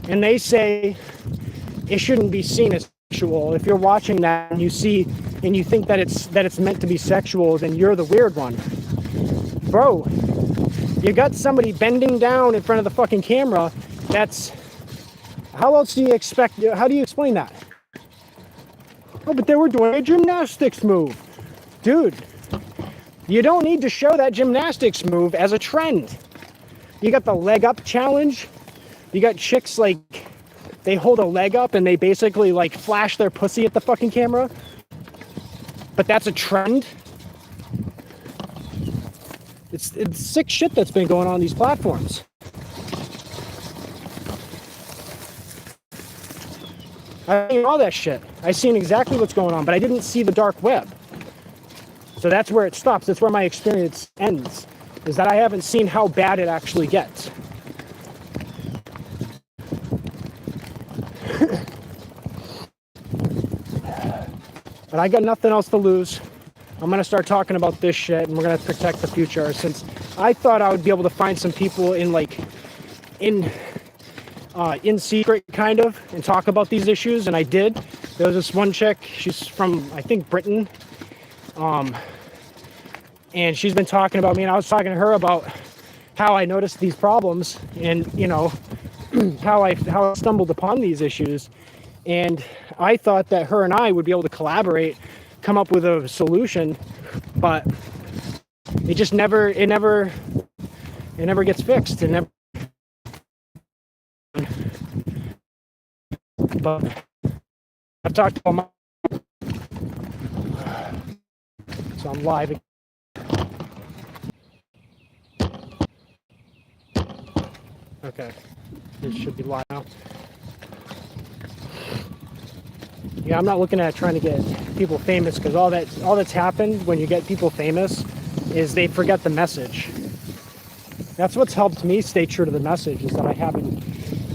And they say it shouldn't be seen as sexual. If you're watching that and you see and you think that it's meant to be sexual, then you're the weird one. Bro, you got somebody bending down in front of the fucking camera. That's, how else do you expect, how do you explain that? Oh, but they were doing a gymnastics move. Dude, you don't need to show that gymnastics move as a trend. You got the leg up challenge. You got chicks like, they hold a leg up and they basically like flash their pussy at the fucking camera. But that's a trend. It's sick shit that's been going on these platforms. I've seen all that shit. I've seen exactly what's going on, but I didn't see the dark web. So that's where it stops. That's where my experience ends, is that I haven't seen how bad it actually gets. But I got nothing else to lose. I'm gonna start talking about this shit, and we're gonna protect the future. Since I thought I would be able to find some people in secret kind of, and talk about these issues, and I did. There was this one chick. She's from, I think, Britain, and she's been talking about me, and I was talking to her about how I noticed these problems, and you know, how I stumbled upon these issues. And I thought that her and I would be able to collaborate, come up with a solution, but it just never gets fixed. It never. But I've talked to my, so I'm live. Okay, it should be live now. Yeah, I'm not looking at trying to get people famous, because all that's happened when you get people famous is they forget the message. That's what's helped me stay true to the message, is that I haven't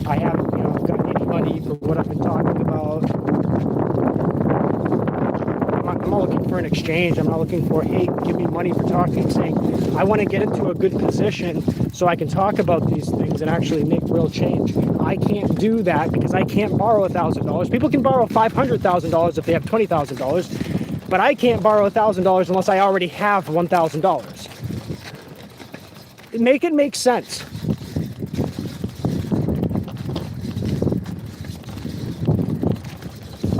gotten any money for what I've been talking about. I'm not looking for an exchange. I'm not looking for, hey, give me money for talking. Saying I want to get into a good position so I can talk about these things and actually make real change. I can't do that because I can't borrow $1,000. People can borrow $500,000 if they have $20,000, but I can't borrow $1,000 unless I already have $1,000. Make it make sense.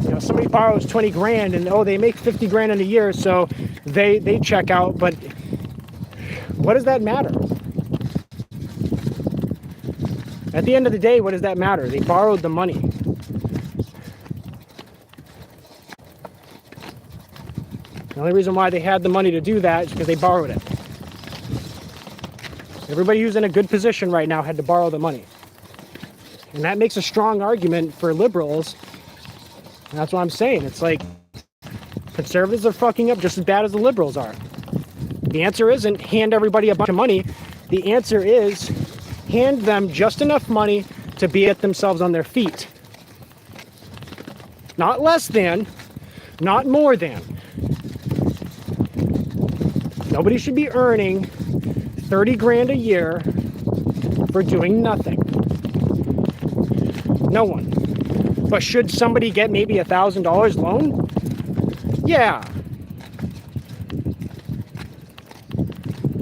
You know, somebody borrows 20 grand and they make 50 grand in a year, so they check out, but what does that matter? At the end of the day, what does that matter? They borrowed the money. The only reason why they had the money to do that is because they borrowed it. Everybody who's in a good position right now had to borrow the money. And that makes a strong argument for liberals. And that's what I'm saying. It's like conservatives are fucking up just as bad as the liberals are. The answer isn't hand everybody a bunch of money. The answer is hand them just enough money to be at themselves on their feet. Not less than, not more than. Nobody should be earning 30 grand a year for doing nothing. No one. But should somebody get maybe $1,000 loan? Yeah.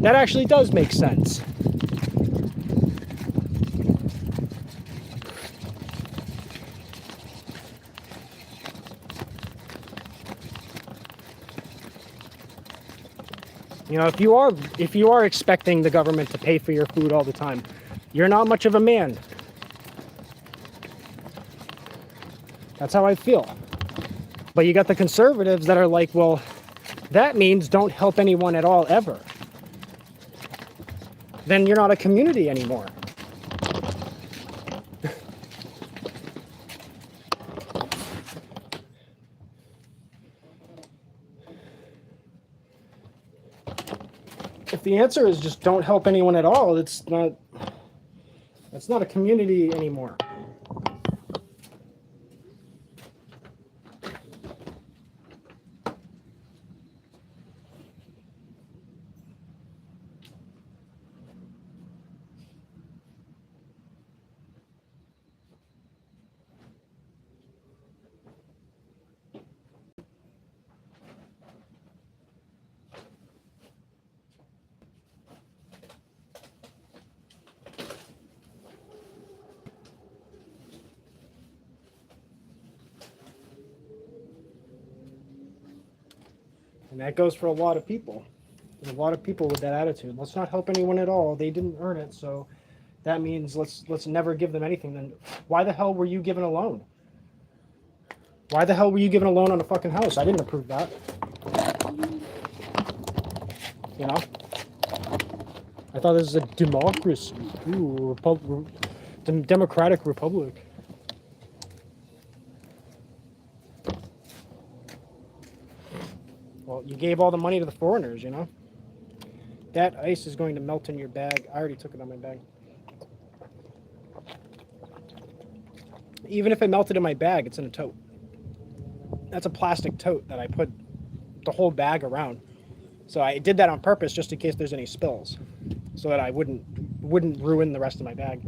That actually does make sense. You know, if you are expecting the government to pay for your food all the time, you're not much of a man. That's how I feel. But you got the conservatives that are like, well, that means don't help anyone at all ever. Then you're not a community anymore. If the answer is just don't help anyone at all, that's not a community anymore. And that goes for a lot of people. There's a lot of people with that attitude. Let's not help anyone at all. They didn't earn it, so that means let's never give them anything. Then why the hell were you given a loan? Why the hell were you given a loan on a fucking house? I didn't approve that. You know? I thought this was a democracy. Ooh, democratic republic. Well, you gave all the money to the foreigners, you know? That ice is going to melt in your bag. I already took it on my bag. Even if it melted in my bag, it's in a tote. That's a plastic tote that I put the whole bag around. So I did that on purpose just in case there's any spills, so that I wouldn't ruin the rest of my bag.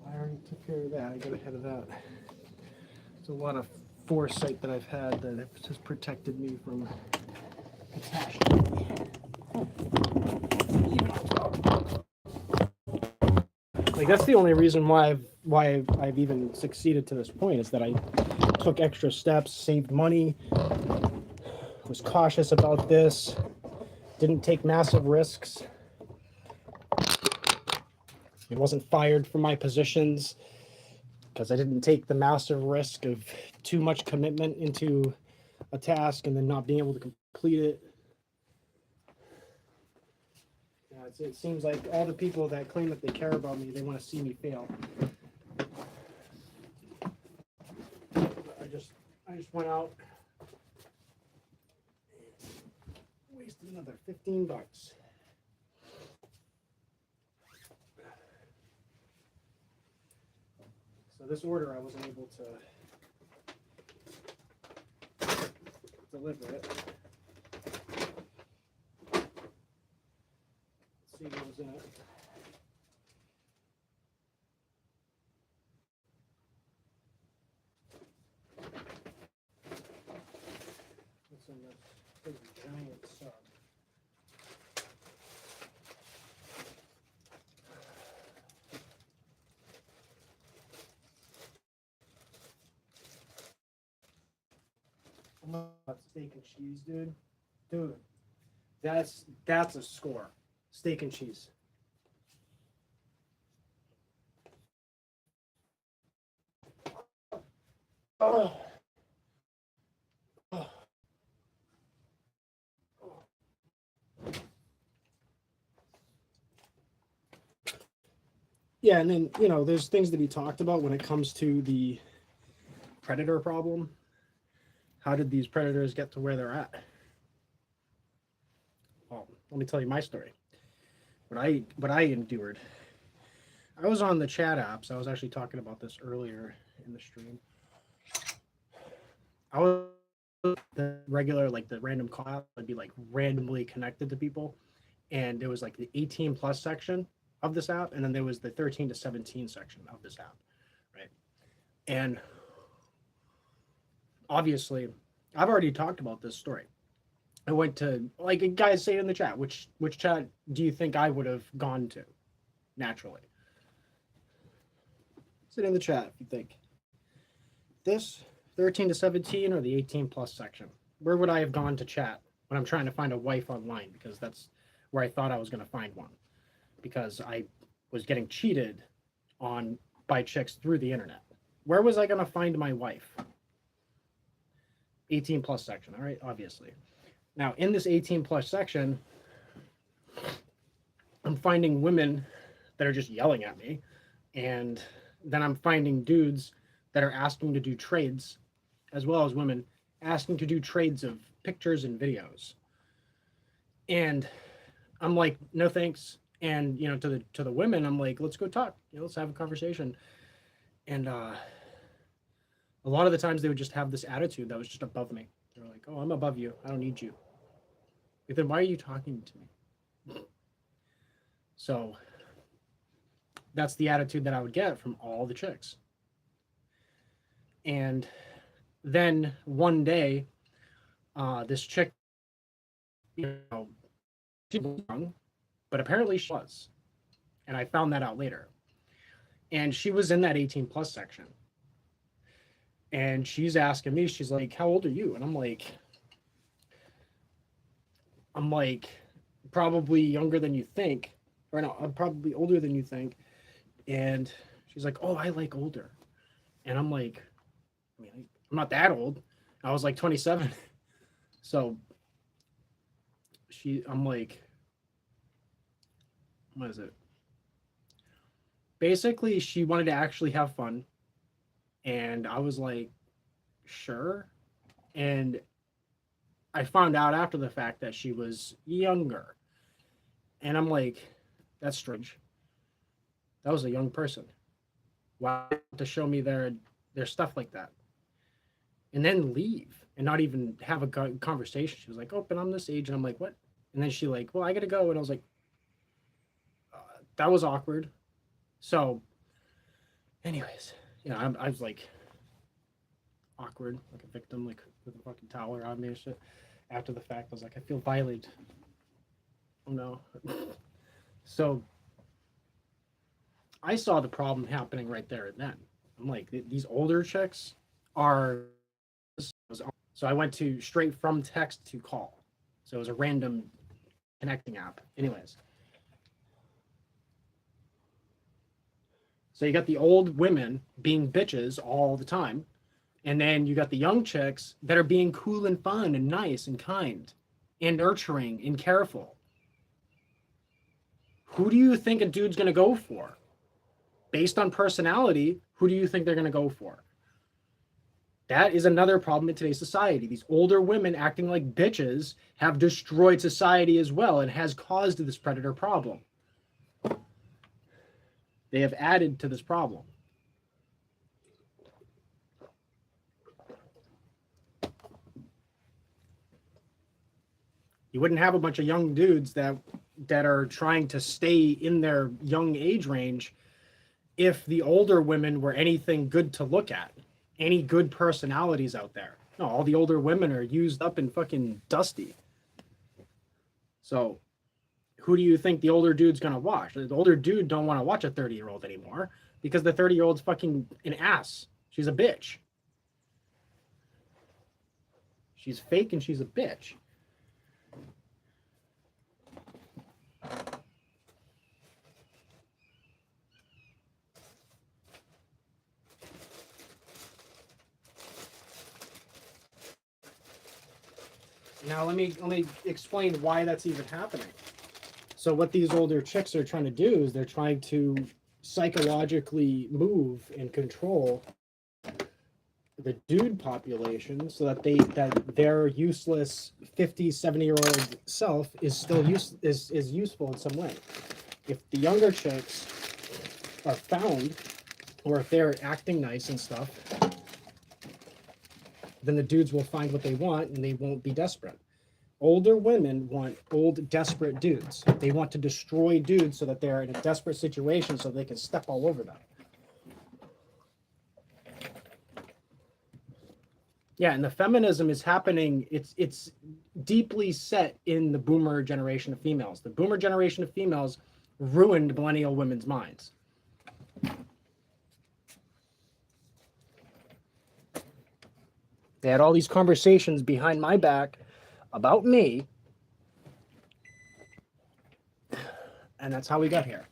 I already took care of that. I got ahead of that. It's a lot of foresight that I've had that has protected me from catastrophe. Like that's the only reason why I've even succeeded to this point is that I took extra steps, saved money, was cautious about this, didn't take massive risks. I wasn't fired from my positions because I didn't take the massive risk of too much commitment into a task and then not being able to complete it. It seems like all the people that claim that they care about me, they want to see me fail. I just went out and wasted another $15. So this order, I wasn't able to deliver it. Let's see what was in it. What's in this big giant sub? Steak and cheese, dude. Dude, that's a score. Steak and cheese. Oh. Oh. Yeah, and then, you know, there's things to be talked about when it comes to the predator problem. How did these predators get to where they're at? Well, let me tell you my story. What I endured. I was on the chat apps. I was actually talking about this earlier in the stream. I was the regular, like the random call app, I'd be like randomly connected to people. And there was like the 18 plus section of this app, and then there was the 13 to 17 section of this app, right? And obviously, I've already talked about this story. I went to, like, guys say in the chat, which chat do you think I would have gone to naturally? Sit in the chat if you think. This 13 to 17 or the 18 plus section? Where would I have gone to chat when I'm trying to find a wife online? Because that's where I thought I was going to find one. Because I was getting cheated on by chicks through the internet. Where was I going to find my wife? 18 plus section, all right, obviously. Now, in this 18 plus section, I'm finding women that are just yelling at me. And then I'm finding dudes that are asking to do trades, as well as women asking to do trades of pictures and videos. And I'm like, no thanks. And, you know, to the women, I'm like, let's go talk. You know, let's have a conversation. And a lot of the times they would just have this attitude that was just above me. They're like, oh, I'm above you. I don't need you. Like, then why are you talking to me? So that's the attitude that I would get from all the chicks. And then one day, this chick, you know, she was young, but apparently she was. And I found that out later. And she was in that 18 plus section. And she's asking me, she's like, how old are you? And I'm like, probably younger than you think. Or no, I'm probably older than you think. And she's like, oh, I like older. And I'm like, I mean, I'm not that old. I was like 27. So I'm like, what is it? Basically, she wanted to actually have fun. And I was like, sure. And I found out after the fact that she was younger. And I'm like, that's strange. That was a young person. Why to show me their stuff like that? And then leave and not even have a conversation. She was like, oh, but I'm this age. And I'm like, what? And then she like, well, I got to go. And I was like, that was awkward. So anyways, I was like awkward, like a victim, like with a fucking towel around me and shit. After the fact, I was like, I feel violated. Oh no. So I saw the problem happening right there and then. I'm like, these older chicks are. So I went to straight from text to call. So it was a random connecting app. Anyways. So you got the old women being bitches all the time. And then you got the young chicks that are being cool and fun and nice and kind and nurturing and careful. Who do you think a dude's going to go for? Based on personality, who do you think they're going to go for? That is another problem in today's society. These older women acting like bitches have destroyed society as well and has caused this predator problem. They have added to this problem. You wouldn't have a bunch of young dudes that are trying to stay in their young age range if the older women were anything good to look at, any good personalities out there. No, all the older women are used up and fucking dusty. So who do you think the older dude's gonna watch? The older dude don't want to watch a 30-year-old anymore because the 30-year-old's fucking an ass. She's a bitch. She's fake and she's a bitch. Now let me explain why that's even happening. So what these older chicks are trying to do is they're trying to psychologically move and control the dude population so that their useless 50, 70-year-old self is still is useful in some way. If the younger chicks are found, or if they're acting nice and stuff, then the dudes will find what they want and they won't be desperate. Older women want old, desperate dudes. They want to destroy dudes so that they're in a desperate situation so they can step all over them. Yeah, and the feminism is happening. It's deeply set in the boomer generation of females. The boomer generation of females ruined millennial women's minds. They had all these conversations behind my back about me, and that's how we got here.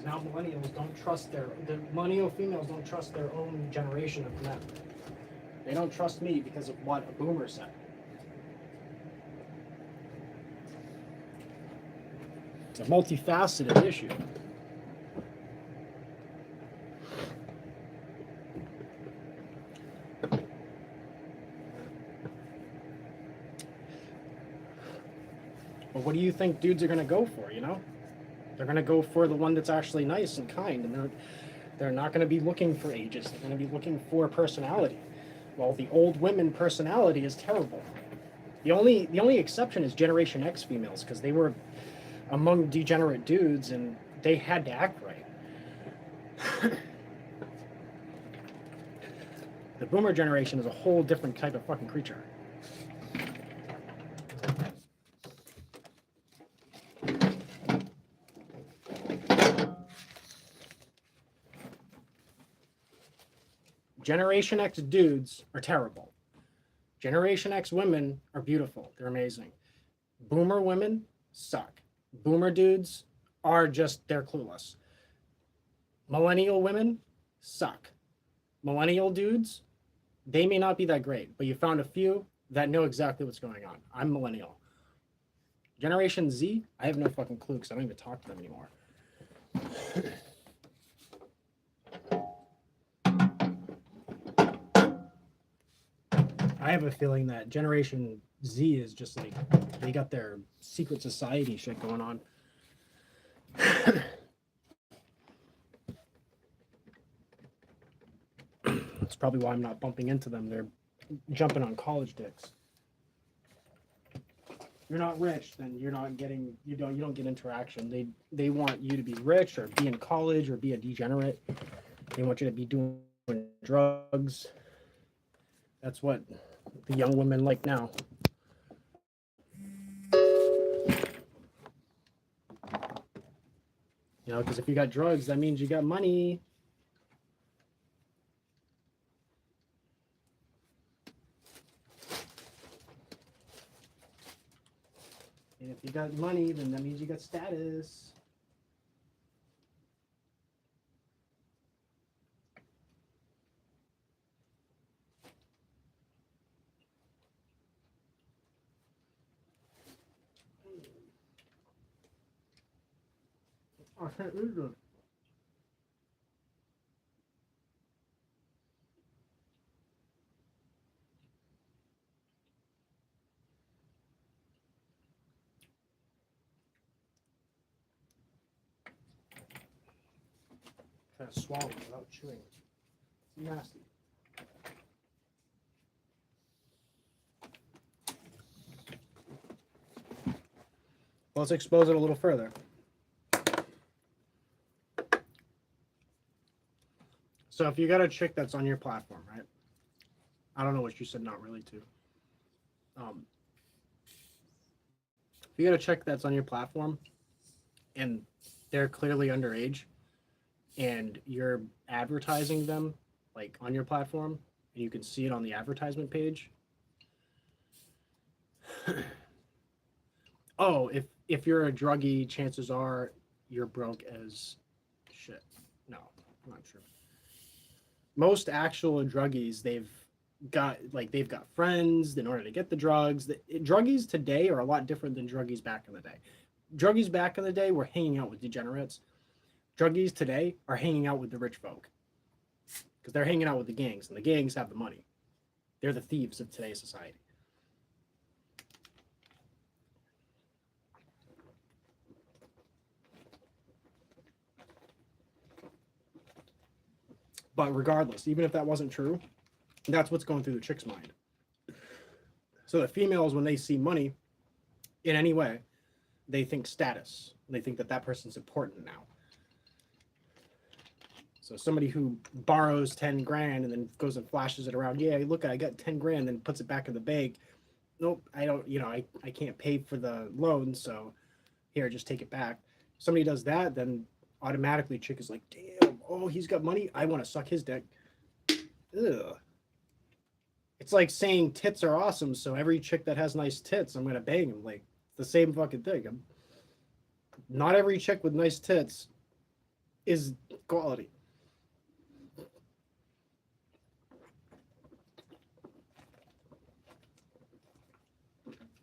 Now millennials don't trust the millennial females don't trust their own generation of men. They don't trust me because of what a boomer said. It's a multifaceted issue. But what do you think dudes are going to go for, you know? They're going to go for the one that's actually nice and kind, and they're not going to be looking for ages. They're going to be looking for personality. Well, the old women personality is terrible. The only exception is Generation X females because they were among degenerate dudes and they had to act right. The boomer generation is a whole different type of fucking creature. Generation X dudes are terrible. Generation X women are beautiful. They're amazing. Boomer women suck. Boomer dudes are just, they're clueless. Millennial women suck. Millennial dudes, they may not be that great, but you found a few that know exactly what's going on. I'm millennial. Generation Z, I have no fucking clue because I don't even talk to them anymore. I have a feeling that Generation Z is just like, they got their secret society shit going on. That's probably why I'm not bumping into them. They're jumping on college dicks. You're not rich, then you're not getting, you don't get interaction. They want you to be rich or be in college or be a degenerate. They want you to be doing drugs. That's what the young women like now. You know, because if you got drugs, that means you got money. And if you got money, then that means you got status. I can't read this. Try to swallow it without chewing. It's nasty. Let's expose it a little further. So if you got a chick that's on your platform, right? I don't know what you said, not really too. If you got a chick that's on your platform and they're clearly underage and you're advertising them like on your platform and you can see it on the advertisement page. Oh, if you're a druggie, chances are you're broke as shit. No, I'm not sure. Most actual druggies, they've got friends in order to get the drugs. Druggies today are a lot different than druggies back in the day. Druggies back in the day were hanging out with degenerates. Druggies today are hanging out with the rich folk because they're hanging out with the gangs, and the gangs have the money. They're the thieves of today's society. But regardless, even if that wasn't true, that's what's going through the chick's mind. So the females, when they see money in any way, they think status. They think that that person's important now. So somebody who borrows 10 grand and then goes and flashes it around, yeah, look, I got 10 grand, then puts it back in the bank. Nope, I don't, I can't pay for the loan, so here, just take it back. If somebody does that, then automatically chick is like, damn, oh, he's got money, I want to suck his dick. Ugh. It's like saying tits are awesome, so every chick that has nice tits, I'm going to bang him. Like, the same fucking thing. Not every chick with nice tits is quality.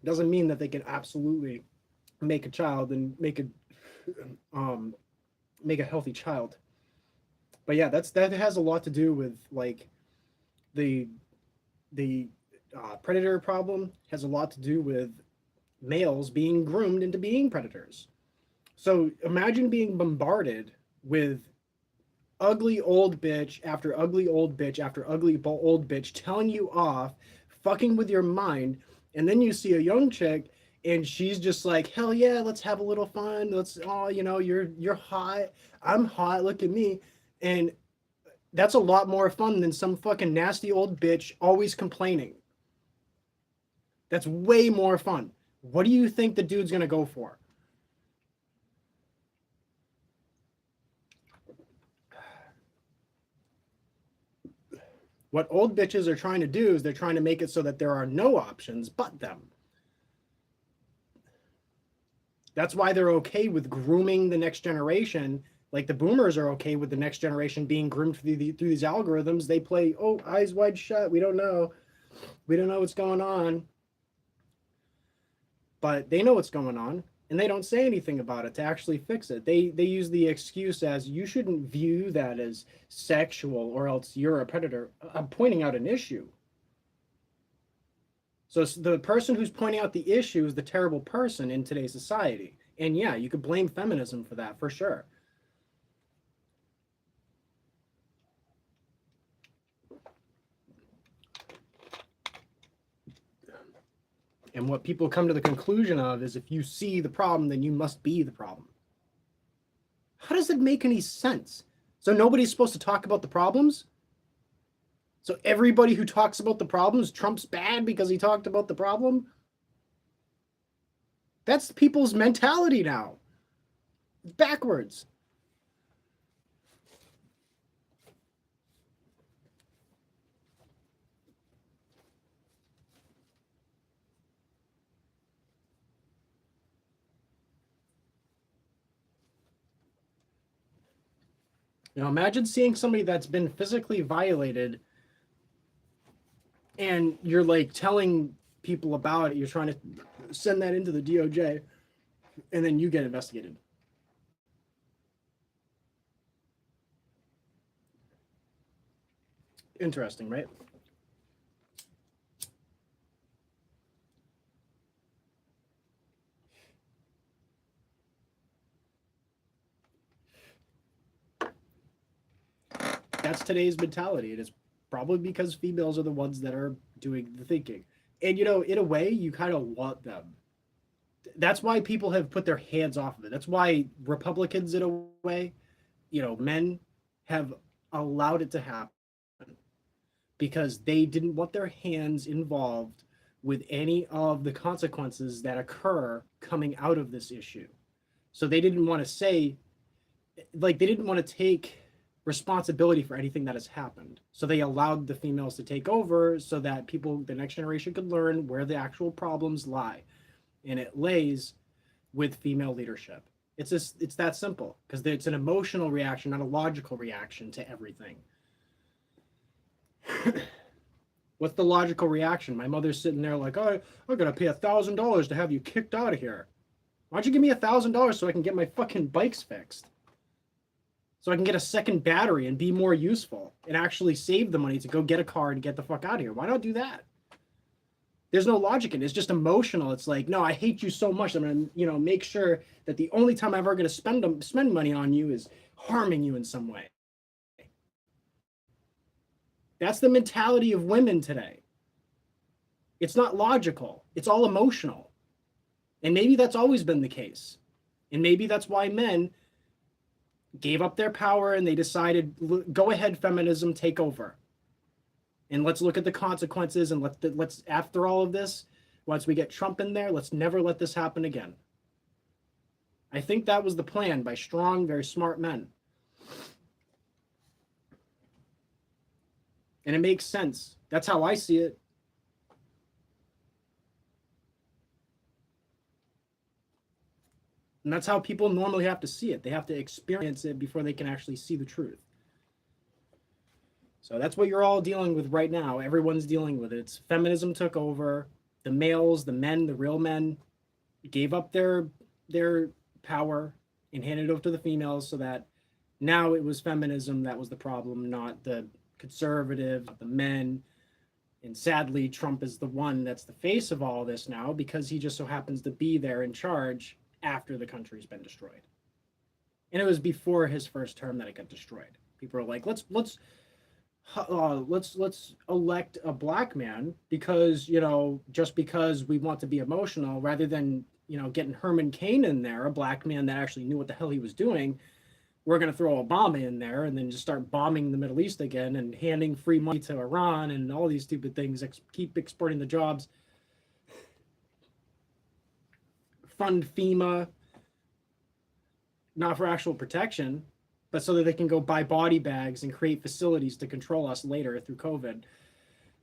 Doesn't mean that they can absolutely make a child and make a healthy child. But yeah, that has a lot to do with like the predator problem has a lot to do with males being groomed into being predators. So imagine being bombarded with ugly old bitch after ugly old bitch after ugly old bitch telling you off, fucking with your mind, And then you see a young chick and she's just like, hell yeah, let's have a little fun. Let's, oh, you know, you're hot. I'm hot. Look at me. And that's a lot more fun than some fucking nasty old bitch always complaining. That's way more fun. What do you think the dude's gonna go for? What old bitches are trying to do is they're trying to make it so that there are no options but them. That's why they're okay with grooming the next generation. Like the boomers are okay with the next generation being groomed through these algorithms. They play, oh, eyes wide shut. We don't know. We don't know what's going on. But they know what's going on and they don't say anything about it to actually fix it. They use the excuse as you shouldn't view that as sexual or else you're a predator. I'm pointing out an issue. So the person who's pointing out the issue is the terrible person in today's society. And yeah, you could blame feminism for that for sure. And what people come to the conclusion of is if you see the problem, then you must be the problem. How does it make any sense? So nobody's supposed to talk about the problems? So everybody who talks about the problems, Trump's bad because he talked about the problem? That's people's mentality now. It's backwards. Now imagine seeing somebody that's been physically violated and you're like telling people about it. You're trying to send that into the DOJ and then you get investigated. Interesting, right? That's today's mentality. It is probably because females are the ones that are doing the thinking. And, you know, in a way, you kind of want them. That's why people have put their hands off of it. That's why Republicans, in a way, you know, men have allowed it to happen because they didn't want their hands involved with any of the consequences that occur coming out of this issue. So they didn't want to say, like, they didn't want to take responsibility for anything that has happened. So they allowed the females to take over so that people, the next generation, could learn where the actual problems lie. And it lays with female leadership. It's that simple because it's an emotional reaction, not a logical reaction to everything. What's the logical reaction? My mother's sitting there like, oh, I'm gonna pay $1,000 to have you kicked out of here. Why don't you give me $1,000 so I can get my fucking bikes fixed? So I can get a second battery and be more useful and actually save the money to go get a car and get the fuck out of here. Why not do that? There's no logic in it. It's just emotional. It's like, no, I hate you so much. I'm gonna, you know, make sure that the only time I'm ever gonna spend money on you is harming you in some way. That's the mentality of women today. It's not logical. It's all emotional. And maybe that's always been the case. And maybe that's why men gave up their power and they decided, go ahead, feminism, take over. And let's look at the consequences and let's after all of this, once we get Trump in there, let's never let this happen again. I think that was the plan by strong, very smart men. And it makes sense. That's how I see it. And that's how people normally have to see it. They have to experience it before they can actually see the truth. So that's what you're all dealing with right now. Everyone's dealing with it. It's feminism took over. The males, the men, the real men gave up their power and handed it over to the females so that now it was feminism that was the problem, not the conservatives, not the men. And sadly, Trump is the one that's the face of all this now because he just so happens to be there in charge after the country's been destroyed. And it was before his first term that it got destroyed. People are like, let's let's elect a black man because just because we want to be emotional rather than getting Herman Cain in there, a black man that actually knew what the hell he was doing. We're going to throw Obama in there and then just start bombing the Middle East again and handing free money to Iran and all these stupid things, keep exporting the jobs, fund FEMA, not for actual protection, but so that they can go buy body bags and create facilities to control us later through COVID.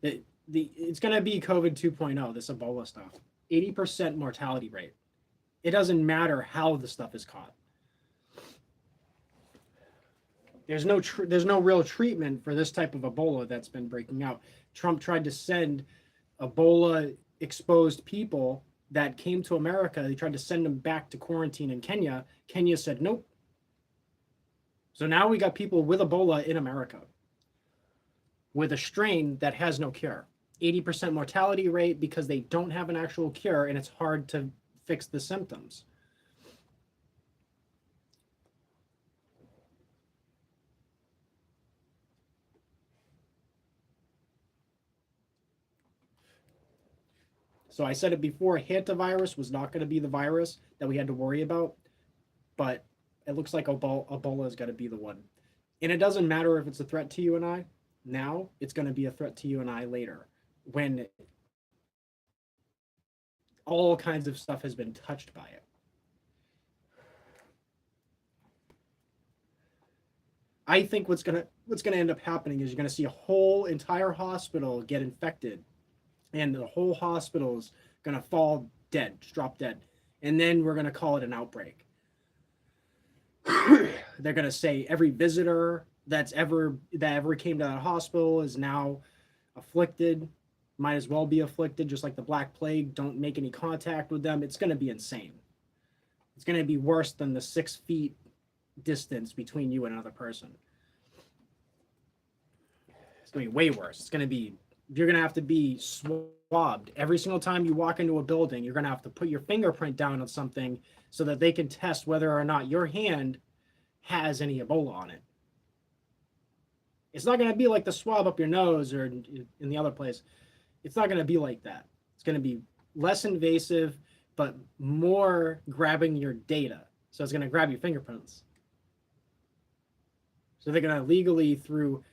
It's going to be COVID 2.0, this Ebola stuff. 80% mortality rate. It doesn't matter how the stuff is caught. There's no real treatment for this type of Ebola that's been breaking out. Trump tried to send Ebola exposed people that came to America. They tried to send them back to quarantine in Kenya. Kenya said nope. So now we got people with Ebola in America with a strain that has no cure. 80% mortality rate because they don't have an actual cure and it's hard to fix the symptoms. So I said it before, hantavirus was not going to be the virus that we had to worry about, but it looks like Ebola is going to be the one. And it doesn't matter if it's a threat to you and I now, it's going to be a threat to you and I later when all kinds of stuff has been touched by it. I think what's gonna end up happening is you're gonna see a whole entire hospital get infected, and the whole hospital's gonna fall dead, just drop dead, and then we're gonna call it an outbreak. They're gonna say every visitor that ever came to that hospital is now afflicted, might as well be afflicted, just like the Black Plague. Don't make any contact with them. It's gonna be insane. It's gonna be worse than the 6 feet distance between you and another person. It's going to be way worse. You're going to have to be swabbed every single time you walk into a building. You're going to have to put your fingerprint down on something so that they can test whether or not your hand has any Ebola on it. It's not going to be like the swab up your nose or in the other place. It's not going to be like that. It's going to be less invasive, but more grabbing your data. So it's going to grab your fingerprints. So they're going to legally, through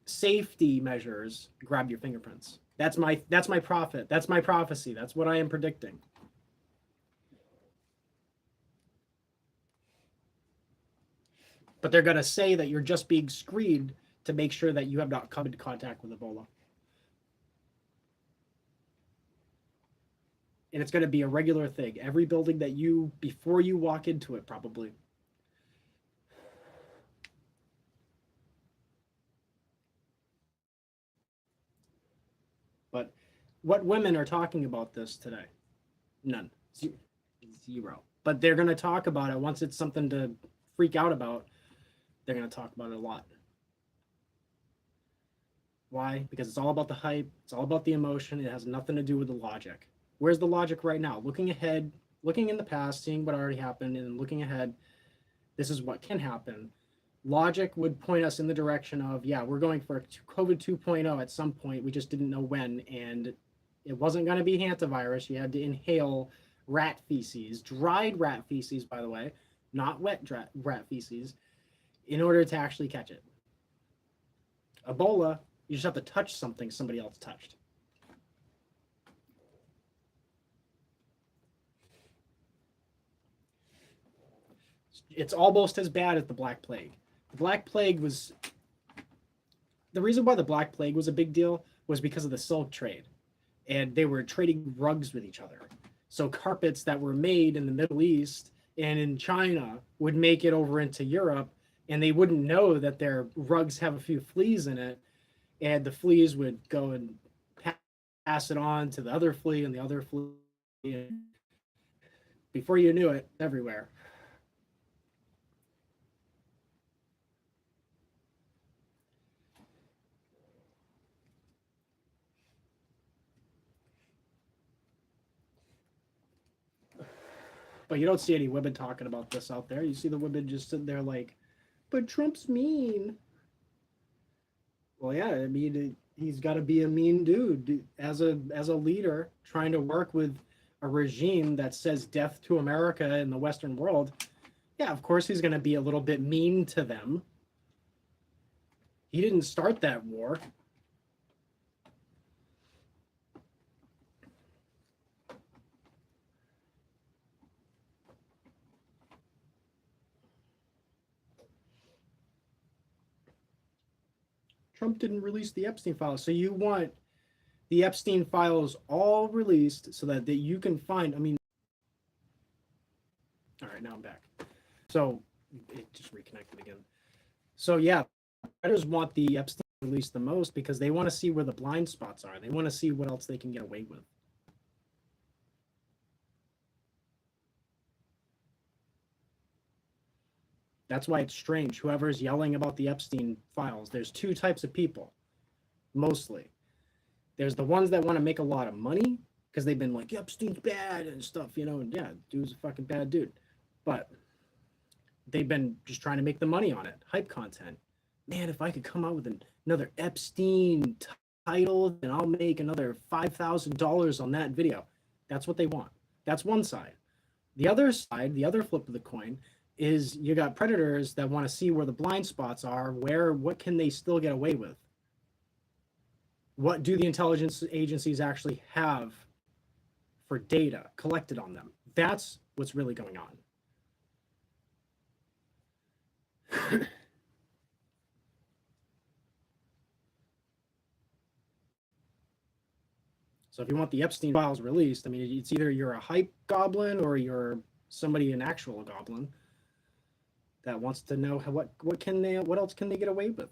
safety measures, grab your fingerprints. That's my prophet. That's my prophecy. That's what I am predicting. But they're going to say that you're just being screened to make sure that you have not come into contact with Ebola. And it's going to be a regular thing. Every building that before you walk into it, probably. But what women are talking about this today? None. Zero. But they're going to talk about it once it's something to freak out about. They're going to talk about it a lot. Why? Because it's all about the hype. It's all about the emotion. It has nothing to do with the logic. Where's the logic right now? Looking ahead, looking in the past, seeing what already happened, and looking ahead, this is what can happen. Logic would point us in the direction of, yeah, we're going for COVID 2.0 at some point. We just didn't know when. And it wasn't going to be hantavirus. You had to inhale rat feces, dried rat feces, by the way, not wet rat feces, in order to actually catch it. Ebola, you just have to touch something somebody else touched. It's almost as bad as the Black Plague. The Black Plague was... The reason why the Black Plague was a big deal was because of the silk trade. And they were trading rugs with each other. So carpets that were made in the Middle East and in China would make it over into Europe, and they wouldn't know that their rugs have a few fleas in it, and the fleas would go and pass it on to the other flea and the other flea. And before you knew it, everywhere. But you don't see any women talking about this out there. You see the women just sitting there like, but Trump's mean. Well, yeah, I mean, he's got to be a mean dude as a leader trying to work with a regime that says death to America and the Western world. Yeah, of course he's going to be a little bit mean to them. He didn't start that war. Trump didn't release the Epstein files. So you want the Epstein files all released so that you can find, I mean, all right, now I'm back. So it just reconnected again. So yeah, writers want the Epstein released the most because they want to see where the blind spots are. They want to see what else they can get away with. That's why it's strange. Whoever's yelling about the Epstein files, there's two types of people, mostly. There's the ones that want to make a lot of money because they've been like, Epstein's bad and stuff, you know, and yeah, dude's a fucking bad dude. But they've been just trying to make the money on it, hype content. Man, if I could come out with another Epstein title, then I'll make another $5,000 on that video. That's what they want. That's one side. The other side, the other flip of the coin, is you got predators that want to see where the blind spots are, what can they still get away with? What do the intelligence agencies actually have for data collected on them? That's what's really going on. So if you want the Epstein files released, I mean, it's either you're a hype goblin or you're somebody, an actual goblin that wants to know what else can they get away with.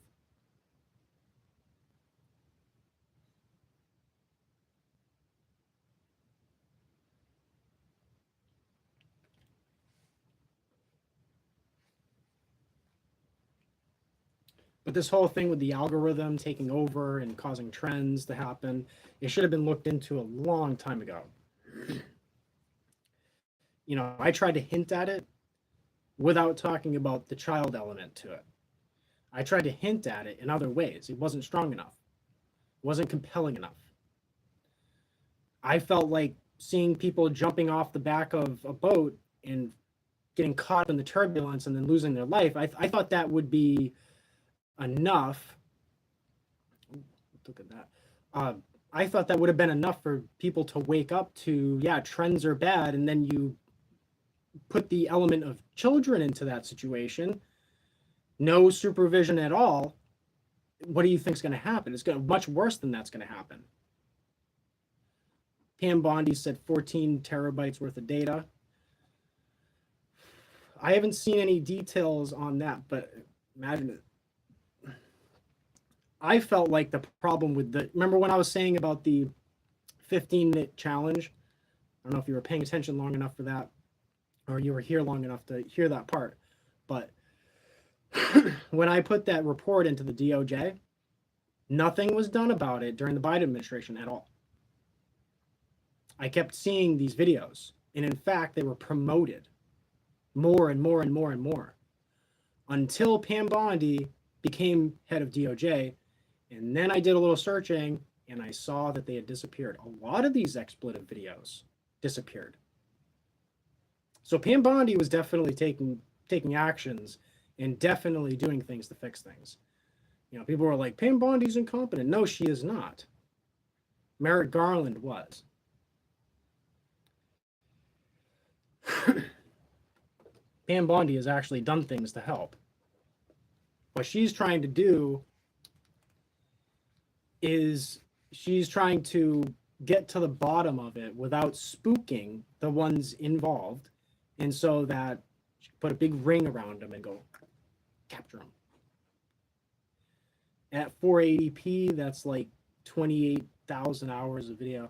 But this whole thing with the algorithm taking over and causing trends to happen, it should have been looked into a long time ago. You know, I tried to hint at it without talking about the child element to it. I tried to hint at it in other ways. It wasn't strong enough. It wasn't compelling enough. I felt like seeing people jumping off the back of a boat and getting caught in the turbulence and then losing their life. I thought that would be enough. Look at that. I thought that would have been enough for people to wake up to, yeah, trends are bad. And then you put the element of children into that situation, no supervision at all. What do you think is going to happen? It's going to much worse than that's going to happen. Pam Bondi said 14 terabytes worth of data. I haven't seen any details on that, but imagine it. I felt like the problem with remember when I was saying about the 15-minute challenge? I don't know if you were paying attention long enough for that, or you were here long enough to hear that part. But when I put that report into the DOJ, nothing was done about it during the Biden administration at all. I kept seeing these videos, and in fact, they were promoted more and more and more and more until Pam Bondi became head of DOJ. And then I did a little searching, and I saw that they had disappeared. A lot of these expletive videos disappeared. So Pam Bondi was definitely taking actions and definitely doing things to fix things. You know, people were like, Pam Bondi's incompetent. No, she is not. Merrick Garland was. Pam Bondi has actually done things to help. What she's trying to do is she's trying to get to the bottom of it without spooking the ones involved, and so that she put a big ring around them and go capture them. At 480p, that's like 28,000 hours of video.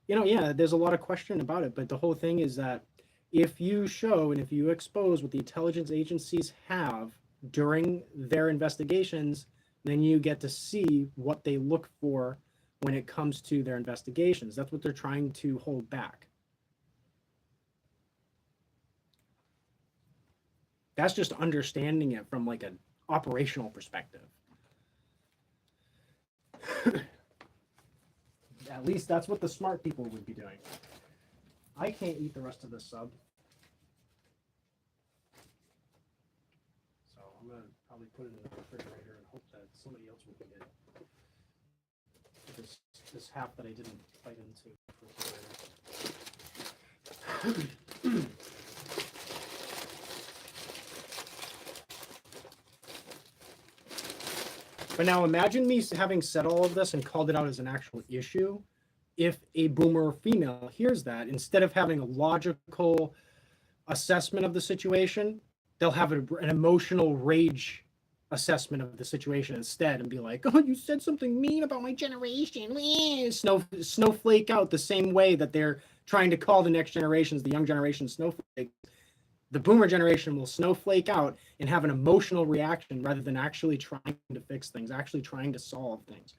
You know, yeah, there's a lot of question about it, but the whole thing is that if you show and if you expose what the intelligence agencies have during their investigations, then you get to see what they look for when it comes to their investigations. That's what they're trying to hold back. That's just understanding it from like an operational perspective. At least that's what the smart people would be doing. I can't eat the rest of this sub. So I'm going to probably put it in the refrigerator and hope that somebody else will eat it. This half that I didn't bite into the refrigerator. But now imagine me having said all of this and called it out as an actual issue. If a boomer female hears that, instead of having a logical assessment of the situation, they'll have an emotional rage assessment of the situation instead and be like, oh, you said something mean about my generation. Snowflake out the same way that they're trying to call the next generations, the young generation, snowflake. The boomer generation will snowflake out and have an emotional reaction rather than actually trying to fix things, actually trying to solve things.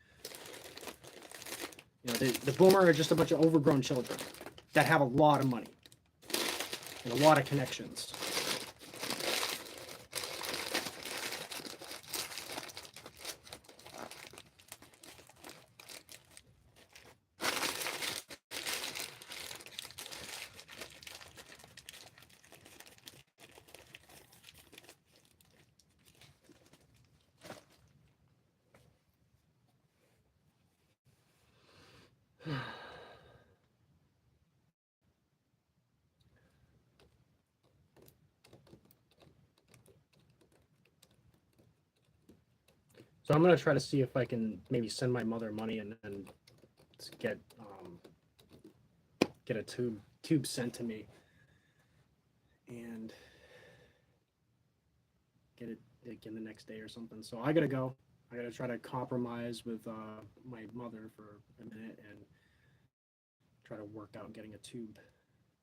You know, the boomer are just a bunch of overgrown children that have a lot of money and a lot of connections. So I'm gonna try to see if I can maybe send my mother money and then get a tube sent to me and get it again the next day or something. So I gotta go. I gotta try to compromise with my mother for a minute and try to work out getting a tube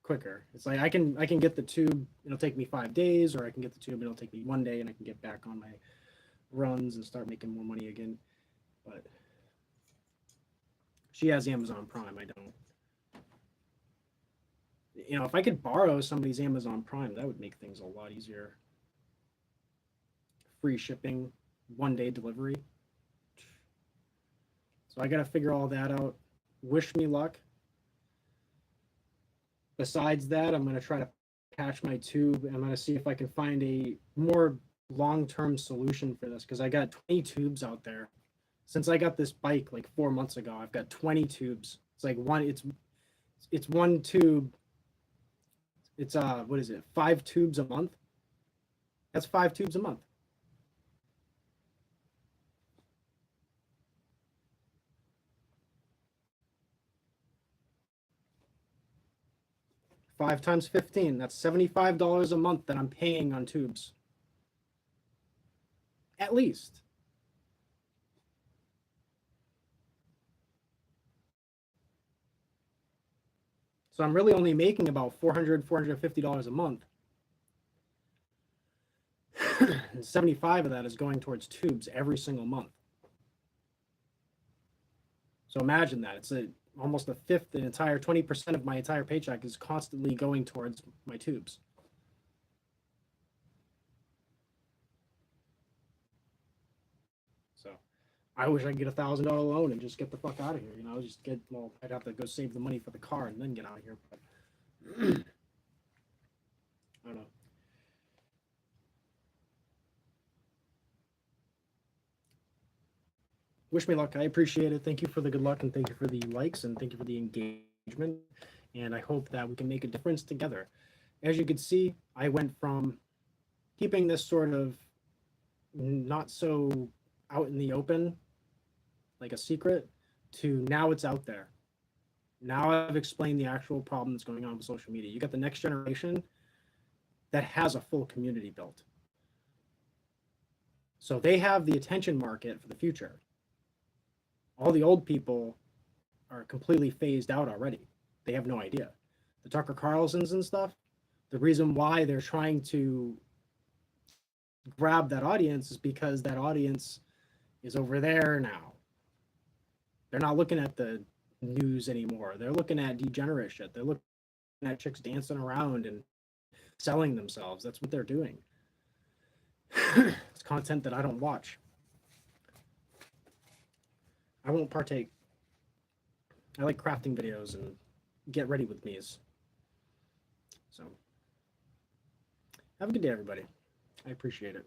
quicker. It's like I can get the tube. It'll take me 5 days, or I can get the tube. It'll take me 1 day, and I can get back on my runs and start making more money again. But she has Amazon Prime. I don't. You know, if I could borrow somebody's Amazon Prime, that would make things a lot easier. Free shipping, 1 day delivery. So I got to figure all that out. Wish me luck. Besides that, I'm going to try to patch my tube. I'm going to see if I can find a more long-term solution for this, because I got 20 tubes out there. Since I got this bike like 4 months ago, I've got 20 tubes. It's like it's one tube. It's what is it? 5 tubes a month. That's 5 tubes a month. Five times 15. That's $75 a month that I'm paying on tubes. At least. So I'm really only making about $400, $450 a month. And 75 of that is going towards tubes every single month. So imagine that. It's almost a fifth, the entire 20% of my entire paycheck is constantly going towards my tubes. So I wish I could get $1,000 loan and just get the fuck out of here. You know, I'd have to go save the money for the car and then get out of here. But I don't know. Wish me luck. I appreciate it. Thank you for the good luck, and thank you for the likes, and thank you for the engagement. And I hope that we can make a difference together. As you can see, I went from keeping this sort of not so out in the open, like a secret, to now it's out there. Now I've explained the actual problem that's going on with social media. You got the next generation that has a full community built. So they have the attention market for the future. All the old people are completely phased out already. They have no idea. The Tucker Carlsons and stuff, the reason why they're trying to grab that audience is because that audience is over there now. They're not looking at the news anymore. They're looking at degenerate shit. They're looking at chicks dancing around and selling themselves. That's what they're doing. It's content that I don't watch. I won't partake. I like crafting videos and get ready with me's. So, have a good day, everybody. I appreciate it.